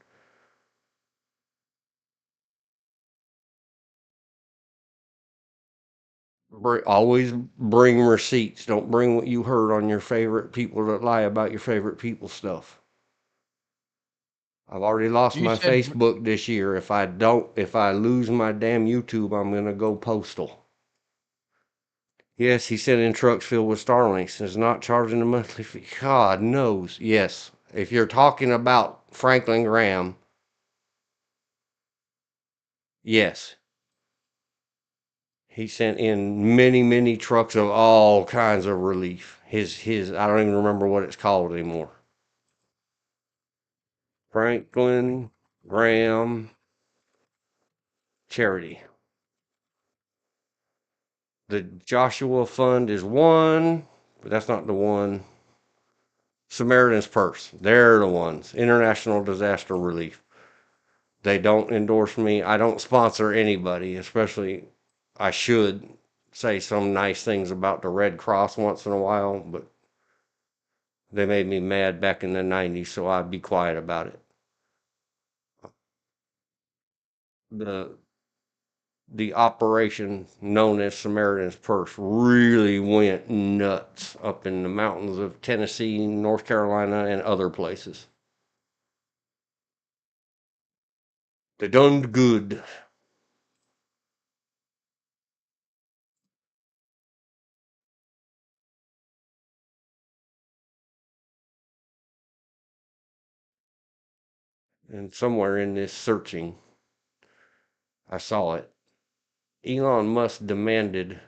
always bring receipts. Don't bring what you heard on your favorite people that lie about your favorite people stuff. I've already lost You my said Facebook this year. If I lose my damn YouTube, I'm gonna go postal. Yes, he sent in trucks filled with Starlinks. Is not charging a monthly fee. God knows. Yes, if you're talking about Franklin Graham, yes, he sent in many trucks of all kinds of relief. His I don't even remember what it's called anymore. Franklin Graham Charity. The Joshua Fund is one, but that's not the one. Samaritan's Purse. They're the ones. International Disaster Relief. They don't endorse me. I don't sponsor anybody, especially I should say some nice things about the Red Cross once in a while, but they made me mad back in the 90s, so I'd be quiet about it. The the operation known as Samaritan's Purse really went nuts up in the mountains of Tennessee, North Carolina, and other places. They done good. And somewhere in this searching, I saw it. Elon Musk demanded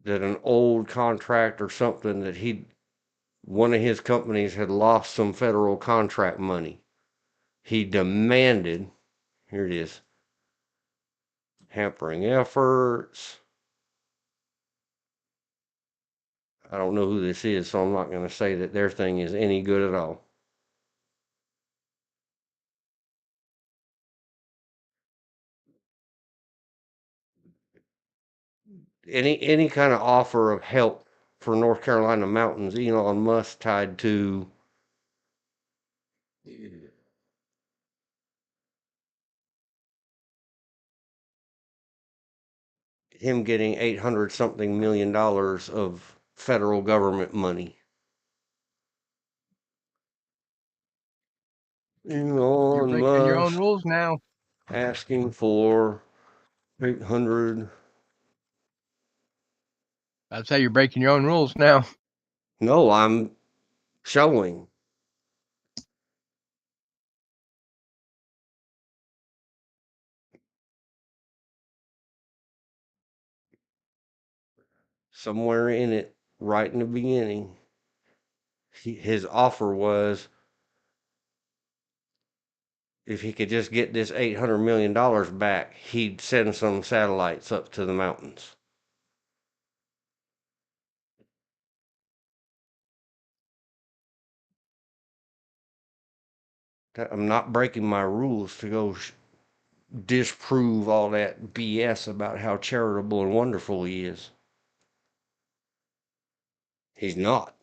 that an old contract or something that one of his companies had lost some federal contract money. He demanded, here it is, hampering efforts. I don't know who this is, so I'm not going to say that their thing is any good at all. Any kind of offer of help for North Carolina mountains, Elon Musk tied to him getting 800 something million dollars of federal government money. You're Elon breaking your own Musk rules now. asking for 800. I'd say you're breaking your own rules now. No, I'm showing. Somewhere in it, right in the beginning, his offer was if he could just get this $800 million back, he'd send some satellites up to the mountains. I'm not breaking my rules to go disprove all that BS about how charitable and wonderful he is. He's not.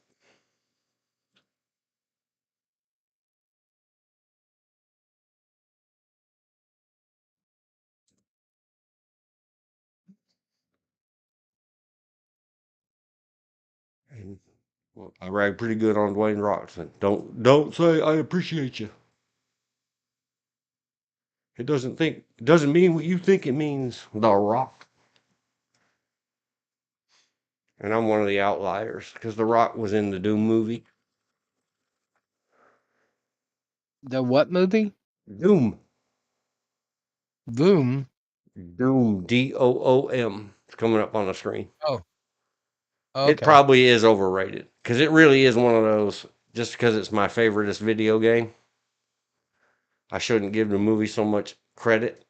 And, well, I rag pretty good on Dwayne Roxon. Don't say I appreciate you. It doesn't mean what you think it means. The Rock. And I'm one of the outliers because The Rock was in the Doom movie. The what movie? Doom. Boom. Doom. Doom. It's coming up on the screen. Oh, It okay. probably is overrated because it really is one of those. Just because it's my favoriteest video game, I shouldn't give the movie so much credit.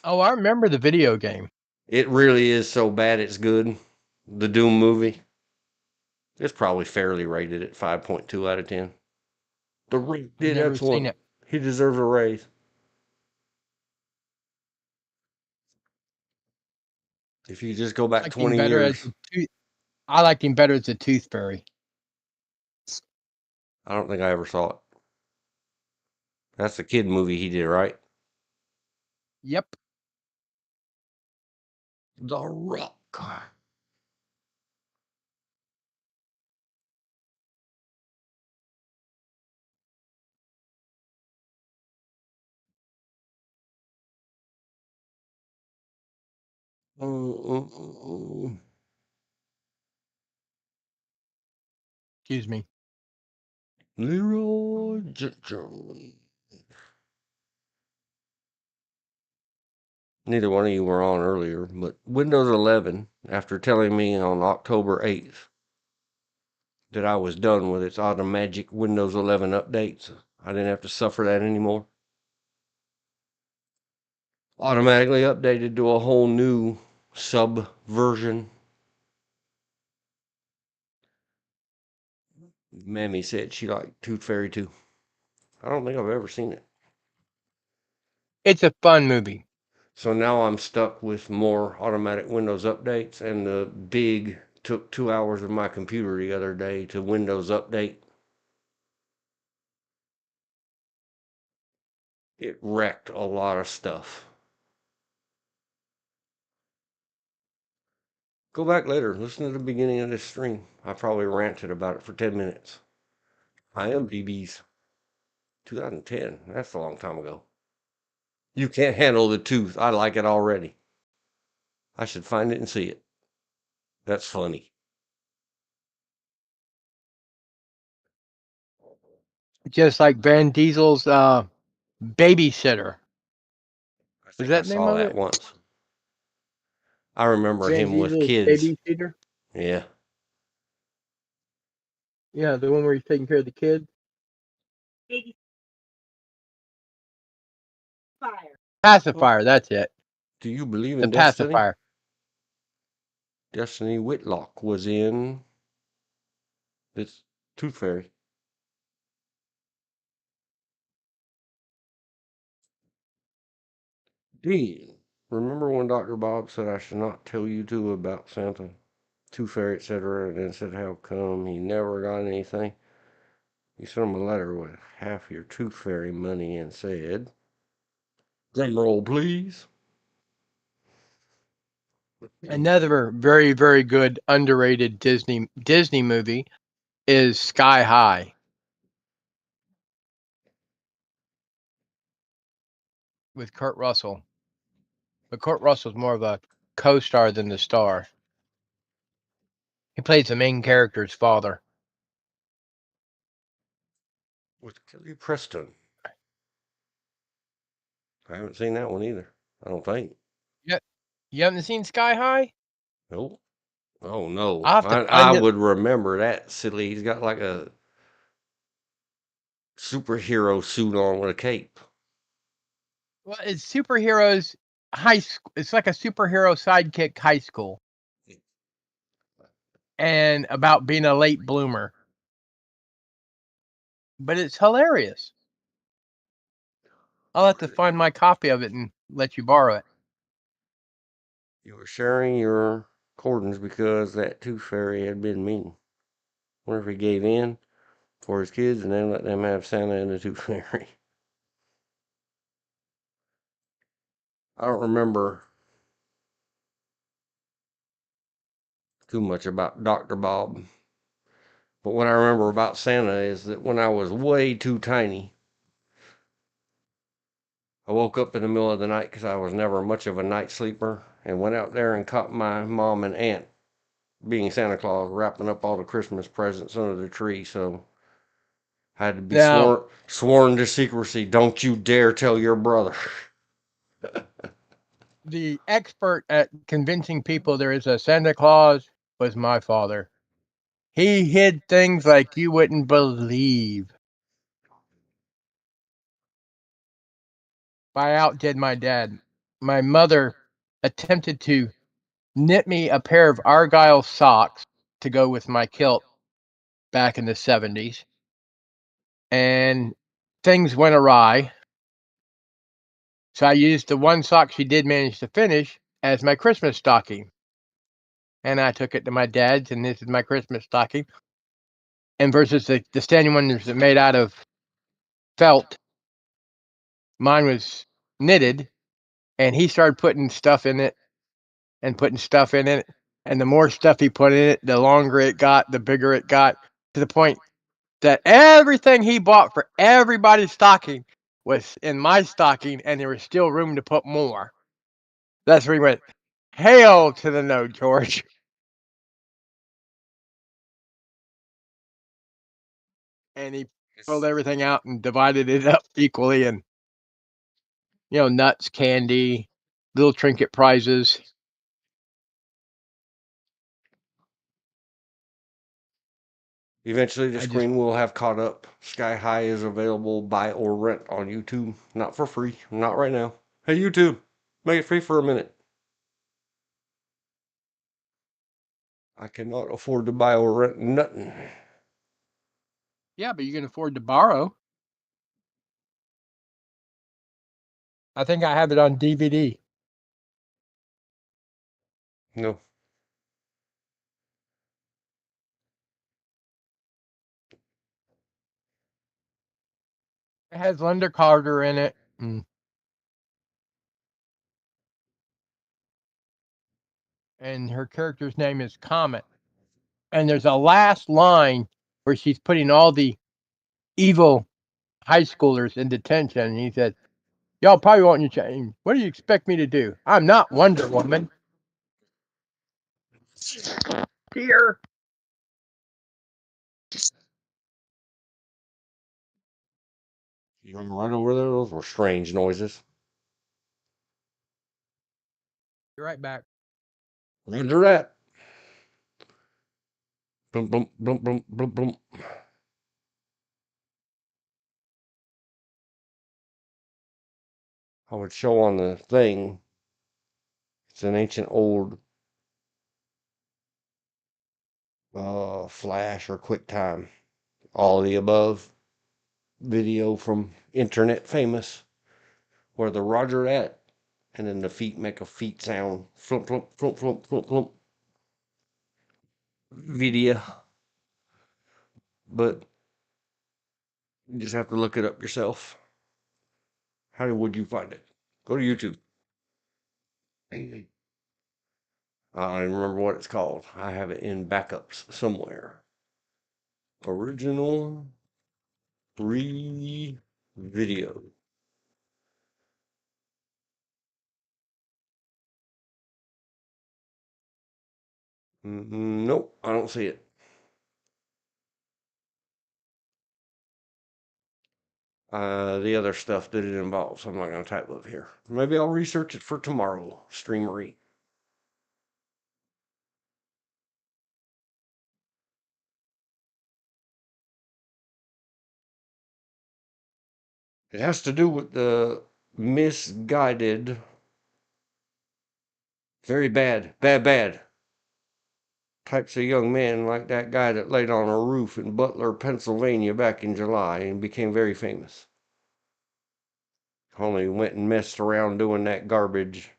Oh, I remember the video game. It really is so bad it's good. The Doom movie. It's probably fairly rated at 5.2 out of 10. The Rock I've did never seen excellent. it. He deserves a raise. If you just go I back liked him 20 better as years, the tooth. I liked him better as the Tooth Fairy. I don't think I ever saw it. That's the kid movie he did, right? Yep. The Rock. Mm. Excuse me. Leeroy Jenkins. Neither one of you were on earlier, but Windows 11, after telling me on October 8th that I was done with its automatic Windows 11 updates, I didn't have to suffer that anymore. Automatically updated to a whole new subversion. Mammy said she liked Tooth Fairy too. I don't think I've ever seen it. It's a fun movie. So now I'm stuck with more automatic Windows updates, and the big took 2 hours of my computer the other day to Windows update. It wrecked a lot of stuff. Go back later. Listen to the beginning of this stream. I probably ranted about it for 10 minutes. I am BB's 2010. That's a long time ago. You can't handle the tooth. I like it already. I should find it and see it. That's funny. Just like Van Diesel's Babysitter. I Was think I that the name saw of that it? once. I remember Van him with Diesel's kids. Babysitter? Yeah. Yeah, the one where he's taking care of the kids. Pacifier, that's it. Do you believe The in destiny? pacifier. Destiny Whitlock was in this Tooth Fairy. Dean, remember when Dr. Bob said I should not tell you two about Santa, Tooth Fairy, etc., and then said how come he never got anything? You sent him a letter with half your Tooth Fairy money and said, drum roll, please. Another very, very good underrated Disney movie is Sky High with Kurt Russell. But Kurt Russell's more of a co-star than the star. He plays the main character's father. With Kelly Preston. I haven't seen that one either. I don't think. Yeah, you haven't seen Sky High? Nope. Oh no. I'll have to I find it. would remember that silly. He's got like a superhero suit on with a cape. Well, it's superheroes high school. It's like a superhero sidekick high school, and about being a late bloomer. But it's hilarious. I'll have to find my copy of it and let you borrow it. You were sharing your cordons because that tooth fairy had been mean. Wonder if he gave in for his kids and then let them have Santa and the tooth fairy. I don't remember too much about Dr. Bob. But what I remember about Santa is that when I was way too tiny, I woke up in the middle of the night because I was never much of a night sleeper and went out there and caught my mom and aunt being Santa Claus wrapping up all the Christmas presents under the tree. So I had to be Now, sworn to secrecy. Don't you dare tell your brother. the expert at convincing people there is a Santa Claus was my father. He hid things like you wouldn't believe. I outdid my dad. My mother attempted to knit me a pair of Argyle socks to go with my kilt back in the 70s. And things went awry. So I used the one sock she did manage to finish as my Christmas stocking. And I took it to my dad's, and this is my Christmas stocking. And versus the standing one that's made out of felt, mine was knitted, and he started putting stuff in it and putting stuff in it. And the more stuff he put in it, the longer it got, the bigger it got, to the point that everything he bought for everybody's stocking was in my stocking, and there was still room to put more. That's where he went, hail to the no, George. And he pulled everything out and divided it up equally, and nuts, candy, little trinket prizes. Eventually, the I just screen will have caught up. Sky High is available buy or rent on YouTube. Not for free. Not right now. Hey, YouTube, make it free for a minute. I cannot afford to buy or rent nothing. Yeah, but you can afford to borrow. I think I have it on DVD. No. It has Linda Carter in it. and her character's name is Comet. And there's a last line where she's putting all the evil high schoolers in detention, and he said, "Y'all probably want you change. What do you expect me to do? I'm not Wonder Woman." Dear. You right over there, those were strange noises. Be right back. Roger that. Boom, boom, boom, boom, boom, boom. I would show on the thing. It's an ancient old Flash or QuickTime. All of the above video from Internet Famous, where the Roger at, and then the feet make a feet sound. Flump, flump, flump, flump, flump, flump. Video. But you just have to look it up yourself. How would you find it? Go to YouTube. I don't even remember what it's called. I have it in backups somewhere. Original free video. Nope, I don't see it. The other stuff that it involves, I'm not going to type up here. Maybe I'll research it for tomorrow. Streamery. It has to do with the misguided, very bad types of young men like that guy that laid on a roof in Butler, Pennsylvania back in July and became very famous. Only went and messed around doing that garbage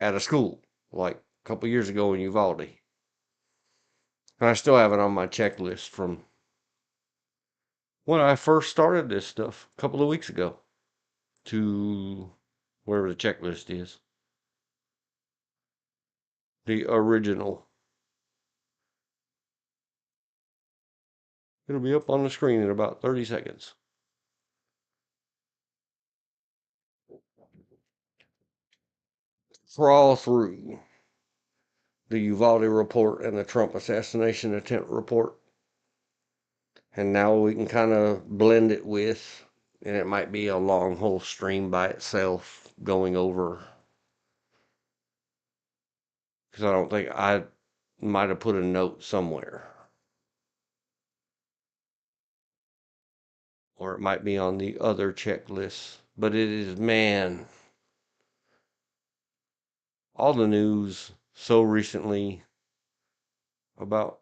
at a school like a couple years ago in Uvalde. And I still have it on my checklist from when I first started this stuff a couple of weeks ago to wherever the checklist is. The original. It'll be up on the screen in about 30 seconds. Crawl through the Uvalde report and the Trump assassination attempt report. And now we can kind of blend it with, and it might be a long whole stream by itself going over. Because I don't think I might have put a note somewhere. Or it might be on the other checklist. But it is, man, all the news so recently about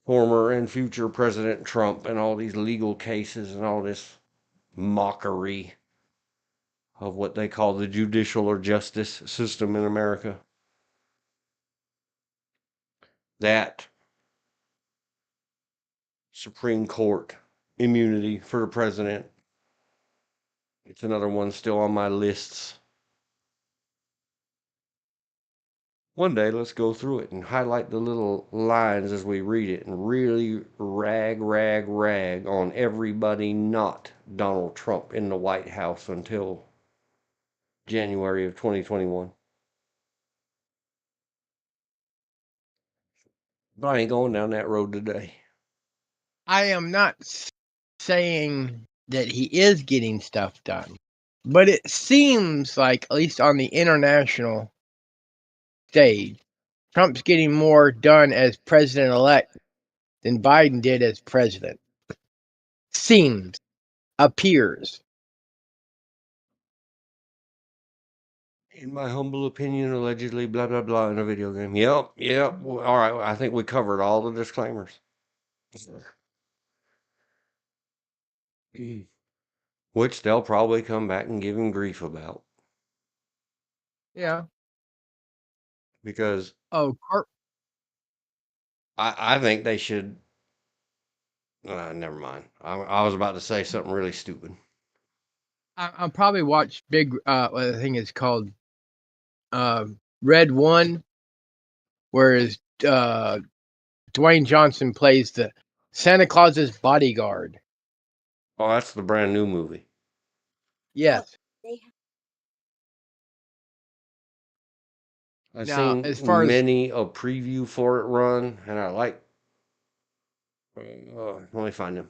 former and future President Trump and all these legal cases and all this mockery of what they call the judicial or justice system in America. That Supreme Court immunity for the president. It's another one still on my lists. One day, let's go through it and highlight the little lines as we read it and really rag on everybody not Donald Trump in the White House until January of 2021. But I ain't going down that road today. I am not saying that he is getting stuff done, but it seems like, at least on the international stage, Trump's getting more done as president-elect than Biden did as president. Seems, appears. In my humble opinion, allegedly, blah, blah, blah, in a video game. Yep. All right, I think we covered all the disclaimers. Which they'll probably come back and give him grief about. Yeah. Because Oh, I think they should. Never mind. I was about to say something really stupid. I'll probably watch Big. What I think it's called, Red 1, whereas Dwayne Johnson plays the Santa Claus's bodyguard. Oh, that's the brand new movie. Yes. I've Now, seen as far as many a preview for it run, and I like. Let me find him.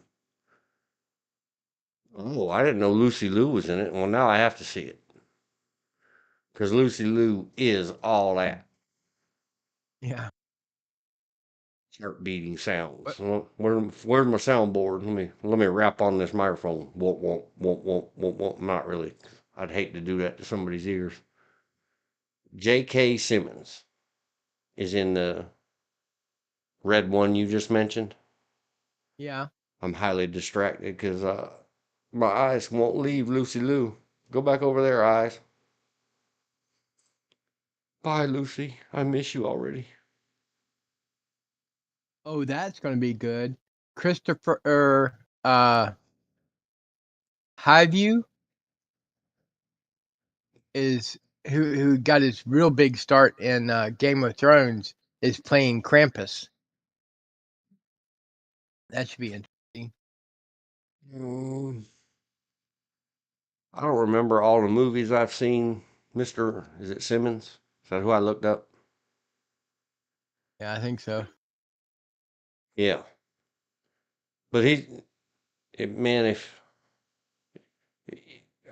Oh, I didn't know Lucy Liu was in it. Well, now I have to see it because Lucy Liu is all that yeah, heart beating but sounds. Well, where's my soundboard? Let me rap on this microphone. Won't. Not really. I'd hate to do that to somebody's ears. J.K. Simmons is in the red one you just mentioned. yeah. I'm highly distracted because my eyes won't leave Lucy Liu. Go back over there, eyes. Bye, Lucy. I miss you already. Oh, that's going to be good. Christopher Highview is who got his real big start in Game of Thrones is playing Krampus. That should be interesting. I don't remember all the movies I've seen. Is it Simmons? Is that who I looked up? Yeah, I think so. Yeah. But man, if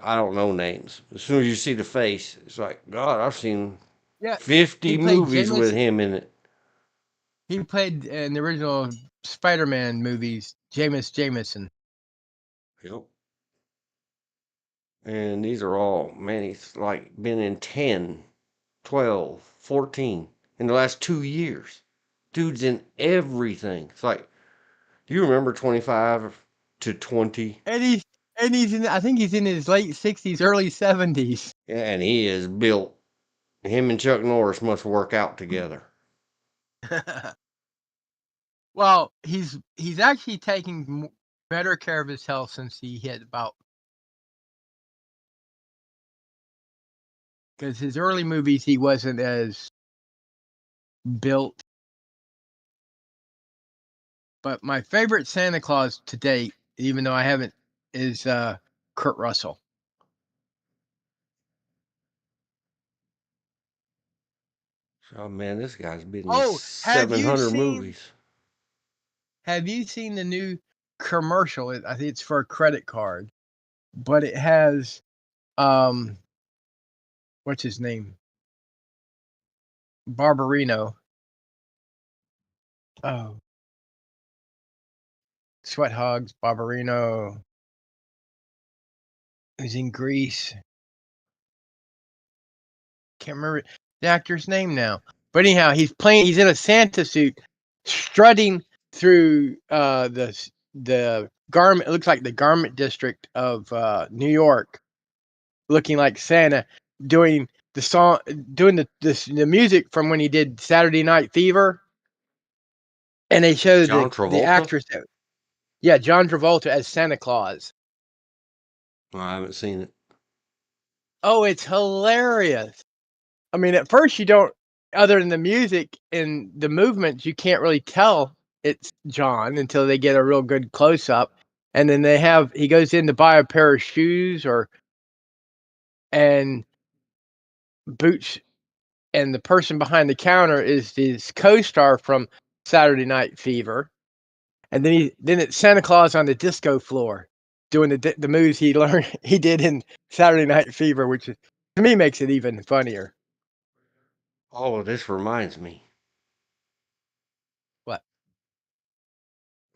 I don't know names, as soon as you see the face, it's like, God, I've seen Yeah, 50 he played movies with Jameis. him in it. He played in the original Spider-Man movies, Jameson. Yep. And these are all, man, he's like been in 10, 12, 14 in the last 2 years. Dude's in everything. It's like, do you remember 25 to 20? And he's in. I think he's in his late 60s, early 70s. Yeah, and he is built. Him and Chuck Norris must work out together. Well, he's actually taking better care of his health since he hit about. Because his early movies, he wasn't as built. But my favorite Santa Claus to date, even though I haven't, is Kurt Russell. Oh man, this guy's been in Oh, have you 700 seen? movies. Have you seen the new commercial? I think it's for a credit card, but it has what's his name? Barbarino. Oh, Sweat Hogs, Barbarino. Who's in Greece? Can't remember the actor's name now. But anyhow, he's in a Santa suit, strutting through the garment. It looks like the garment district of New York, looking like Santa, doing the song, doing the music from when he did Saturday Night Fever, and they show John the Travolta? actress. Yeah, John Travolta as Santa Claus. I haven't seen it. Oh, it's hilarious. I mean, at first you don't, other than the music and the movements, you can't really tell it's John until they get a real good close up. And then he goes in to buy a pair of shoes and boots, and the person behind the counter is his co-star from Saturday Night Fever. And then it's Santa Claus on the disco floor doing the moves he did in Saturday Night Fever, which is, to me, makes it even funnier. Oh, this reminds me. What?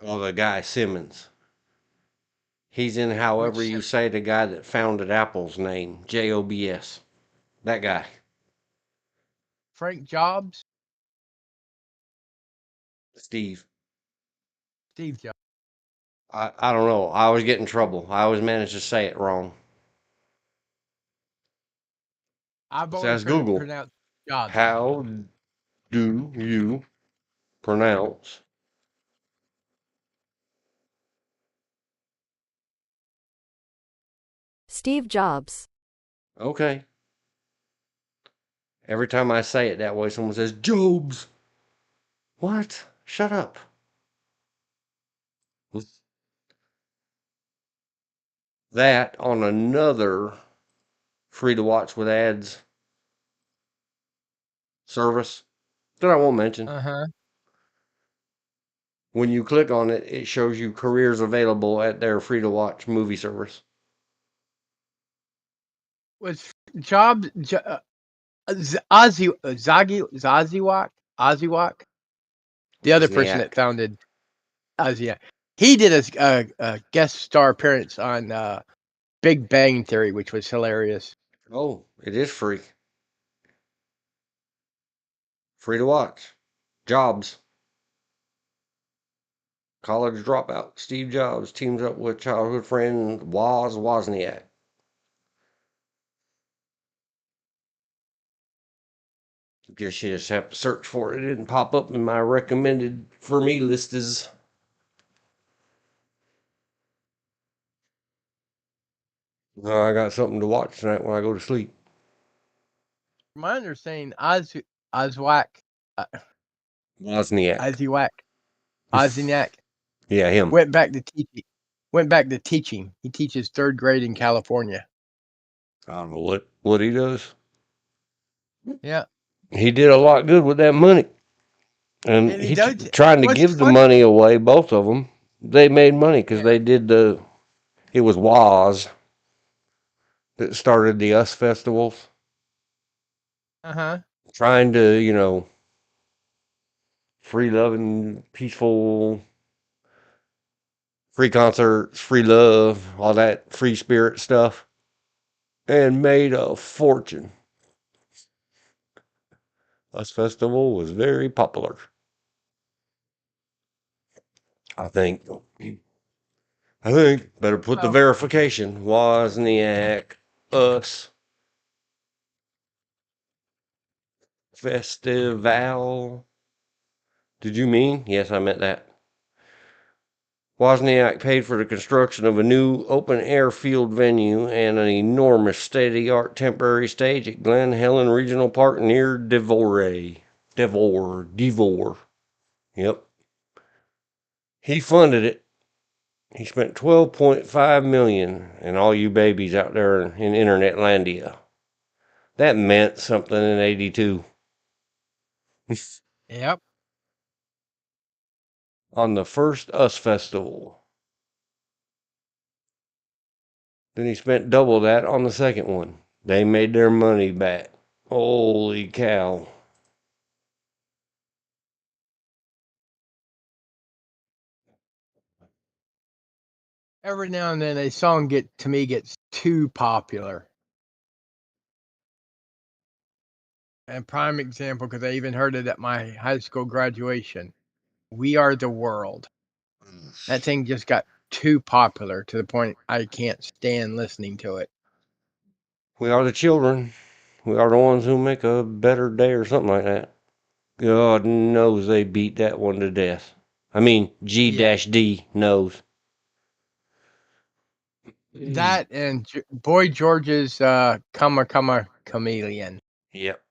Oh, the guy Simmons. He's in however Which you say the guy that founded Apple's name, Jobs. That guy. Frank Jobs? Steve. Steve Jobs. I don't know. I always get in trouble. I always manage to say it wrong. I've So always that's heard it Google. pronounced Jobs. How do you pronounce? Steve Jobs. Okay. Every time I say it that way, someone says, Jobs. What? Shut up. That on another free to watch with ads service that I won't mention. Uh-huh. When you click on it, it shows you careers available at their free to watch movie service. Was Jobs Ozziwak, the other person that Wozniak. founded Ozzy. He did a guest star appearance on Big Bang Theory, which was hilarious. Oh, it is free. Free to watch. Jobs. College dropout. Steve Jobs teams up with childhood friend Wozniak. Guess you just have to search for it. It didn't pop up in my recommended for me list as. I got something to watch tonight when I go to sleep. From my understanding, Ozwak, Wozniak. Ozniak Yeah, him. went back to teaching. He teaches 3rd grade in California. I don't know what he does. Yeah. He did a lot good with that money. And And he he does. trying to What's give the funny? money away, both of them. They made money because Yeah. they did it was Woz that started the US festivals. Uh-huh. Trying to, free loving, peaceful, free concerts, free love, all that free spirit stuff. And made a fortune. US festival was very popular. I think. Better put the Well, verification. Wozniak, us, festival. Did you mean? Yes, I meant that. Wozniak paid for the construction of a new open-air field venue and an enormous state-of-the-art temporary stage at Glen Helen Regional Park near Devore. Yep. He funded it. He spent $12.5 million, and all you babies out there in Internetlandia. That meant something in '82. yep. On the first US Festival. Then he spent double that on the second one. They made their money back. Holy cow. Every now and then a song gets too popular. And prime example, because I even heard it at my high school graduation. We Are the World. That thing just got too popular to the point I can't stand listening to it. We are the children. We are the ones who make a better day or something like that. God knows they beat that one to death. I mean, Yeah. G-D knows. That and Boy George's Come Chameleon. Yep.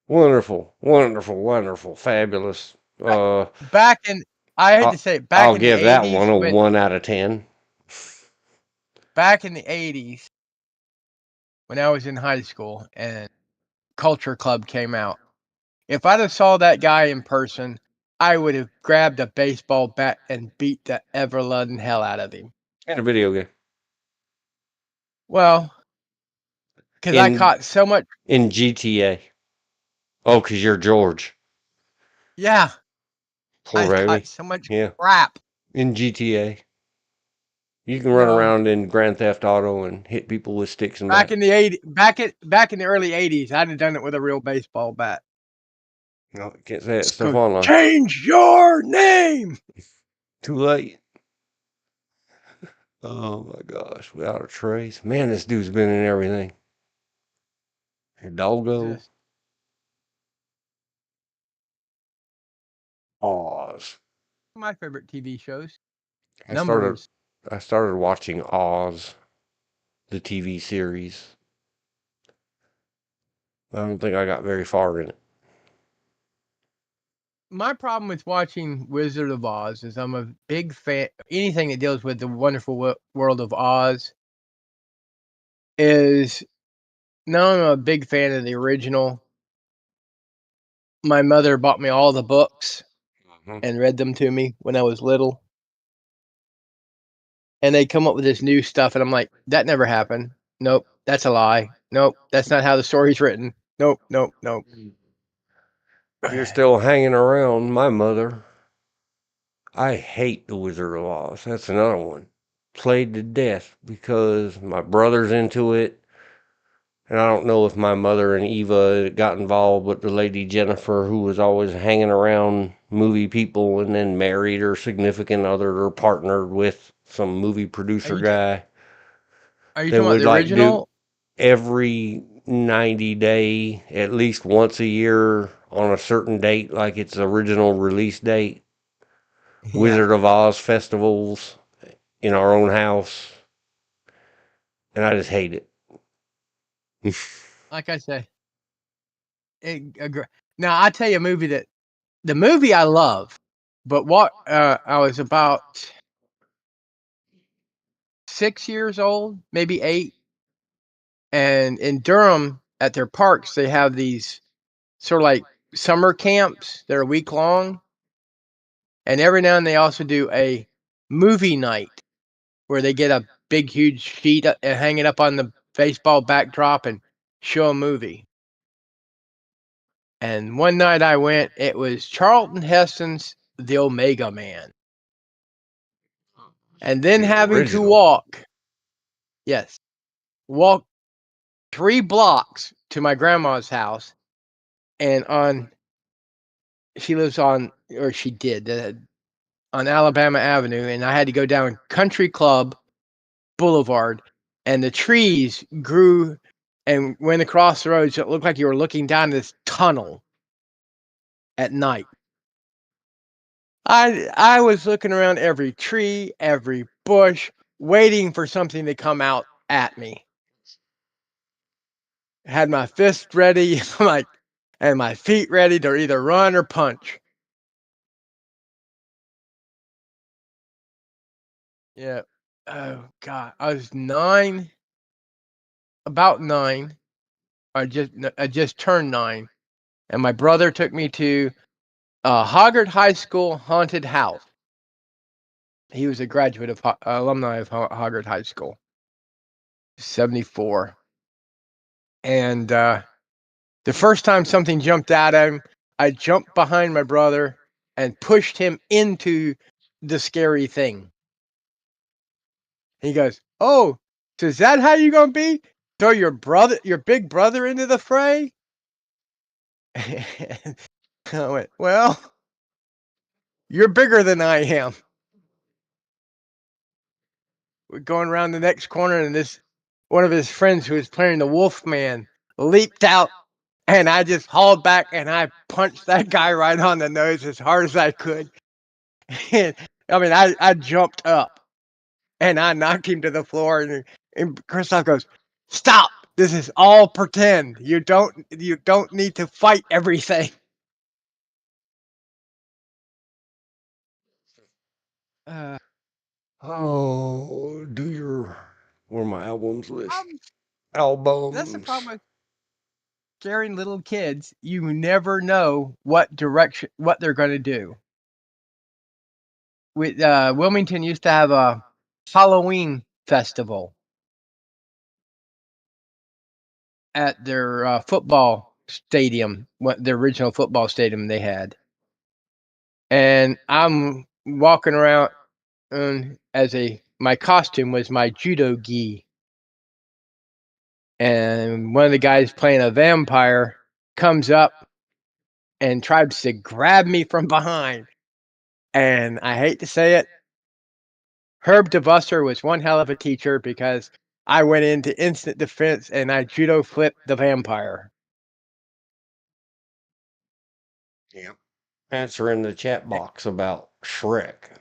Wonderful, wonderful, wonderful, fabulous. Back in, I hate to say it, back I'll in the give that 80s, one a 1 out of 10. back in the 80s, when I was in high school and Culture Club came out, if I'd have saw that guy in person, I would have grabbed a baseball bat and beat the ever-loving hell out of him. In a video game. Well, because I caught so much. In GTA. Oh, because you're George. Yeah, Poor I caught baby. so much Yeah. crap. In GTA. You can run around in Grand Theft Auto and hit people with sticks and Back bats. in the back in the early 80s, I'd have done it with a real baseball bat. No, you can't say that Just stuff go, online. change your name. Too late. Oh my gosh, without a trace. Man, this dude's been in everything. Hidalgo. Just Oz. my favorite TV shows. I started Numbers. I started watching Oz, the TV series. I don't think I got very far in it. My problem with watching Wizard of Oz is I'm a big fan. Anything that deals with the wonderful world of Oz is. No, I'm a big fan of the original. My mother bought me all the books and read them to me when I was little. And they come up with this new stuff, and I'm like, that never happened. Nope, that's a lie. Nope, that's not how the story's written. Nope, nope, nope. You're still hanging around my mother. I hate The Wizard of Oz. That's another one. Played to death because my brother's into it. And I don't know if my mother and Eva got involved with the lady Jennifer, who was always hanging around movie people and then married her significant other or partnered with some movie producer guy Are you that talking about would the like do original? every 90 day, at least once a year on a certain date, like its original release date. Yeah, Wizard of Oz festivals in our own house. And I just hate it. like I say. Now I tell you a movie that the movie I love, but what I was about 6 years old, maybe 8, and in Durham at their parks they have these sort of like summer camps that are a week long, and every now and then they also do a movie night where they get a big huge sheet and hang it up on the baseball backdrop and show a movie. And one night I went, it was Charlton Heston's The Omega Man. And then The having to original. walk 3 blocks to my grandma's house, and she lives on, or she did, on Alabama Avenue, and I had to go down Country Club Boulevard, and the trees grew and went across the road, so it looked like you were looking down this tunnel at night. I was looking around every tree, every bush, waiting for something to come out at me. Had my fist ready, and my feet ready to either run or punch. Yeah. Oh God, I was 9, about 9. I just turned 9, and my brother took me to Hoggart High School haunted house. He was a graduate of alumni of Hoggart High School, 74, and the first time something jumped at him, I jumped behind my brother and pushed him into the scary thing. He goes, "Oh, so is that how you gonna be? Throw your big brother into the fray?" I went, "Well, you're bigger than I am." We're going around the next corner, and this one of his friends who was playing the Wolf Man leaped out, and I just hauled back and I punched that guy right on the nose as hard as I could. And, I mean, I jumped up and I knocked him to the floor, and Christoph goes, "Stop! This is all pretend. You don't need to fight everything." Uh, Oh, where are my albums list? um, that's the Albums. problem with scaring little kids. You never know what they're going to do. With Wilmington used to have a Halloween festival at their football stadium, the original football stadium they had. And I'm walking around, my costume was my judo gi, and one of the guys playing a vampire comes up and tries to grab me from behind. And I hate to say it, Herb DeVusser was one hell of a teacher, because I went into instant defense and I judo flipped the vampire. Yep. Answer in the chat box about Shrek.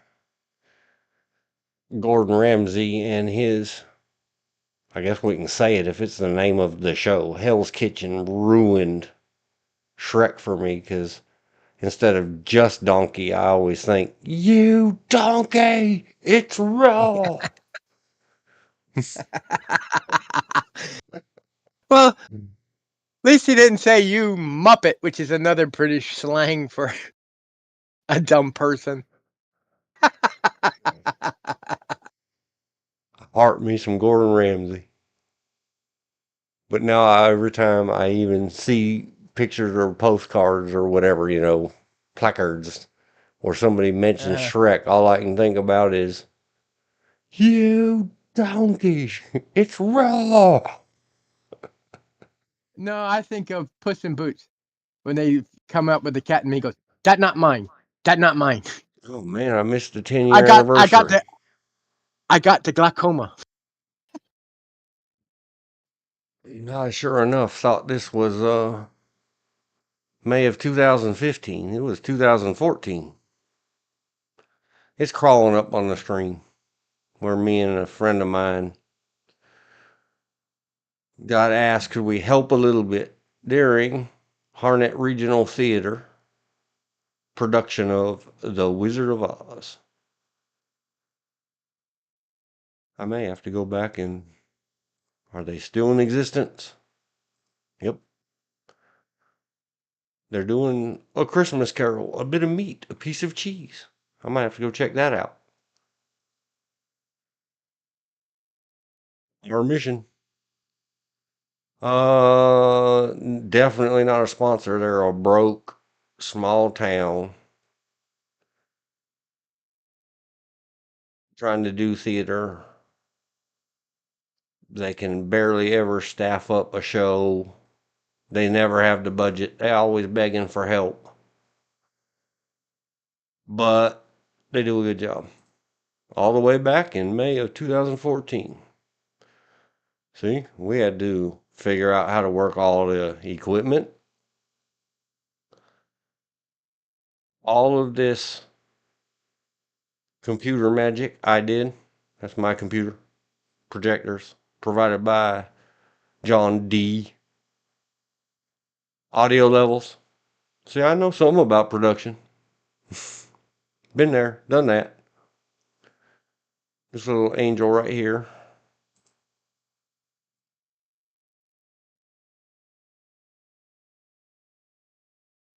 Gordon Ramsay and his, I guess we can say it if it's the name of the show. Hell's Kitchen ruined Shrek for me because instead of just donkey, I always think, you donkey, it's raw. Well, at least he didn't say you muppet, which is another British slang for a dumb person. Heart me some Gordon Ramsay. But now every time I even see pictures or postcards or whatever, placards, or somebody mentions Uh, Shrek, all I can think about is, you donkey, it's raw. no, I think of Puss in Boots when they come up with the cat and he goes, "That not mine. That not mine. Oh man, I missed the 10-year I got anniversary. the glaucoma." I sure enough thought this was May of 2015. It was 2014. It's crawling up on the screen where me and a friend of mine got asked could we help a little bit during Harnett Regional Theater production of The Wizard of Oz. I may have to go back and are they still in existence? Yep. They're doing A Christmas Carol, a bit of meat, a piece of cheese. I might have to go check that out. Our mission. Definitely not a sponsor. They're a broke, small town trying to do theater. They can barely ever staff up a show. They never have the budget. They always begging for help. But they do a good job. All the way back in May of 2014. See, we had to figure out how to work all the equipment. All of this computer magic I did. That's my computer. Projectors provided by John D. Audio levels. See, I know something about production. Been there, done that. This little angel right here.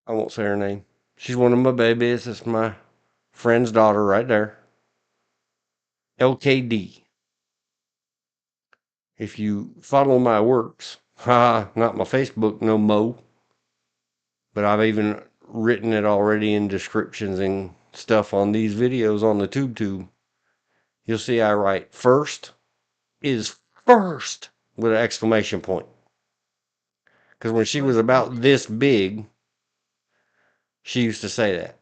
I won't say her name. She's one of my babies. It's my friend's daughter right there. LKD. If you follow my works, not my Facebook no mo, but I've even written it already in descriptions and stuff on these videos on the tube. You'll see I write first is first with an exclamation point. Because when she was about this big, she used to say that.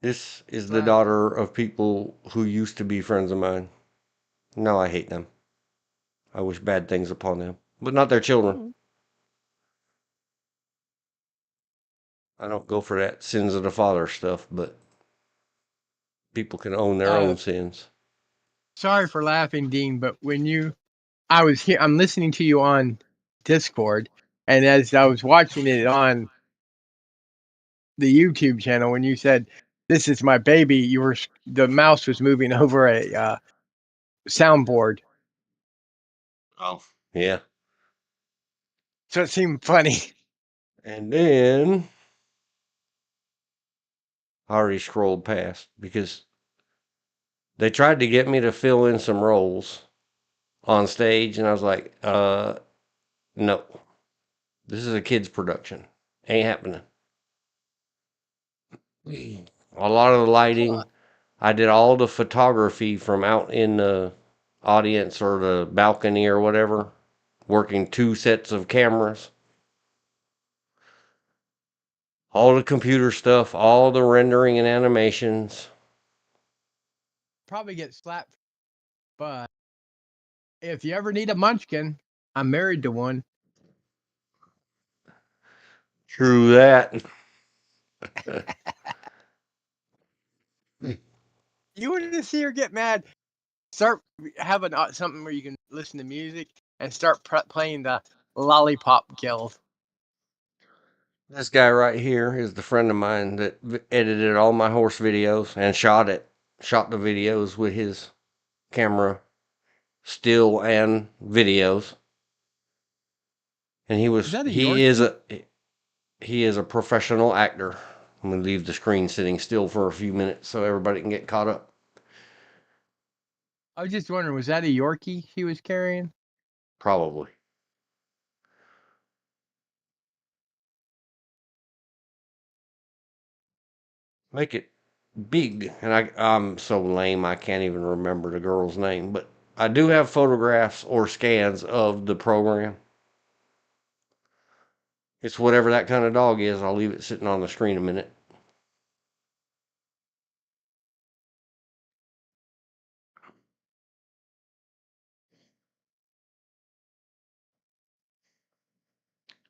This is the daughter of people who used to be friends of mine. Now I hate them. I wish bad things upon them, but not their children. I don't go for that sins of the father stuff, but people can own their own sins. Sorry for laughing, Dean, but I was here, I'm listening to you on Discord, and as I was watching it on the YouTube channel, when you said, "This is my baby," the mouse was moving over a soundboard. Oh, yeah. So it seemed funny. And then I already scrolled past because they tried to get me to fill in some roles on stage, and I was like, no. This is a kid's production. Ain't happening. A lot of the lighting. I did all the photography from out in the audience or the balcony or whatever, working 2 sets of cameras. All the computer stuff, all the rendering and animations. Probably get slapped, but if you ever need a munchkin, I'm married to one. True that. You want to see her get mad? Start having something where you can listen to music and start playing the Lollipop Guild. This guy right here is the friend of mine that edited all my horse videos and shot the videos with his camera, still and videos. And he is a professional actor. I'm gonna leave the screen sitting still for a few minutes so everybody can get caught up. I was just wondering, was that a Yorkie he was carrying? Probably. Make it big. And I'm so lame I can't even remember the girl's name, but I do have photographs or scans of the program. It's whatever that kind of dog is. I'll leave it sitting on the screen a minute.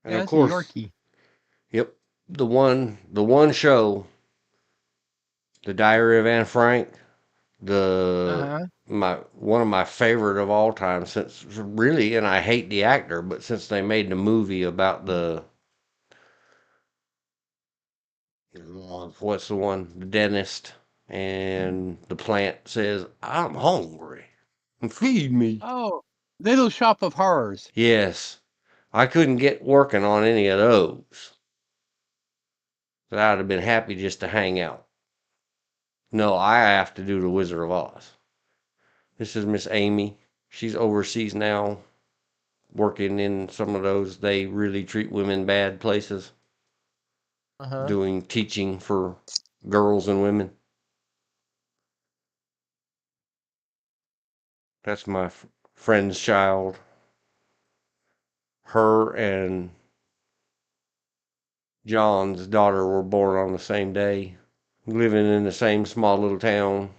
And Yeah, of that's a course, Yorkie. yep, the one show, The Diary of Anne Frank, one of my favorite of all time, since really, and I hate the actor, but since they made the movie about what's the one, the dentist, and the plant says, "I'm hungry, feed me." Oh, Little Shop of Horrors. Yes, I couldn't get working on any of those. But I'd have been happy just to hang out. No, I have to do the Wizard of Oz. This is Miss Amy. She's overseas now, working in some of those they really treat women bad places, doing teaching for girls and women. That's my friend's child. Her and John's daughter were born on the same day, living in the same small little town.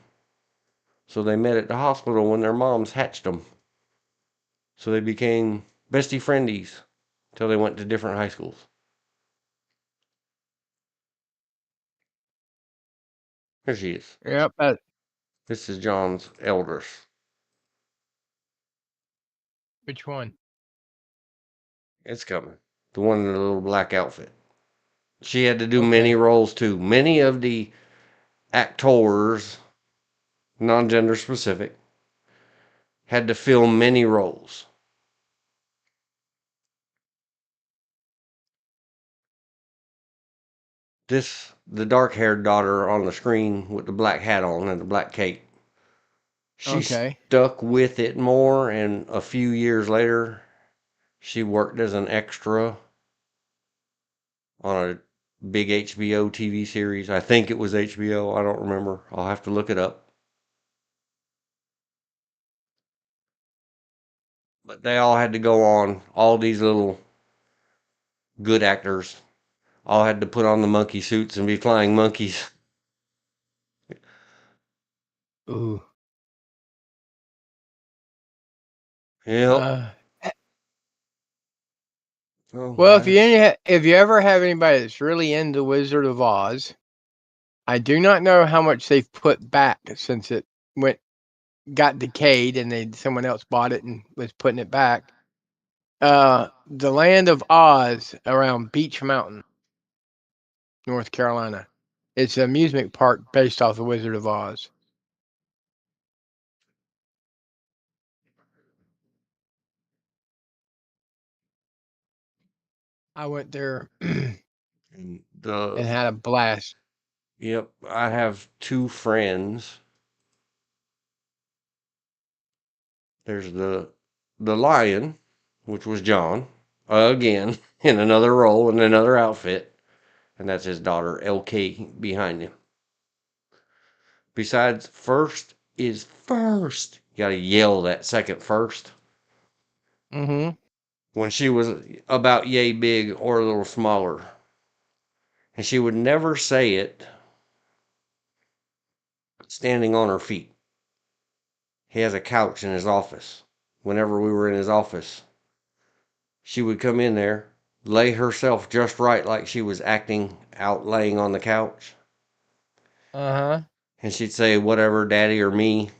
So they met at the hospital when their moms hatched them. So they became bestie friendies till they went to different high schools. Here she is. Yep. This is John's elders. Which one? It's coming. The one in the little black outfit. She had to do Okay. many roles too. Many of the actors, non-gender specific, had to film many roles. The dark-haired daughter on the screen with the black hat on and the black cape. She stuck with it more, and a few years later, she worked as an extra on a big HBO TV series. I think it was HBO. I don't remember. I'll have to look it up. But they all had to go on. All these little good actors all had to put on the monkey suits and be flying monkeys. Ooh. Yep. Well, if you ever have anybody that's really into Wizard of Oz, I do not know how much they've put back since it got decayed and someone else bought it and was putting it back. The Land of Oz around Beach Mountain, North Carolina. It's an amusement park based off the Wizard of Oz. I went there and had a blast. Yep, I have two friends. There's the lion, which was John, again, in another role, in another outfit. And that's his daughter, LK, behind him. Besides, first is first. You gotta yell that second first. Mm-hmm. When she was about yay big or a little smaller. And she would never say it standing on her feet. He has a couch in his office. Whenever we were in his office, she would come in there, lay herself just right like she was acting out laying on the couch. Uh-huh. And she'd say, whatever, daddy or me.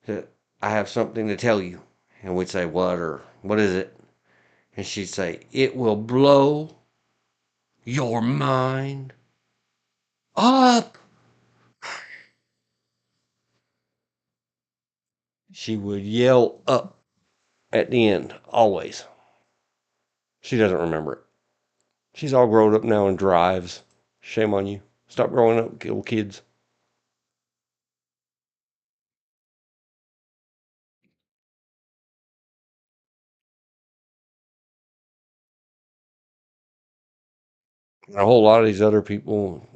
Said, I have something to tell you. And we'd say, what? Or what is it? And she'd say, it will blow your mind up. She would yell up at the end, always. She doesn't remember it. She's all grown up now and drives. Shame on you. Stop growing up, little kids. A whole lot of these other people,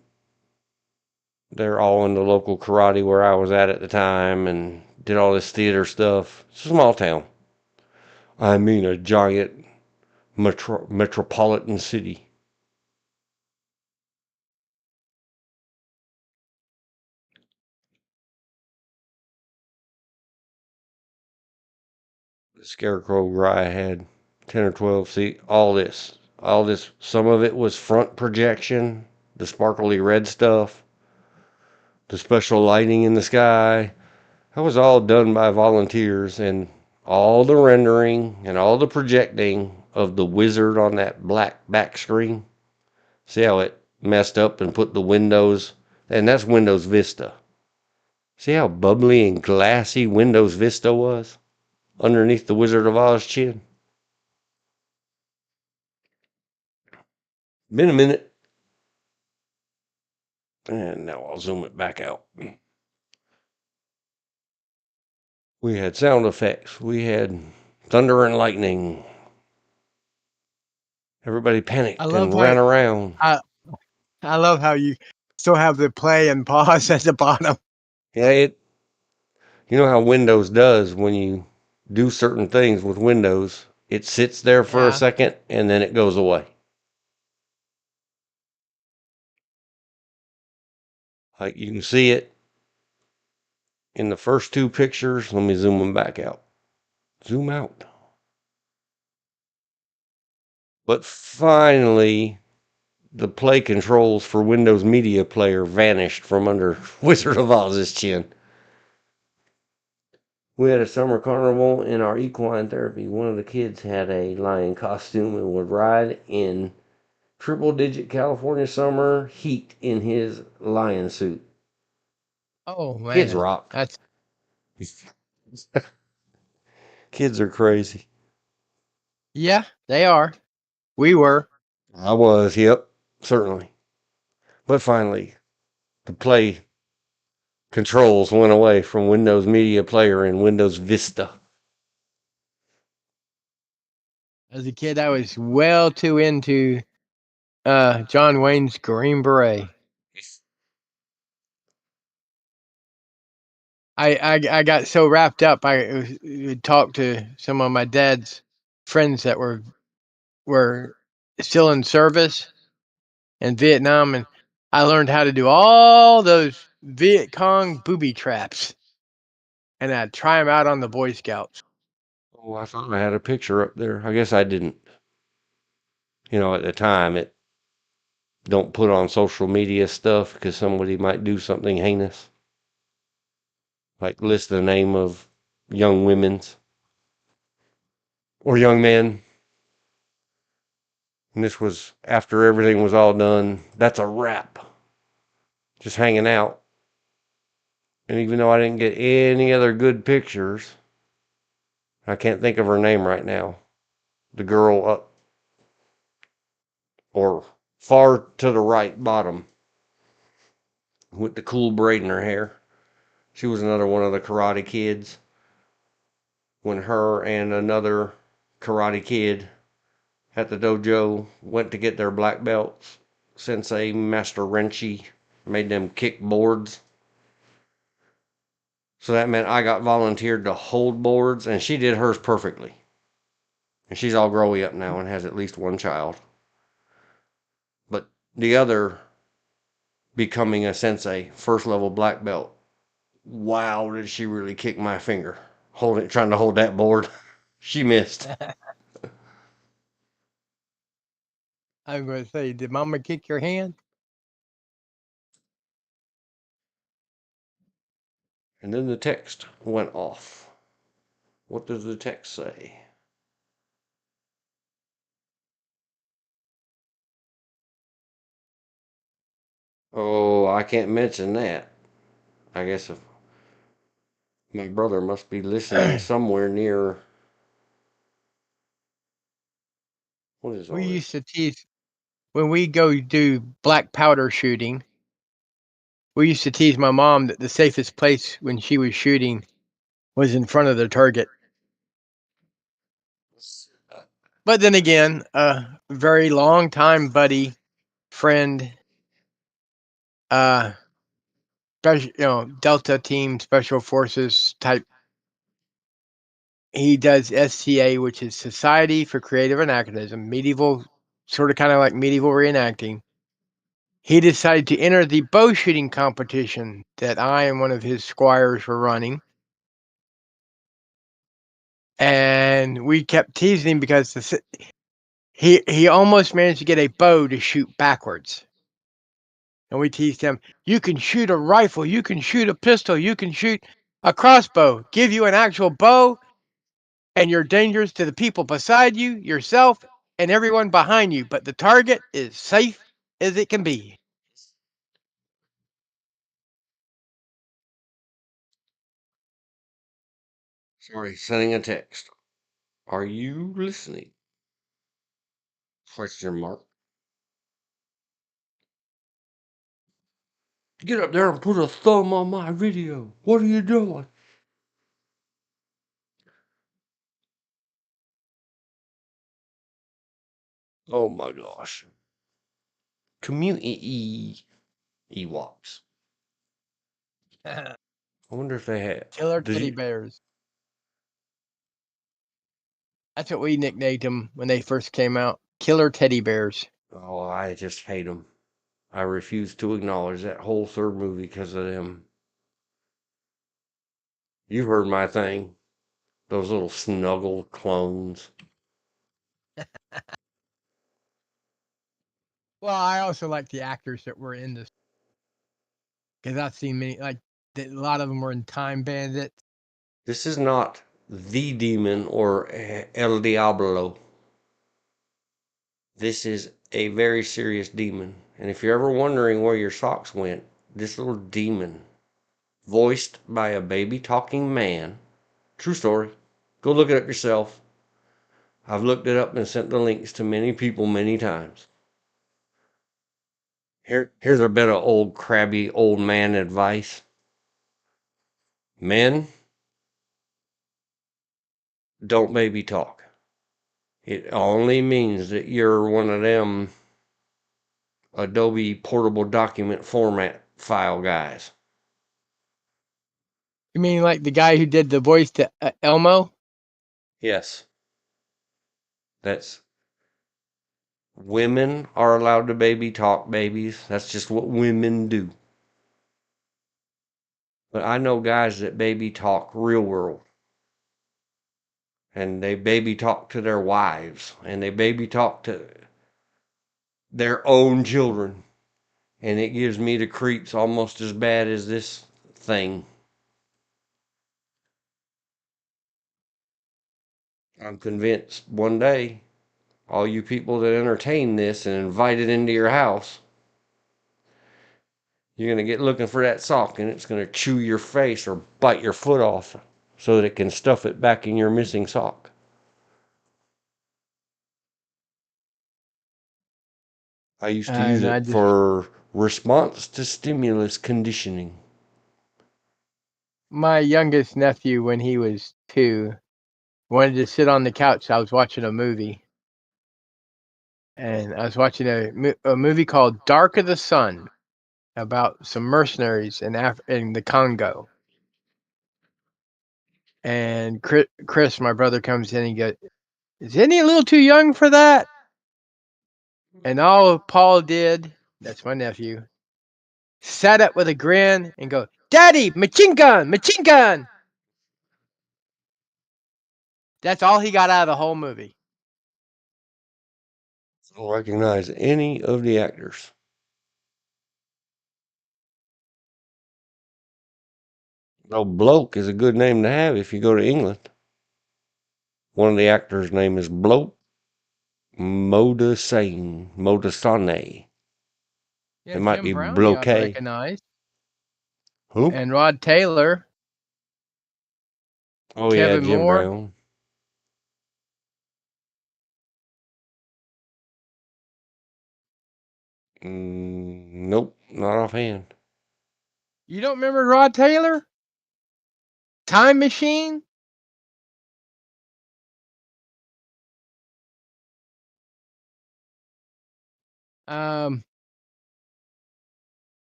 they're all in the local karate where I was at the time and did all this theater stuff. It's a small town. I mean, a giant metropolitan city. The scarecrow guy had 10 or 12. See, all this, some of it was front projection, the sparkly red stuff, the special lighting in the sky. That was all done by volunteers, and all the rendering and all the projecting of the wizard on that black back screen. See how it messed up and put the windows, and that's Windows Vista. See how bubbly and glassy Windows Vista was underneath the Wizard of Oz chin? Been a minute. And now I'll zoom it back out. We had sound effects. We had thunder and lightning. Everybody I panicked love and how ran around. I love how you still have the play and pause at the bottom. Yeah, you know how Windows does when you do certain things with Windows, it sits there for a Yeah. second and then it goes away. Like you can see it in the first two pictures. Let me zoom them back out. Zoom out. But finally, the play controls for Windows Media Player vanished from under Wizard of Oz's chin. We had a summer carnival in our equine therapy. One of the kids had a lion costume and would ride in triple digit California summer heat in his lion suit. Oh Kids man, rock. that's Kids are crazy. yeah, they are. We were. I was, yep, certainly. But finally, the play controls went away from Windows Media Player and Windows Vista. As a kid, I was well too into John Wayne's Green Beret. I got so wrapped up. I would talk to some of my dad's friends that were still in service in Vietnam, and I learned how to do all those Viet Cong booby traps, and I'd try them out on the Boy Scouts. Oh, I thought I had a picture up there. I guess I didn't. You know, at the time, it don't put on social media stuff because somebody might do something heinous, like list the name of young women's or young men. And this was after everything was all done. That's a wrap. Just hanging out. And even though I didn't get any other good pictures, I can't think of her name right now. The girl up or far to the right bottom with the cool braid in her hair. She was another one of the karate kids. When her and another karate kid at the dojo went to get their black belts, Sensei Master Renchi made them kick boards. So that meant I got volunteered to hold boards, and she did hers perfectly. And she's all growy up now and has at least one child. But the other becoming a sensei, first level black belt, wow, did she really kick my finger trying to hold that board. She missed. I'm going to say, did Mama kick your hand? And then the text went off. What does the text say? Oh, I can't mention that. I guess if my brother must be listening somewhere near. What is We all used this? to tease when we go do black powder shooting. We used to tease my mom that the safest place when she was shooting was in front of the target. But then again, a very long time buddy, friend, Delta Team Special Forces type. He does SCA, which is Society for Creative Anachronism, medieval, sort of kind of like medieval reenacting. He decided to enter the bow shooting competition that I and one of his squires were running. And we kept teasing him because he almost managed to get a bow to shoot backwards. And we teased him, you can shoot a rifle, you can shoot a pistol, you can shoot a crossbow, give you an actual bow, and you're dangerous to the people beside you, yourself, and everyone behind you. But the target is safe as it can be. Sorry, sending a text. Are you listening? Question mark. Get up there and put a thumb on my video. What are you doing? Oh my gosh. Community Ewoks. I wonder if they have. Killer Did teddy you? bears. That's what we nicknamed them when they first came out. Killer teddy bears. Oh, I just hate them. I refuse to acknowledge that whole third movie because of them. You've heard my thing. Those little snuggle clones. Well, I also like the actors that were in this because I've seen many, like a lot of them were in Time Bandits. This is not the demon or El Diablo. This is a very serious demon. And if you're ever wondering where your socks went, this little demon, voiced by a baby talking man, true story. Go look it up yourself. I've looked it up and sent the links to many people many times. Here's a bit of old crabby old man advice. Men, don't baby talk. It only means that you're one of them Adobe portable document format file guys. You mean like the guy who did the voice to Elmo? Yes, that's women are allowed to baby talk babies. That's just what women do. But I know guys that baby talk real world. And they baby talk to their wives. And they baby talk to their own children. And it gives me the creeps almost as bad as this thing. I'm convinced one day, all you people that entertain this and invite it into your house, you're going to get looking for that sock and it's going to chew your face or bite your foot off so that it can stuff it back in your missing sock. I used to use And I it just, for response to stimulus conditioning. my youngest nephew, when he was 2, wanted to sit on the couch. I was watching a movie. And I was watching a movie called Dark of the Sun about some mercenaries in the Congo. And Chris, my brother, comes in and goes, isn't he a little too young for that? And all Paul did, that's my nephew, sat up with a grin and go, Daddy, machine gun, machine gun. That's all he got out of the whole movie. I don't recognize any of the actors. Oh, Bloke is a good name to have if you go to England. One of the actors' name is Bloke Modasane. Yeah, It might Jim be Brown you ought to Bloquet. recognize. Who? And Rod Taylor, Oh, yeah, Kevin Jim Moore. Brown. Nope, not offhand. You don't remember Rod Taylor? Time Machine? Um,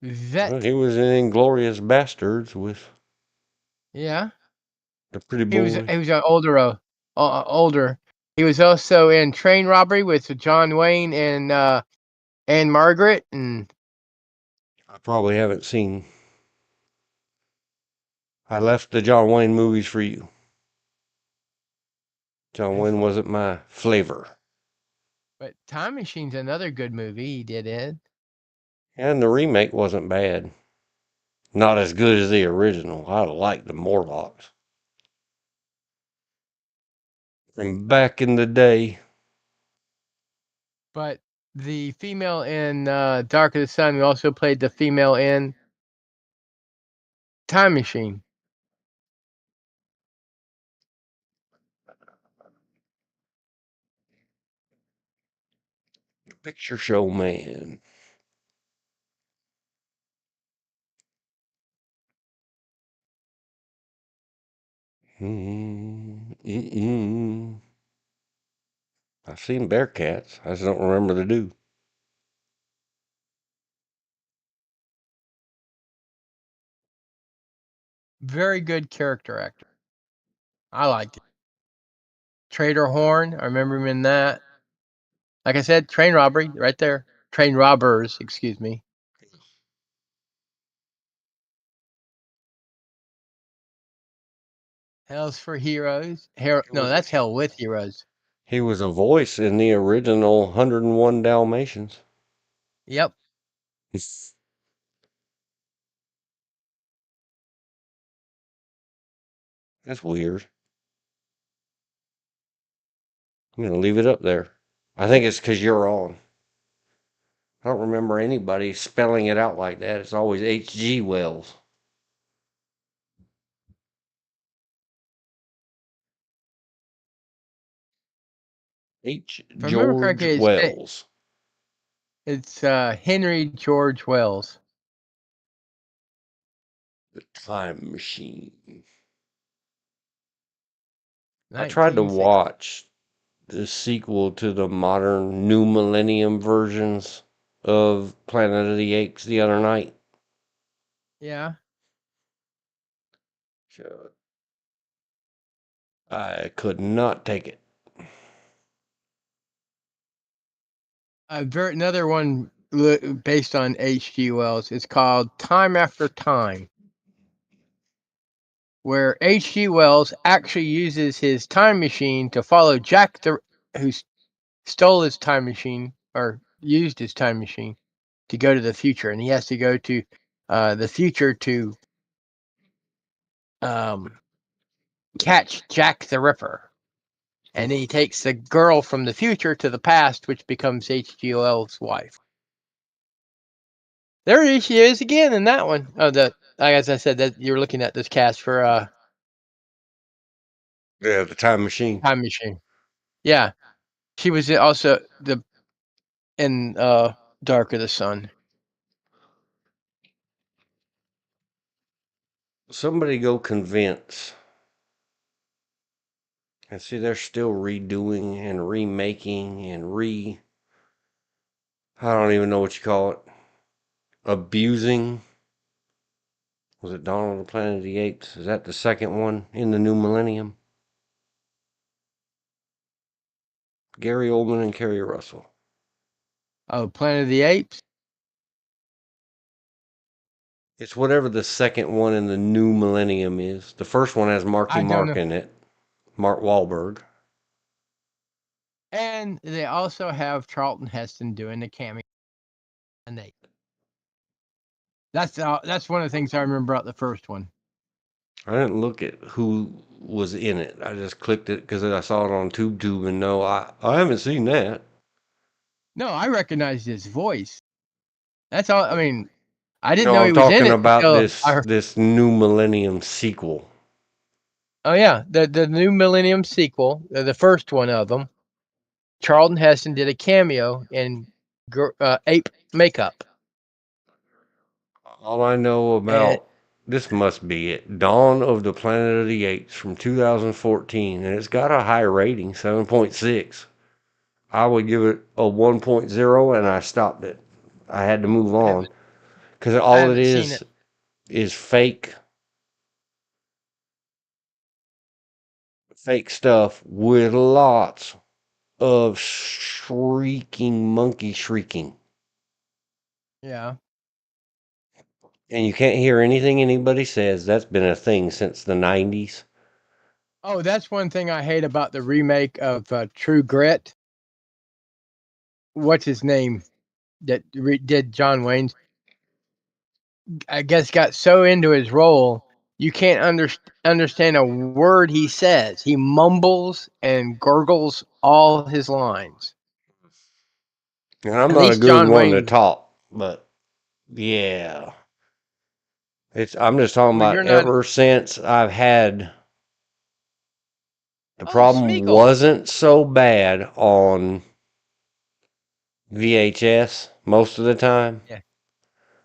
Well, Vet. he was in Inglorious Bastards with Yeah, the pretty he was boy. an older. He was also in Train Robbery with John Wayne and Anne Margaret, and I probably haven't seen. I left the John Wayne movies for you. John Wayne wasn't my flavor. but Time Machine's another good movie he did in. And the remake wasn't bad. Not as good as the original. I like the Morlocks. From back in the day. But the female in Dark of the Sun also played the female in Time Machine. Picture Show Man. I've seen Bearcats. I just don't remember the do. Very good character actor. I liked it. Trader Horn, I remember him in that. Like I said, Train Robbery, right there. Train Robbers, excuse me. Hell's for Heroes. No, that's Hell with Heroes. He was a voice in the original 101 Dalmatians. Yep. That's weird. I'm going to leave it up there. I think it's because you're on. I don't remember anybody spelling it out like that. It's always H.G. Wells. H. If I remember George correctly, Wells. it's Henry George Wells. The Time Machine. I tried to 1960. watch the sequel to the modern New Millennium versions of Planet of the Apes the other night. Yeah. I could not take it. Another one based on H.G. Wells. It's called Time After Time, where H.G. Wells actually uses his time machine to follow Jack, who stole his time machine or used his time machine to go to the future, and he has to go to the future to catch Jack the Ripper. And then he takes the girl from the future to the past, which becomes H.G. Wells' wife. There she is again in that one. Oh, as I said, that you're looking at this cast for Yeah, the Time Machine. Time Machine. Yeah, she was also in Dark of the Sun. Somebody go convince. And see, they're still redoing and remaking and I don't even know what you call it. Abusing. Was it Dawn of the Planet of the Apes? Is that the second one in the new millennium? Gary Oldman and Kerry Russell. Oh, Planet of the Apes. It's whatever the second one in the new millennium is. The first one has Marky I don't Mark know. in it. Mark Wahlberg. And they also have Charlton Heston doing the cameo. And that's one of the things I remember about the first one. I didn't look at who was in it. I just clicked it because I saw it on TubeTube, and no, I haven't seen that. No, I recognized his voice. That's all. I mean, I didn't No, know I'm he was in talking it about until I this heard. this new Millennium sequel. Oh yeah, the new Millennium sequel, the first one of them. Charlton Heston did a cameo in ape makeup, All I know and about this must be it. Dawn of the Planet of the Apes from 2014, and it's got a high rating, 7.6. I would give it a 1.0, and I stopped it. I had to move I on haven't because I all it haven't seen it. is fake stuff with lots of shrieking monkey shrieking. Yeah. And you can't hear anything anybody says. That's been a thing since the 90s. Oh, that's one thing I hate about the remake of True Grit. What's his name that did John Wayne's? I guess got so into his role, you can't understand a word he says. He mumbles and gurgles all his lines. And I'm At not a least good John one to Wayne. talk, but yeah. I'm just talking Well, about you're not. ever since I've had the Oh, problem Smeagol. wasn't so bad on VHS most of the time, Yeah.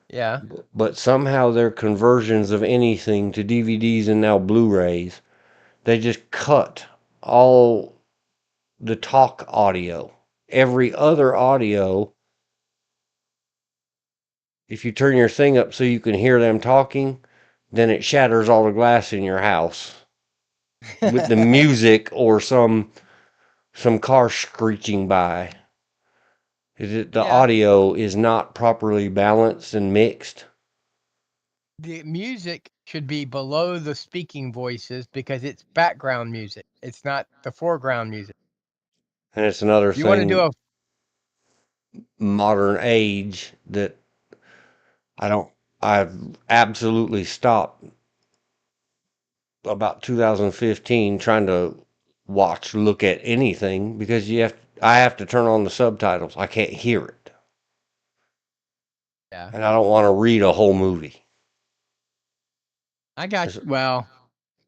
Yeah. but somehow their conversions of anything to DVDs and now Blu-rays, they just cut all the talk audio. Every other audio, if you turn your thing up so you can hear them talking, then it shatters all the glass in your house with the music or some car screeching by. The Yeah. audio is not properly balanced and mixed. The music should be below the speaking voices because it's background music. It's not the foreground music. And it's another If you want to do thing, a modern age, that I don't, I've absolutely stopped about 2015 trying to look at anything because I have to turn on the subtitles. I can't hear it. yeah, And I don't want to read a whole movie. I got you. Well,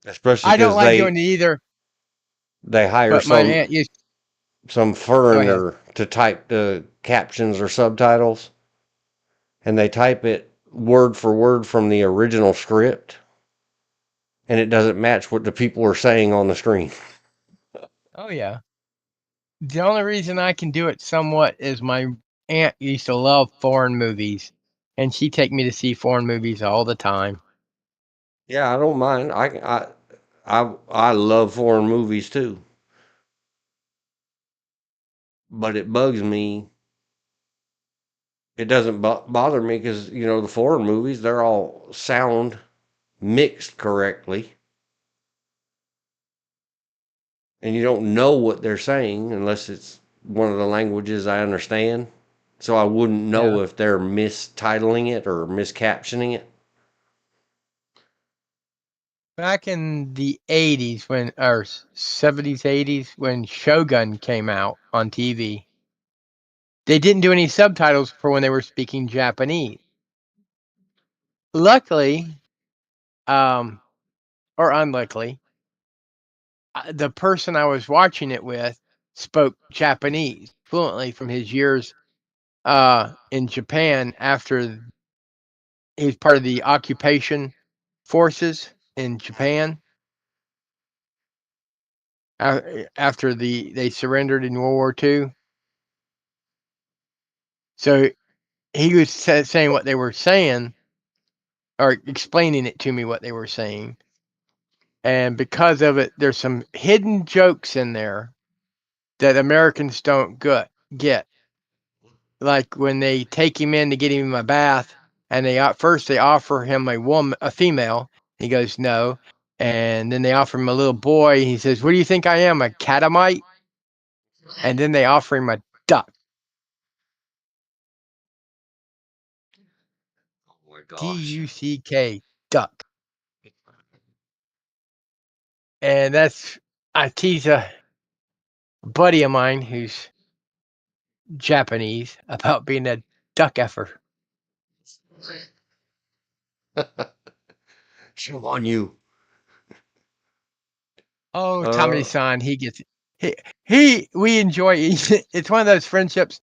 Especially I don't because like doing it either, they hire but my aunt used. some Go ahead. foreigner to type the captions or subtitles, and they type it word for word from the original script, and it doesn't match what the people are saying on the screen. Oh yeah. The only reason I can do it somewhat is my aunt used to love foreign movies, and she'd take me to see foreign movies all the time. Yeah, I don't mind. I love foreign movies too, but it bugs me. It doesn't bother me because the foreign movies, they're all sound mixed correctly, and you don't know what they're saying unless it's one of the languages I understand. So I wouldn't Yeah. know if they're mistitling it or miscaptioning it. Back in the 80s or 70s, 80s, when Shogun came out on TV, they didn't do any subtitles for when they were speaking Japanese. Luckily, um, or unluckily, the person I was watching it with spoke Japanese fluently from his years in Japan after he was part of the occupation forces in Japan after they surrendered in World War II. So he was saying what they were saying or explaining it to me what they were saying. And because of it, there's some hidden jokes in there that Americans don't get. Like when they take him in to get him a bath, and first they offer him a female. He goes no, and then they offer him a little boy. He says, "What do you think I am, a catamite?" And then they offer him a duck, Oh my gosh. Duck, duck. And I tease a buddy of mine who's Japanese about being a duck effer. Shame on you. Oh, Tommy-san, he gets we enjoy it's one of those friendships.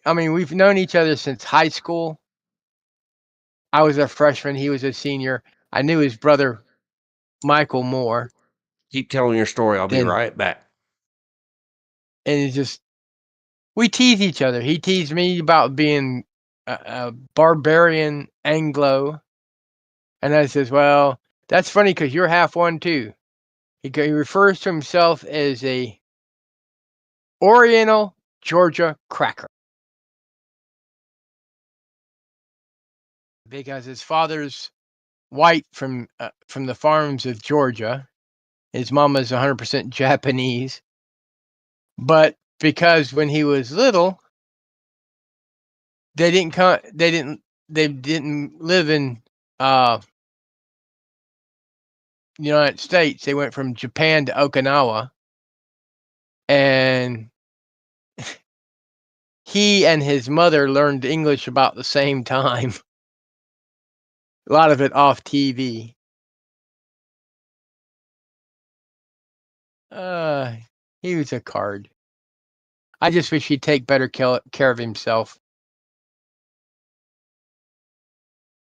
I mean, we've known each other since high school. I was a freshman, he was a senior. I knew his brother Michael more. Keep telling your story. I'll be right back. And it's just we tease each other. He teased me about being a barbarian Anglo, and I says, "Well, that's funny because you're half one too." He refers to himself as a Oriental Georgia cracker because his father's white from the farms of Georgia. His mama's 100% Japanese, but because when he was little, they didn't live in United States. They went from Japan to Okinawa, and he and his mother learned English about the same time. A lot of it off TV. He was a card. I just wish he'd take better care of himself.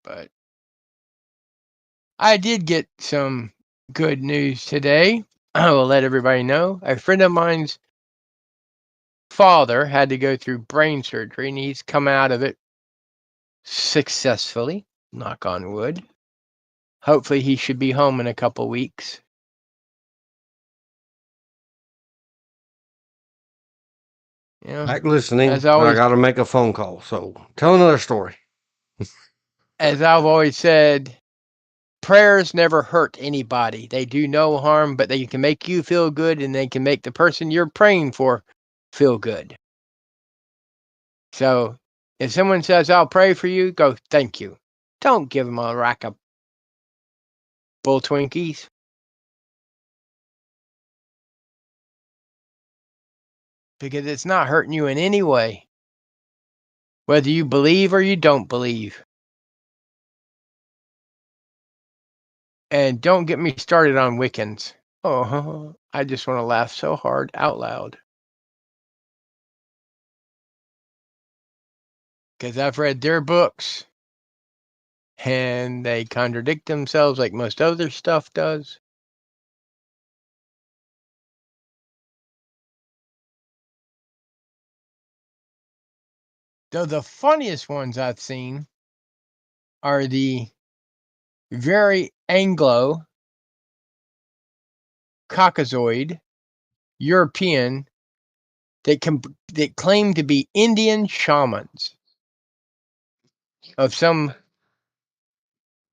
But I did get some good news today. I will let everybody know. A friend of mine's father had to go through brain surgery, and he's come out of it successfully. Knock on wood. Hopefully, he should be home in a couple weeks. Yeah. Back listening. As always, I got to make a phone call. So tell another story. As I've always said, prayers never hurt anybody. They do no harm, but they can make you feel good, and they can make the person you're praying for feel good. So if someone says, "I'll pray for you," go, "Thank you." Don't give them a rack of bull Twinkies. Because it's not hurting you in any way, whether you believe or you don't believe. And don't get me started on Wiccans. Oh, I just want to laugh so hard out loud. Because I've read their books, and they contradict themselves like most other stuff does. Though the funniest ones I've seen are the very Anglo, Caucasoid, European that claim to be Indian shamans of some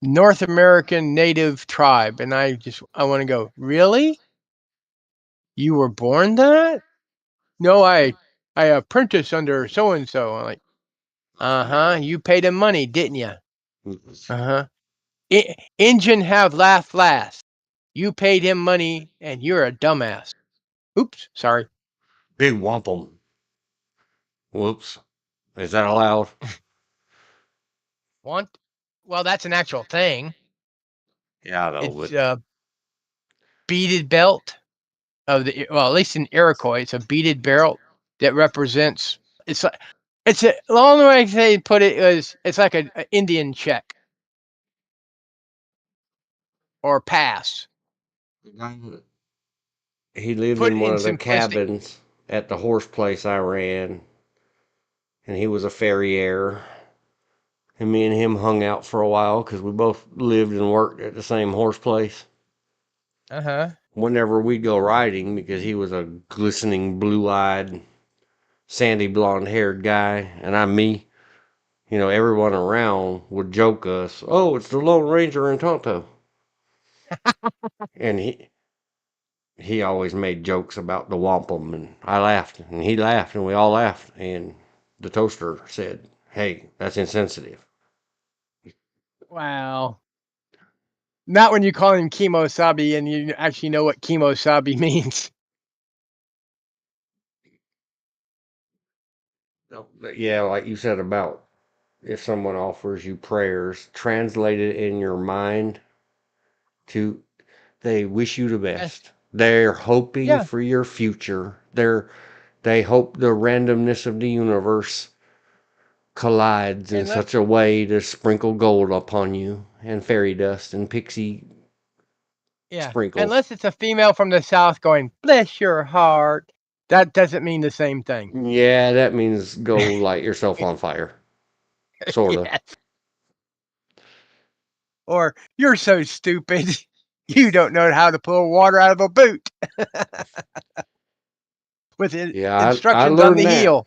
North American native tribe. And I want to go, really? You were born that? No, I apprentice under so and so. I'm like, you paid him money, didn't you? Injun have laugh last. You paid him money, and you're a dumbass. Oops, sorry. Big wampum. Whoops. Is that allowed? Want? Well, that's an actual thing. Yeah, I know. It's a beaded belt of at least in Iroquois, it's a beaded belt that represents. The only way they put it is it's like an Indian check or pass. He lived Put in it one in of the simplistic. cabins at the horse place I ran, and he was a farrier. And me and him hung out for a while because we both lived and worked at the same horse place. Whenever we'd go riding, because he was a glistening, blue-eyed, sandy blonde-haired guy, and I'm me, everyone around would joke us, "Oh, it's the Lone Ranger in Tonto." And he always made jokes about the wampum, and I laughed, and he laughed, and we all laughed, and the toaster said, "Hey, that's insensitive." Wow. Not when you call him Kimosabi and you actually know what Kimosabi means. Yeah, like you said about if someone offers you prayers, translate it in your mind to they wish you the best. They're hoping Yeah. for your future. They hope the randomness of the universe collides in And such a way to sprinkle gold upon you and fairy dust and pixie yeah, sprinkles. unless it's a female from the South going, "Bless your heart," that doesn't mean the same thing. Yeah, that means go light yourself on fire. Sorta. Yes. Or, "You're so stupid, you don't know how to pull water out of a boot." With Yeah, I instructions on learned the that. heel.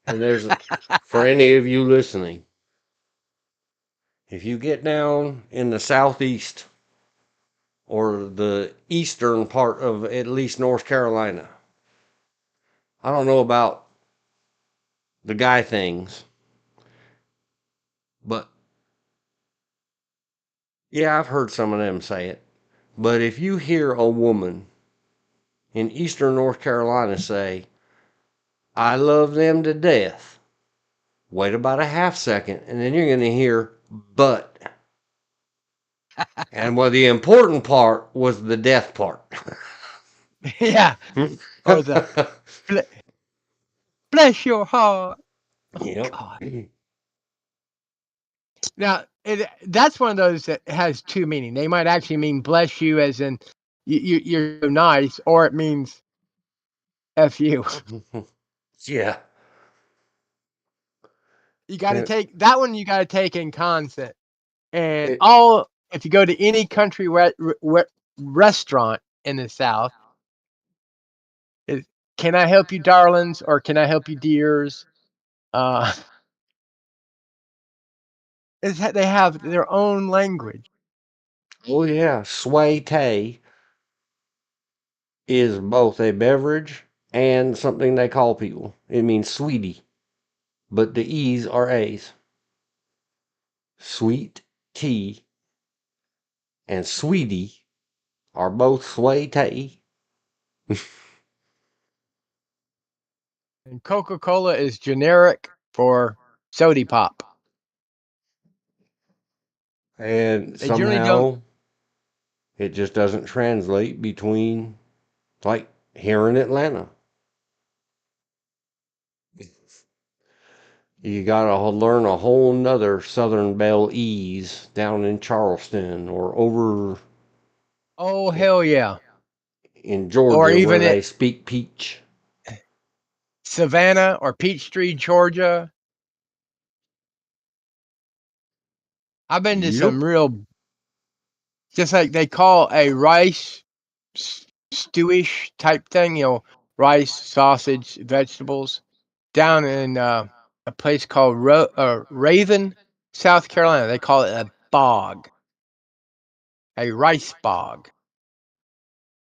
And there's for any of you listening, if you get down in the southeast or the eastern part of at least North Carolina, I don't know about the guy things, but yeah, I've heard some of them say it. But if you hear a woman in eastern North Carolina say, I love them to death, wait about a half second, and then you're going to hear, but. And well, the important part was the death part. Yeah, or the "Ble bless your heart." Oh, Yep. God. Now, that's one of those that has two meaning. They might actually mean "bless you" as in you're so nice, or it means "F you." Yeah. You gotta And take that one, you gotta take in concept. And it, all if you go to any country restaurant in the South, is "Can I help you, darlings?" or "Can I help you, dears?" Uh, is that they have their own language. oh yeah, sway tay is both a beverage and something they call people. It means sweetie, but the E's are A's. Sweet tea and sweetie are both sway tay. And Coca-Cola is generic for sody pop. And They generally don't. somehow it just doesn't translate between, like, here in Atlanta. You gotta learn a whole nother Southern Belle Ease down in Charleston or over Oh, hell yeah. in Or Georgia where even at they speak peach. Savannah or Peachtree, Georgia. I've been to Yep. some real, just like they call a rice stewish type thing, rice, sausage, vegetables, down in a place called Raven, South Carolina. They call it a bog, a rice bog,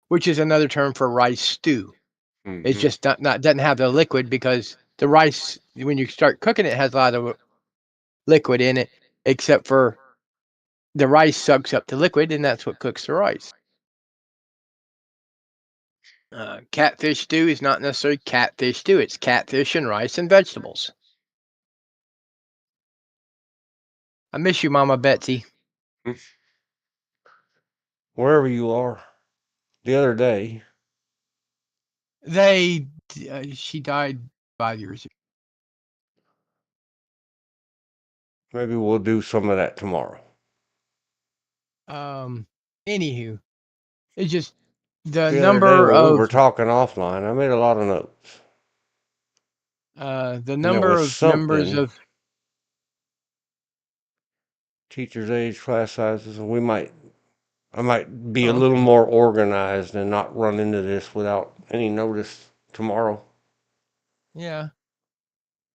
which is another term for rice stew. It's Hmm. just not doesn't have the liquid because the rice, when you start cooking it, has a lot of liquid in it, except for the rice sucks up the liquid, and that's what cooks the rice. Catfish stew is not necessarily catfish stew. It's catfish and rice and vegetables. I miss you, Mama Betsy. Wherever you are. The other day, She died 5 years maybe we'll do some of that tomorrow. ago. Anywho, it's just the The other day number when we were of talking offline, I made a lot of notes. the And it number was of members something of teachers' age, class sizes, and I might be a little okay, more organized and not run into this without any notice tomorrow. yeah,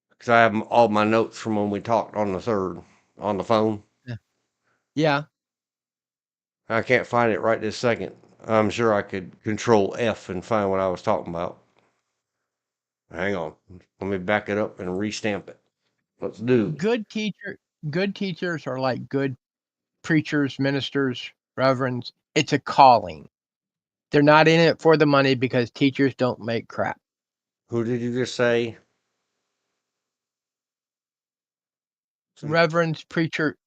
Because I have all my notes from when we talked on the 3rd on the phone. yeah, I can't find it right this second. I'm sure I could control F and find what I was talking about. Hang on. Let me back it up and restamp it. Let's do. good teachers are like good preachers, ministers, reverends. It's a calling. They're not in it for the money because teachers don't make crap. Who did you just say? Reverends, preacher,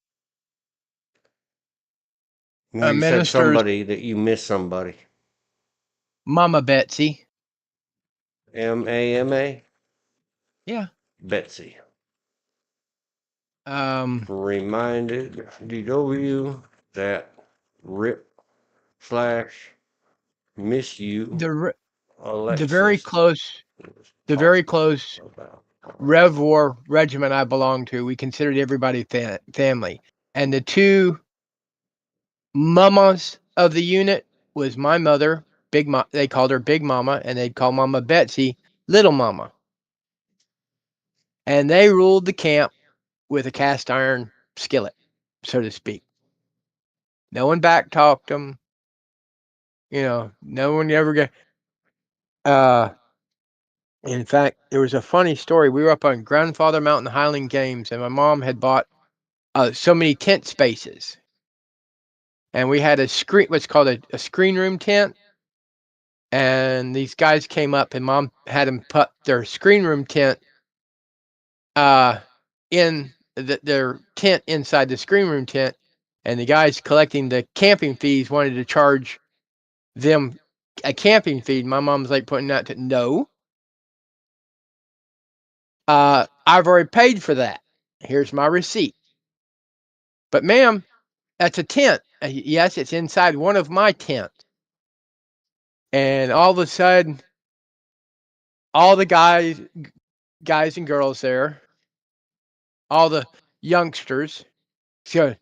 No, you said ministers, somebody that you missed somebody. Mama Betsy. M-A-M-A? Yeah. Betsy. Reminded DW that /miss you the very close Rev War regiment I belonged to. We considered everybody family, and the two mamas of the unit was my mother, they called her Big Mama, and they'd call Mama Betsy Little Mama, and they ruled the camp with a cast iron skillet, so to speak. No one backtalked them. No one ever got. In fact, there was a funny story. We were up on Grandfather Mountain Highland Games, and my mom had bought so many tent spaces, and we had what's called a screen room tent. And these guys came up, and Mom had them put their screen room tent in their tent inside the screen room tent, and the guys collecting the camping fees wanted to charge them a camping fee. My mom's like pointing out to no. I've already paid for that. Here's my receipt. But ma'am, that's a tent. Yes, it's inside one of my tents. And all of a sudden, all the guys and girls there, all the youngsters, go,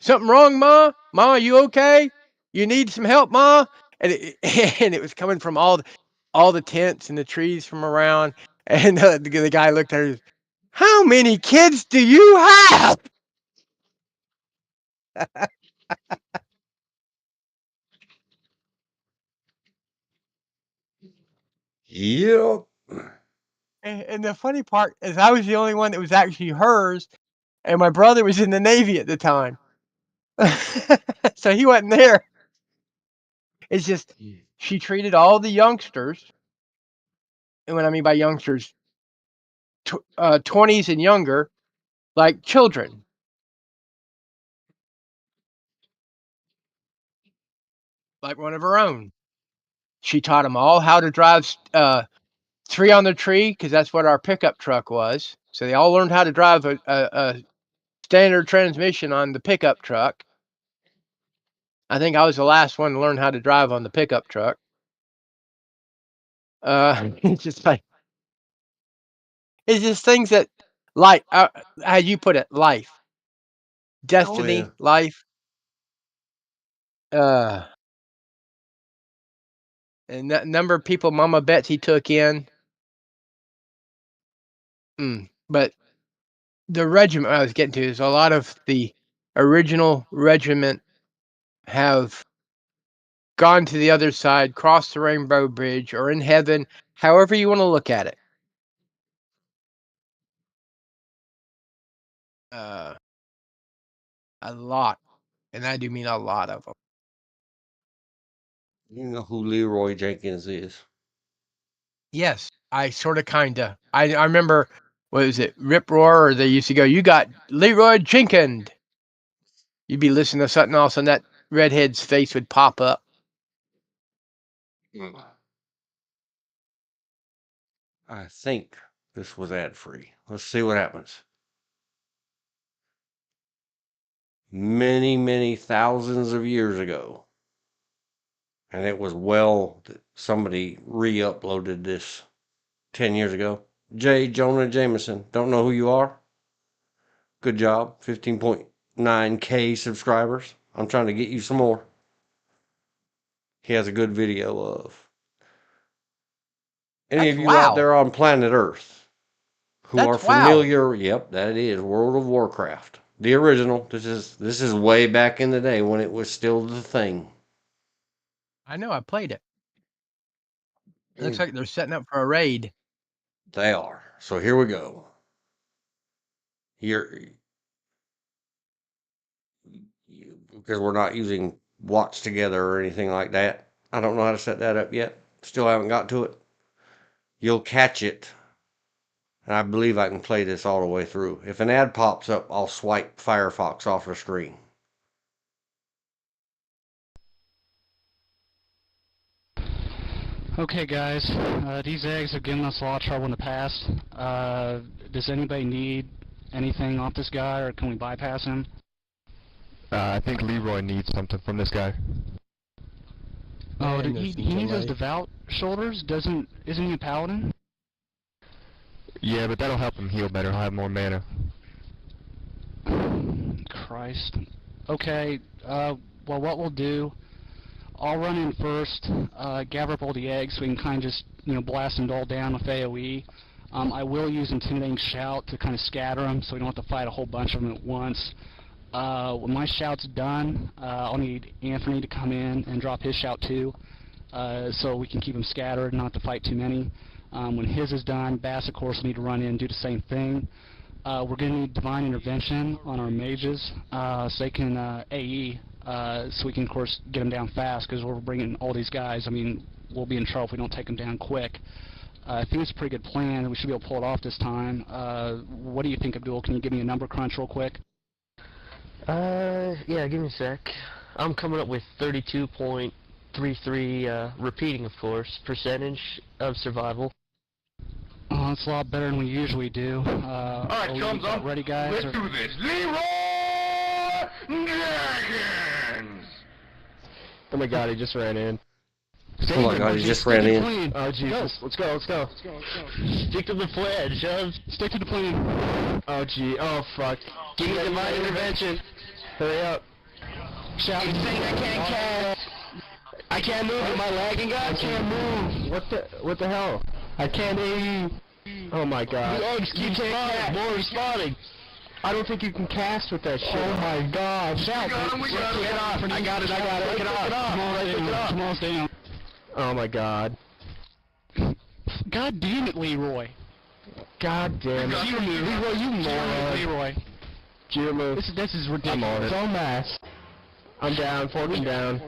something wrong, Ma? Ma, you okay? You need some help, Ma? And it was coming from all the tents and the trees from around. And the guy looked at her, how many kids do you have? Yep. And the funny part is I was the only one that was actually hers, and my brother was in the Navy at the time. So he wasn't there. It's just she treated all the youngsters, and what I mean by youngsters, 20s and younger, like children. Like one of her own. She taught them all how to drive 3 on the tree, because that's what our pickup truck was. So they all learned how to drive a standard transmission on the pickup truck. I think I was the last one to learn how to drive on the pickup truck. It's just things that, like, how you put it, life, destiny, life. And that number of people Mama Betsy took in. But the regiment I was getting to is a lot of the original regiment have gone to the other side, crossed the Rainbow Bridge, or in heaven, however you want to look at it. A lot, and I do mean a lot of them. You know who Leeroy Jenkins is? Yes, I sort of, kinda. I remember, what was it, Rip Roar, or they used to go, you got Leeroy Jenkins. You'd be listening to something else, and that redhead's face would pop up. I think this was ad-free. Let's see what happens. Many, many thousands of years ago. And it was somebody re-uploaded this 10 years ago. J. Jonah Jameson. Don't know who you are? Good job. 15.9K subscribers. I'm trying to get you some more. He has a good video of any of you out there on planet Earth who are familiar. Yep, that is World of Warcraft. The original. This is way back in the day when it was still the thing. I know, I played it. Looks like they're setting up for a raid. They are. So here we go. because we're not using watts together or anything like that. I don't know how to set that up yet. Still haven't got to it. You'll catch it. And I believe I can play this all the way through. If an ad pops up, I'll swipe Firefox off the screen. Okay, guys, these eggs have given us a lot of trouble in the past. Does anybody need anything off this guy, or can we bypass him? I think Leeroy needs something from this guy. Oh, Man, he there's some needs those delay. devout shoulders. Isn't he a paladin? Yeah, but that'll help him heal better. He'll have more mana. Christ. Okay, well, what we'll do, I'll run in first, gather up all the eggs so we can kind of just, blast them all down with AoE. I will use Intimidating Shout to kind of scatter them so we don't have to fight a whole bunch of them at once. When my shout's done, I'll need Anthony to come in and drop his shout too, so we can keep them scattered and not have to fight too many. When his is done, Bass, of course, will need to run in and do the same thing. We're going to need Divine Intervention on our mages, so they can AE, so we can, of course, get them down fast, because we're bringing all these guys. I mean, we'll be in trouble if we don't take them down quick. I think it's a pretty good plan. We should be able to pull it off this time. What do you think, Abdul? Can you give me a number crunch real quick? Yeah, give me a sec. I'm coming up with 32.33, repeating, of course, percentage of survival. Oh, that's a lot better than we usually do. Alright, chums, ready, guys? let's do this. Leeroy Jenkins! Oh my god, he just ran in. Oh my god, he just ran in. Oh Jesus, let's go. Stick to the plan, chums. Stick to the plan. Oh gee, oh fuck. Give me divine intervention. Hurry up. Shout. He's saying I can't cast. I can't move. Am I lagging, guys? I can't move. What the hell? I can't AE. Oh my god. The eggs keep spawning. More respawning. I don't think you can cast with that shit. Oh my god. We got him. I got it. Take it off. Come on, stay down. Oh my god. God damn it, Leeroy. God damn it. Leeroy, you moron. Leeroy. Jimmy. This is I'm on ridiculous. it. So mass. I'm down, forking down.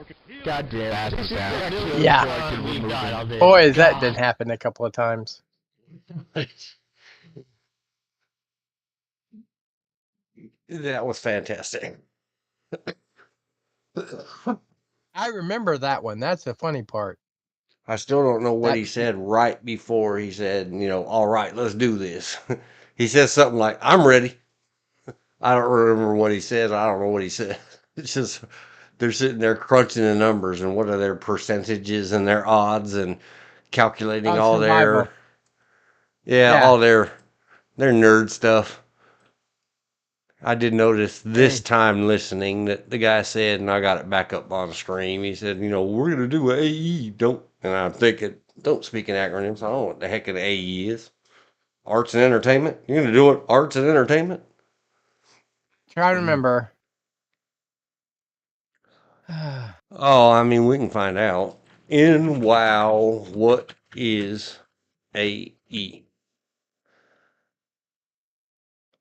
God damn it. Yeah. We died on this. Boy, that did happen a couple of times. That was fantastic. I remember that one. That's the funny part. I still don't know what he said right before he said, all right, let's do this. He says something like, I'm ready. I don't remember what he said. I don't know what he said. It's just, they're sitting there crunching the numbers and what are their percentages and their odds and calculating all survival. their, all their nerd stuff. I did notice this time listening that the guy said, and I got it back up on the screen. He said, we're going to do AE. And I'm thinking, don't speak in acronyms. I don't know what the heck an AE is. Arts and entertainment? You're going to do it? Arts and entertainment? Try to remember. Oh, I mean, we can find out. In WoW, what is AE?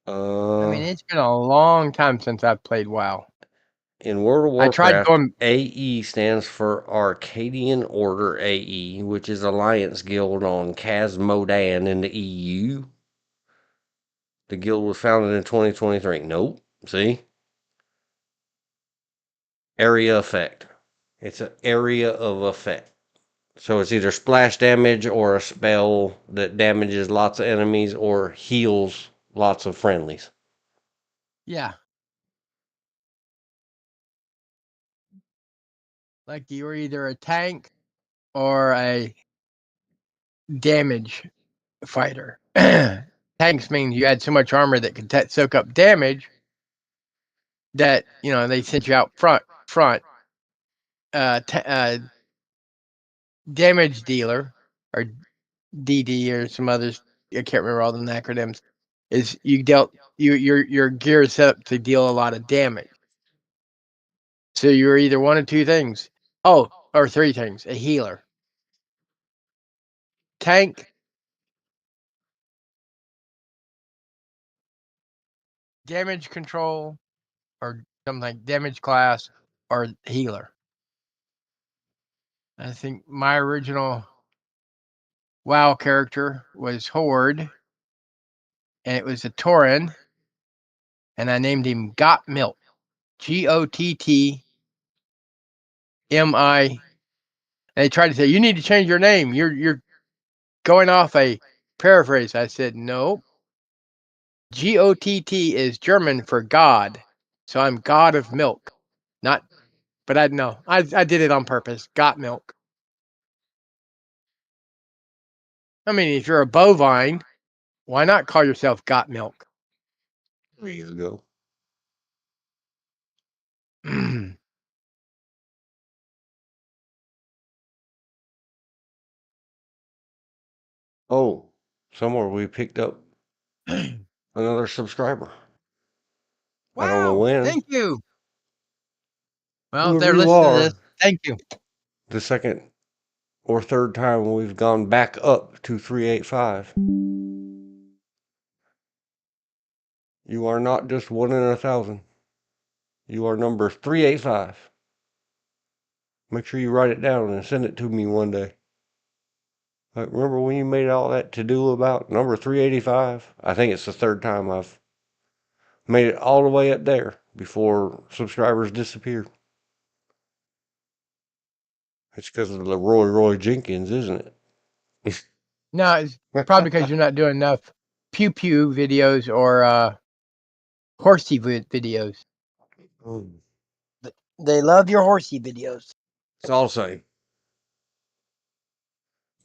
I mean, it's been a long time since I've played WoW. In World of I tried Warcraft, going. AE stands for Arcadian Order AE, which is Alliance Guild on Khaz-Modan in the EU. The guild was founded in 2023. Nope. See? Area effect. It's an area of effect. So it's either splash damage or a spell that damages lots of enemies or heals lots of friendlies. Yeah. Like you were either a tank or a damage fighter. Tanks means you had so much armor that could soak up damage that, they sent you out front. Damage dealer or DD or some others, I can't remember all the acronyms, is your gear is set up to deal a lot of damage. So you're either one of two things. Oh, or three things. A healer. Tank. Damage control or something like damage class or healer. I think my original WoW character was Horde, and it was a Tauren, and I named him Got Milk. Gottmi. And they tried to say, you need to change your name. You're going off a paraphrase. I said, no. Gott is German for God. So I'm God of milk. Not, but I know. I did it on purpose. Got milk. I mean, if you're a bovine, why not call yourself Got Milk? There you go. Oh, somewhere we picked up another subscriber. I don't know Wow, when. thank you. Well, Whoever they're you listening to are, this. Thank you. the second or third time we've gone back up to 385. You are not just 1 in 1,000. You are number 385. Make sure you write it down and send it to me one day. Like, remember when you made all that to do about number 385? I think it's the third time I've made it all the way up there before subscribers disappeared. It's because of Leeroy Jenkins, isn't it? No, it's probably because you're not doing enough pew pew videos or horsey videos. They love your horsey videos. It's all the same.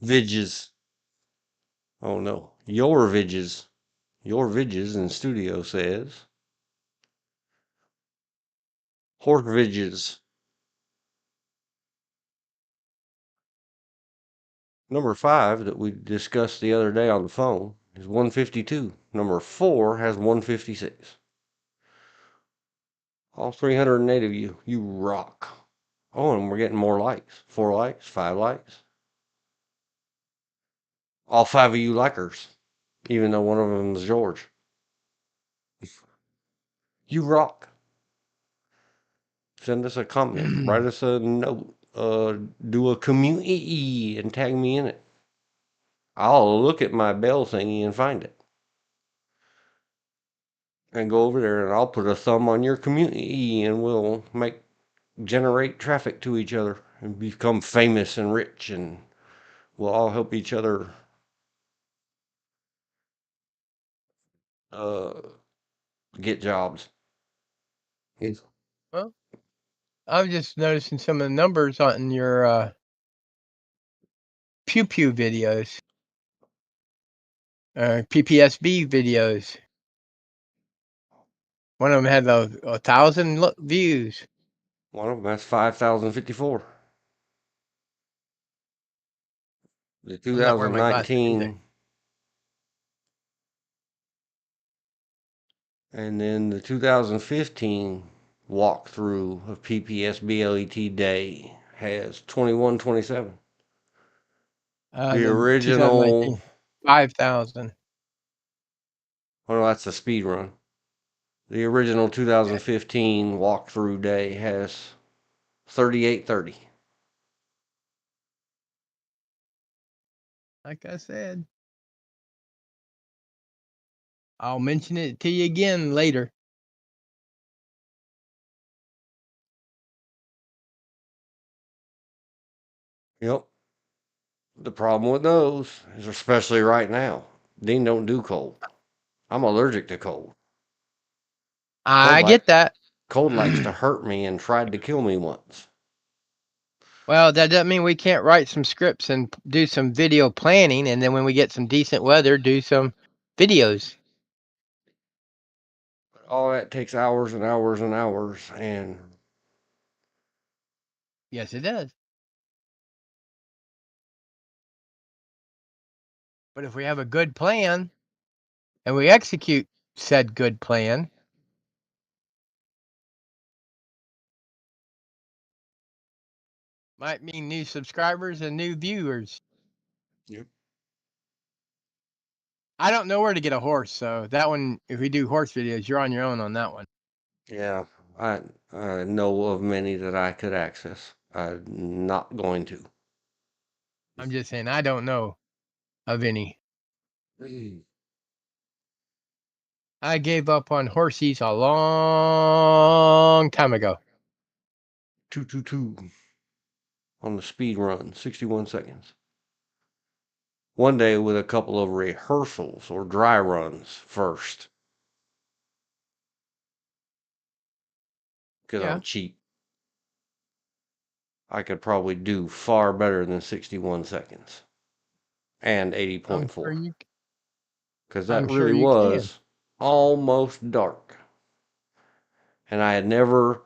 Vidges. Oh no. Your Vidges. Your Vidges in studio says. Horse Vidges. Number 5 that we discussed the other day on the phone is 152. Number 4 has 156. All 308 of you, you rock. Oh, and we're getting more likes. 4 likes, 5 likes. All 5 of you likers, even though one of them is George. You rock. Send us a comment. Write us a note. Do a community and tag me in it. I'll look at my bell thingy and find it. And go over there and I'll put a thumb on your community and we'll generate traffic to each other and become famous and rich and we'll all help each other get jobs. Yes. Well, I was just noticing some of the numbers on your pew pew videos, PPSB videos. One of them had 1,000 views. One of them has 5,054. The I'm not wearing my glasses either. 2019 and then the 2015 walkthrough of PPSB LET Day has 2127. The original 5,000. Well, that's a speed run. The original 2015 walkthrough day has 3830. Like I said, I'll mention it to you again later. Yep. The problem with those is, especially right now, Dean don't do cold. I'm allergic to cold. I get that. Cold likes to hurt me and tried to kill me once. Well, that doesn't mean we can't write some scripts and do some video planning, and then when we get some decent weather, do some videos. All that takes hours and hours and hours, and Yes, it does. But if we have a good plan and we execute said good plan, might mean new subscribers and new viewers. Yep. I don't know where to get a horse, so that one, if we do horse videos, you're on your own on that one. Yeah, I know of many that I could access. I'm not going to. I'm just saying I don't know of any. I gave up on horsies a long time ago. 222 on the speed run, 61 seconds. One day with a couple of rehearsals or dry runs first. Because Yeah, I'm cheap. I could probably do far better than 61 seconds and I'm sure 80.4. you. Because that I'm sure really you can. was almost dark. And I had never,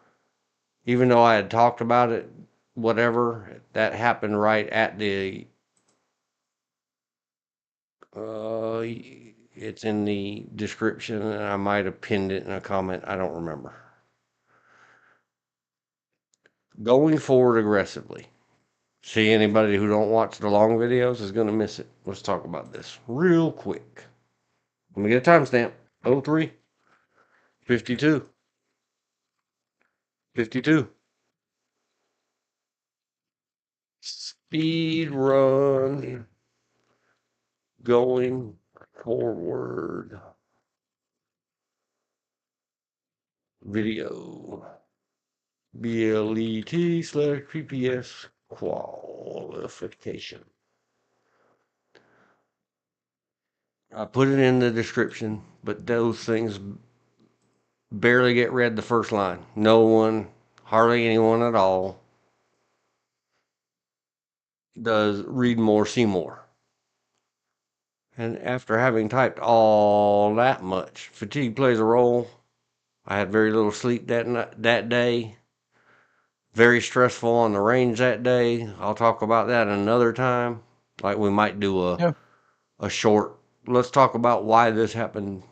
even though I had talked about it, whatever, that happened right at the, it's in the description, and I might have pinned it in a comment. I don't remember. Going forward aggressively. See, anybody who don't watch the long videos is going to miss it. Let's talk about this real quick. Let me get a timestamp. 03, 52, 52. Speed run going forward. Video. BLET/PPS qualification. I put it in the description, but those things barely get read the first line. No one, hardly anyone at all, does read more, see more. And after having typed all that much, fatigue plays a role. I had very little sleep that day. Very stressful on the range that day. I'll talk about that another time. Like we might do Yeah. a short, let's talk about why this happened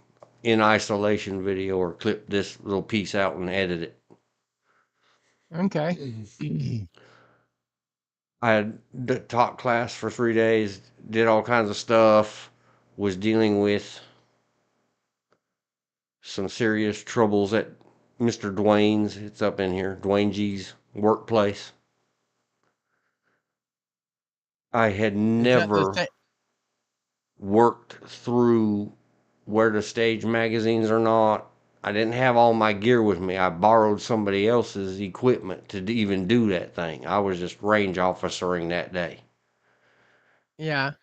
in isolation video, or clip this little piece out and edit it. Okay. I had taught class for 3 days, did all kinds of stuff, was dealing with some serious troubles at Mr. Dwayne's. It's up in here, Dwayne G's workplace. I had Is that the never thing? worked through where to stage magazines or not. I didn't have all my gear with me. I borrowed somebody else's equipment to even do that thing. I was just range officering that day. Yeah.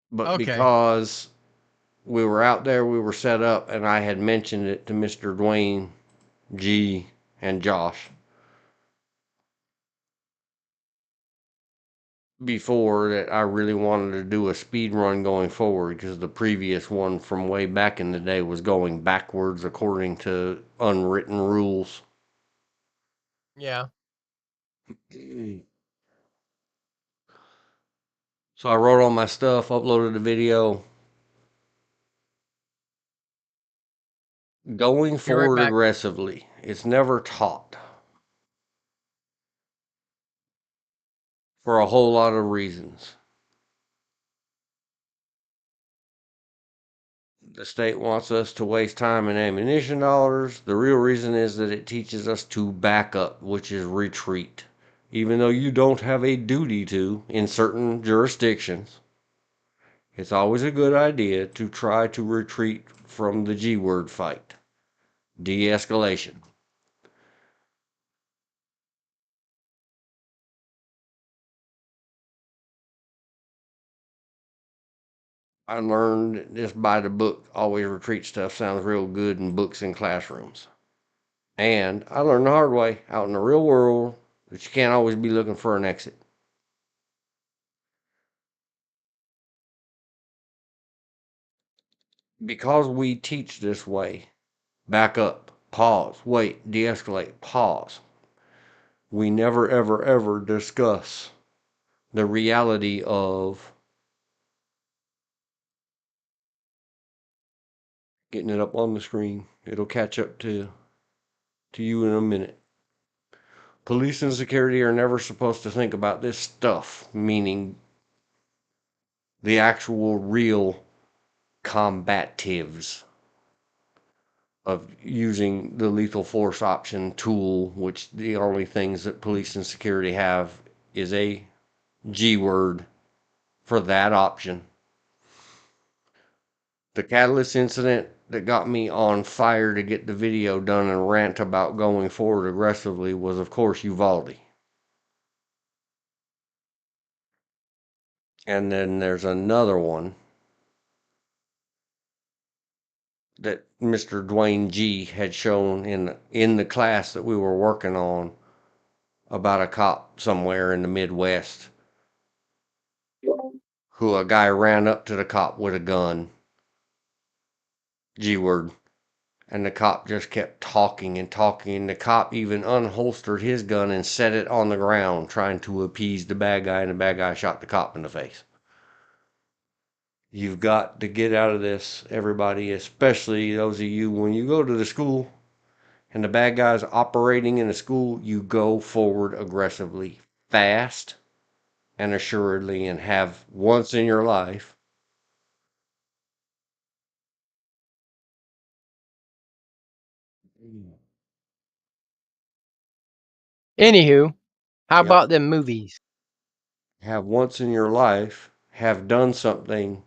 But Okay. because we were out there, we were set up, and I had mentioned it to Mr. Dwayne G and Josh before, that I really wanted to do a speed run going forward, because the previous one from way back in the day was going backwards according to unwritten rules. Yeah. So I wrote all my stuff, uploaded the video. Going Be right forward back. aggressively, it's never taught for a whole lot of reasons. The state wants us to waste time and ammunition dollars. The real reason is that it teaches us to back up, which is retreat. Even though you don't have a duty to in certain jurisdictions, it's always a good idea to try to retreat from the G word fight. De-escalation. I learned this by the book. Always retreat stuff sounds real good in books and classrooms. And I learned the hard way out in the real world that you can't always be looking for an exit. Because we teach this way, back up, pause, wait, de-escalate, pause. We never, ever, ever discuss the reality of getting it up on the screen. It'll catch up to you in a minute. Police and security are never supposed to think about this stuff, meaning the actual real combatives of using the lethal force option tool, which the only things that police and security have is a G word for that option. The catalyst incident that got me on fire to get the video done and rant about going forward aggressively was, of course, Uvalde. And then there's another one that Mr. Dwayne G had shown in the class that we were working on about a cop somewhere in the Midwest who a guy ran up to the cop with a gun, G word, and the cop just kept talking and talking, and the cop even unholstered his gun and set it on the ground trying to appease the bad guy, and the bad guy shot the cop in the face. You've got to get out of this, everybody, especially those of you, when you go to the school and the bad guy's operating in the school, you go forward aggressively, fast and assuredly, and have once in your life. Anywho, how Yep. about them movies? Have once in your life have done something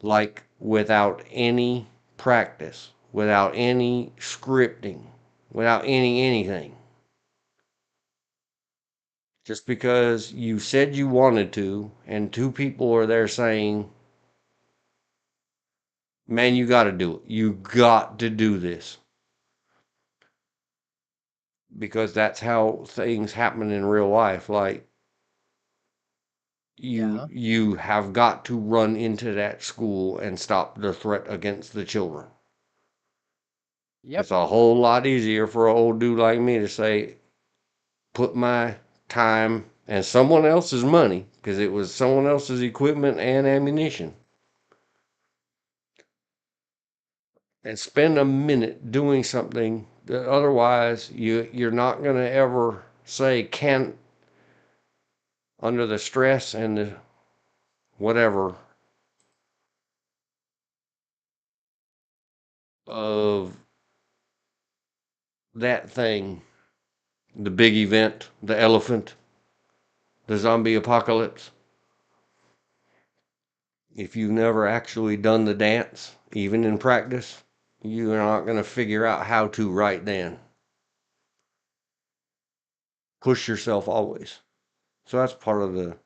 like without any practice, without any scripting, without anything. Just because you said you wanted to, and two people are there saying, man, you got to do it. You got to do this. Because that's how things happen in real life. Like, you have got to run into that school and stop the threat against the children. Yep. It's a whole lot easier for an old dude like me to say, put my time and someone else's money, because it was someone else's equipment and ammunition, and spend a minute doing something that otherwise you're not going to ever say can, under the stress and the whatever of that thing, the big event, the elephant, the zombie apocalypse. If you've never actually done the dance, even in practice, you're not going to figure out how to right then. Push yourself always. So that's part of the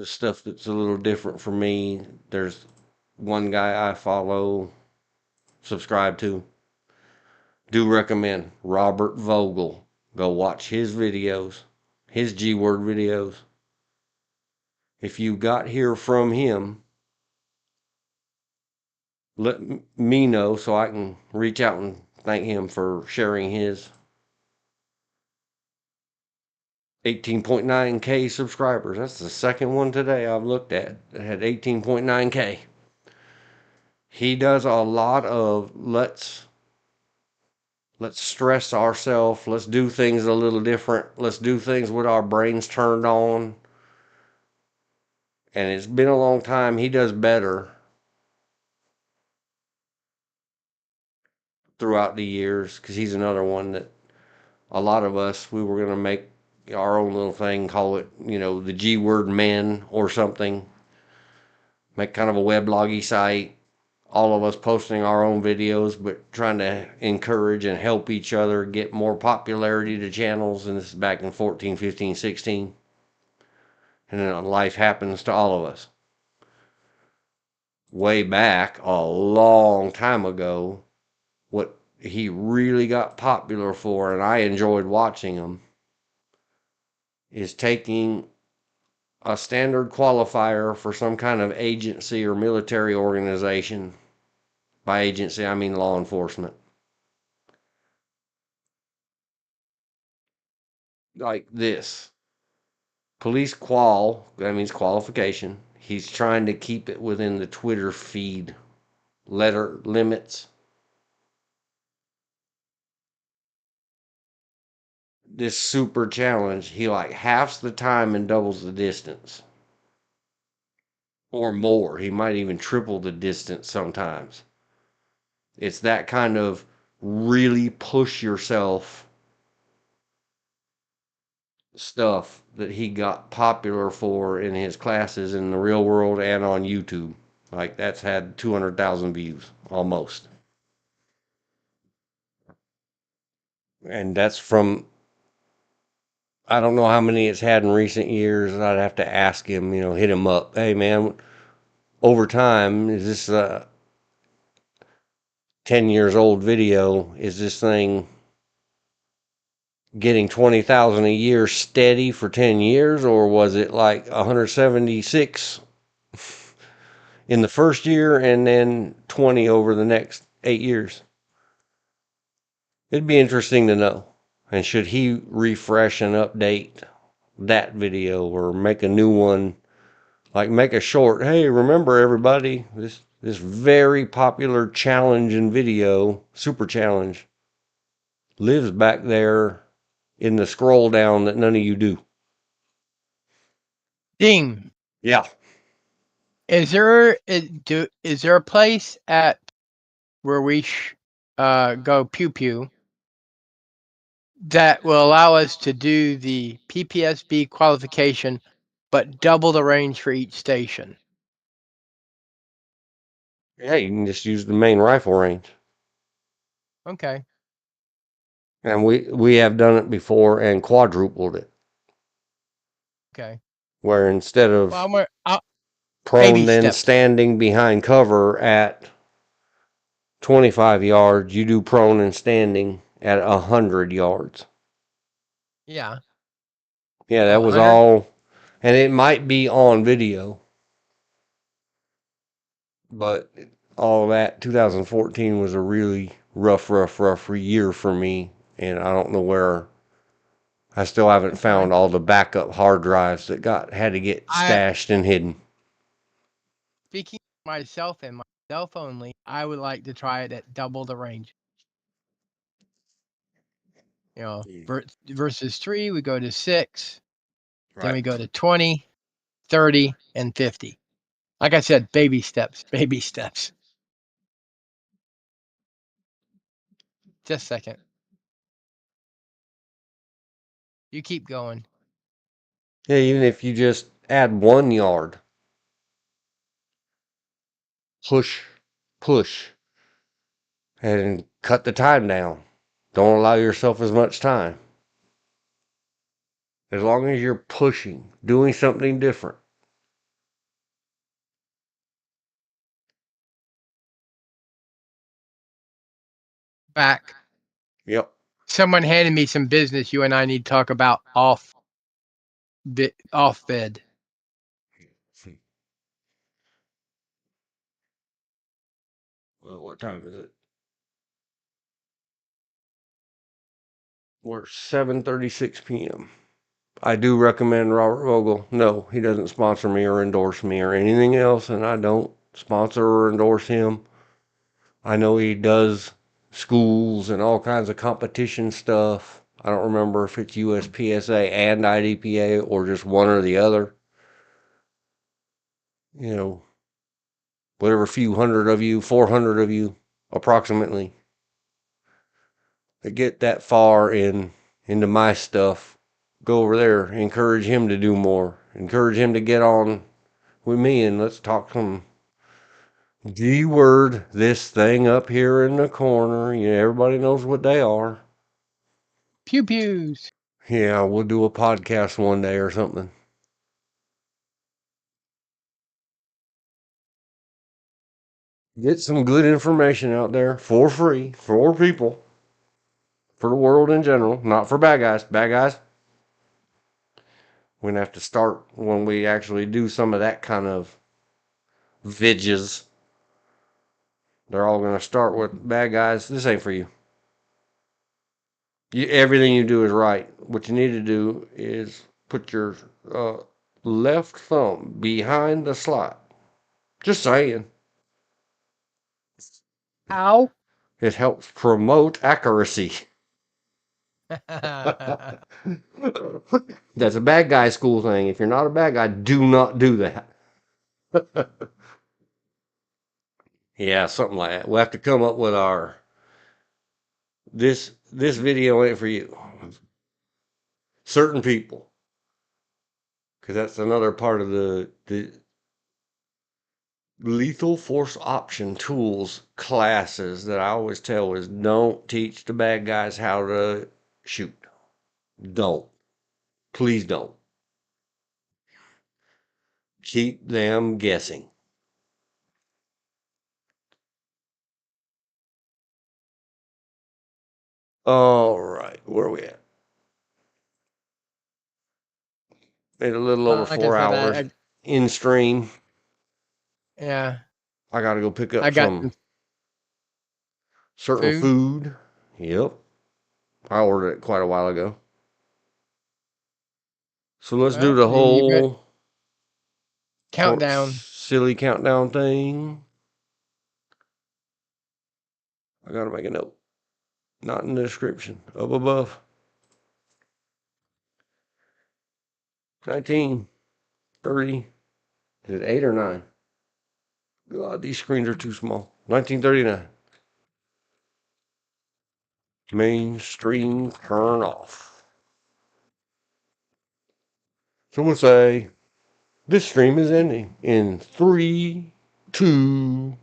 stuff that's a little different for me. There's one guy I follow, subscribe to, do recommend, Robert Vogel. Go watch his videos, his G-word videos. If you got here from him, let me know so I can reach out and thank him for sharing his 18.9K subscribers. That's the second one today I've looked at that had 18.9K. He does a lot of let's stress ourselves, let's do things a little different, let's do things with our brains turned on. And it's been a long time. He does better throughout the years, because he's another one that a lot of us, we were going to make our own little thing, call it, the G word men or something. Make kind of a webloggy site. All of us posting our own videos, but trying to encourage and help each other get more popularity to channels. And this is back in 14, 15, 16. And then life happens to all of us. Way back, a long time ago, what he really got popular for, and I enjoyed watching him, is taking a standard qualifier for some kind of agency or military organization. By agency, I mean law enforcement. Like this. Police qual, that means qualification. He's trying to keep it within the Twitter feed letter limits. This super challenge, he like halves the time and doubles the distance. or more. He might even triple the distance sometimes. It's that kind of really push yourself stuff that he got popular for in his classes in the real world and on YouTube. Like that's had 200,000 views almost. And that's from, I don't know how many it's had in recent years. I'd have to ask him, hit him up. Hey man, over time, is this a 10 years old video? Is this thing getting 20,000 a year steady for 10 years, or was it like 176 in the first year and then 20 over the next 8 years? It'd be interesting to know. And should he refresh and update that video or make a new one, like make a short, hey, remember everybody, this very popular challenge in video, super challenge, lives back there in the scroll down that none of you do. Ding. Yeah. Is there a place at where we go pew pew that will allow us to do the PPSB qualification, but double the range for each station? Yeah, you can just use the main rifle range. Okay. And we have done it before and quadrupled it. Okay. Where instead of Well, prone baby then steps. standing behind cover at 25 yards, you do prone and standing at 100 yards. Yeah. Yeah, that was 100? all. And it might be on video. But all that 2014 was a really rough year for me. And I don't know where. I still haven't found all the backup hard drives that had to get stashed and hidden. Speaking of myself and myself only, I would like to try it at double the range. Versus 3, we go to 6. Then we Right. go to 20, 30, and 50. Like I said, baby steps, baby steps. Just a second. You keep going. Yeah, even if you just add 1 yard. Push, and cut the time down. Don't allow yourself as much time. As long as you're pushing, doing something different. Back. Yep. Someone handed me some business you and I need to talk about off bed. Well, what time is it? We're 7:36 p.m. I do recommend Robert Vogel. No, he doesn't sponsor me or endorse me or anything else, and I don't sponsor or endorse him. I know he does schools and all kinds of competition stuff. I don't remember if it's USPSA and IDPA or just one or the other. Whatever few hundred of you, 400 of you, approximately, that get that far into my stuff, go over there, encourage him to do more, encourage him to get on with me, and let's talk some G-word, this thing up here in the corner. Everybody knows what they are. Pew pews. Yeah, we'll do a podcast one day or something. Get some good information out there for free, for people, for the world in general, not for bad guys. Bad guys, we're going to have to start when we actually do some of that kind of vidges. They're all going to start with bad guys. This ain't for you. Everything you do is right. What you need to do is put your left thumb behind the slot. Just saying. Ow. It helps promote accuracy. That's a bad guy school thing. If you're not a bad guy, do not do that. Yeah, something like that. We'll have to come up with our this video ain't for you. Certain people, because that's another part of the lethal force option tools classes that I always tell is don't teach the bad guys how to shoot. Don't. Please don't. Keep them guessing. All right, where are we at? Made a little over Like I 4 said, hours in stream. yeah, I got to go pick I up got some some certain food. food. Yep. I ordered it quite a while ago. So let's do Well, the you got whole countdown. silly countdown thing. I got to make a note. Not in the description. Up above. 19, 30. Is it 8 or 9? God, these screens are too small. 1939. Mainstream turn off. So we'll say this stream is ending in 3, 2,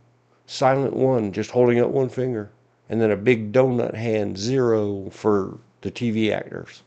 silent 1, just holding up one finger. And then a big donut hand 0 for the TV actors.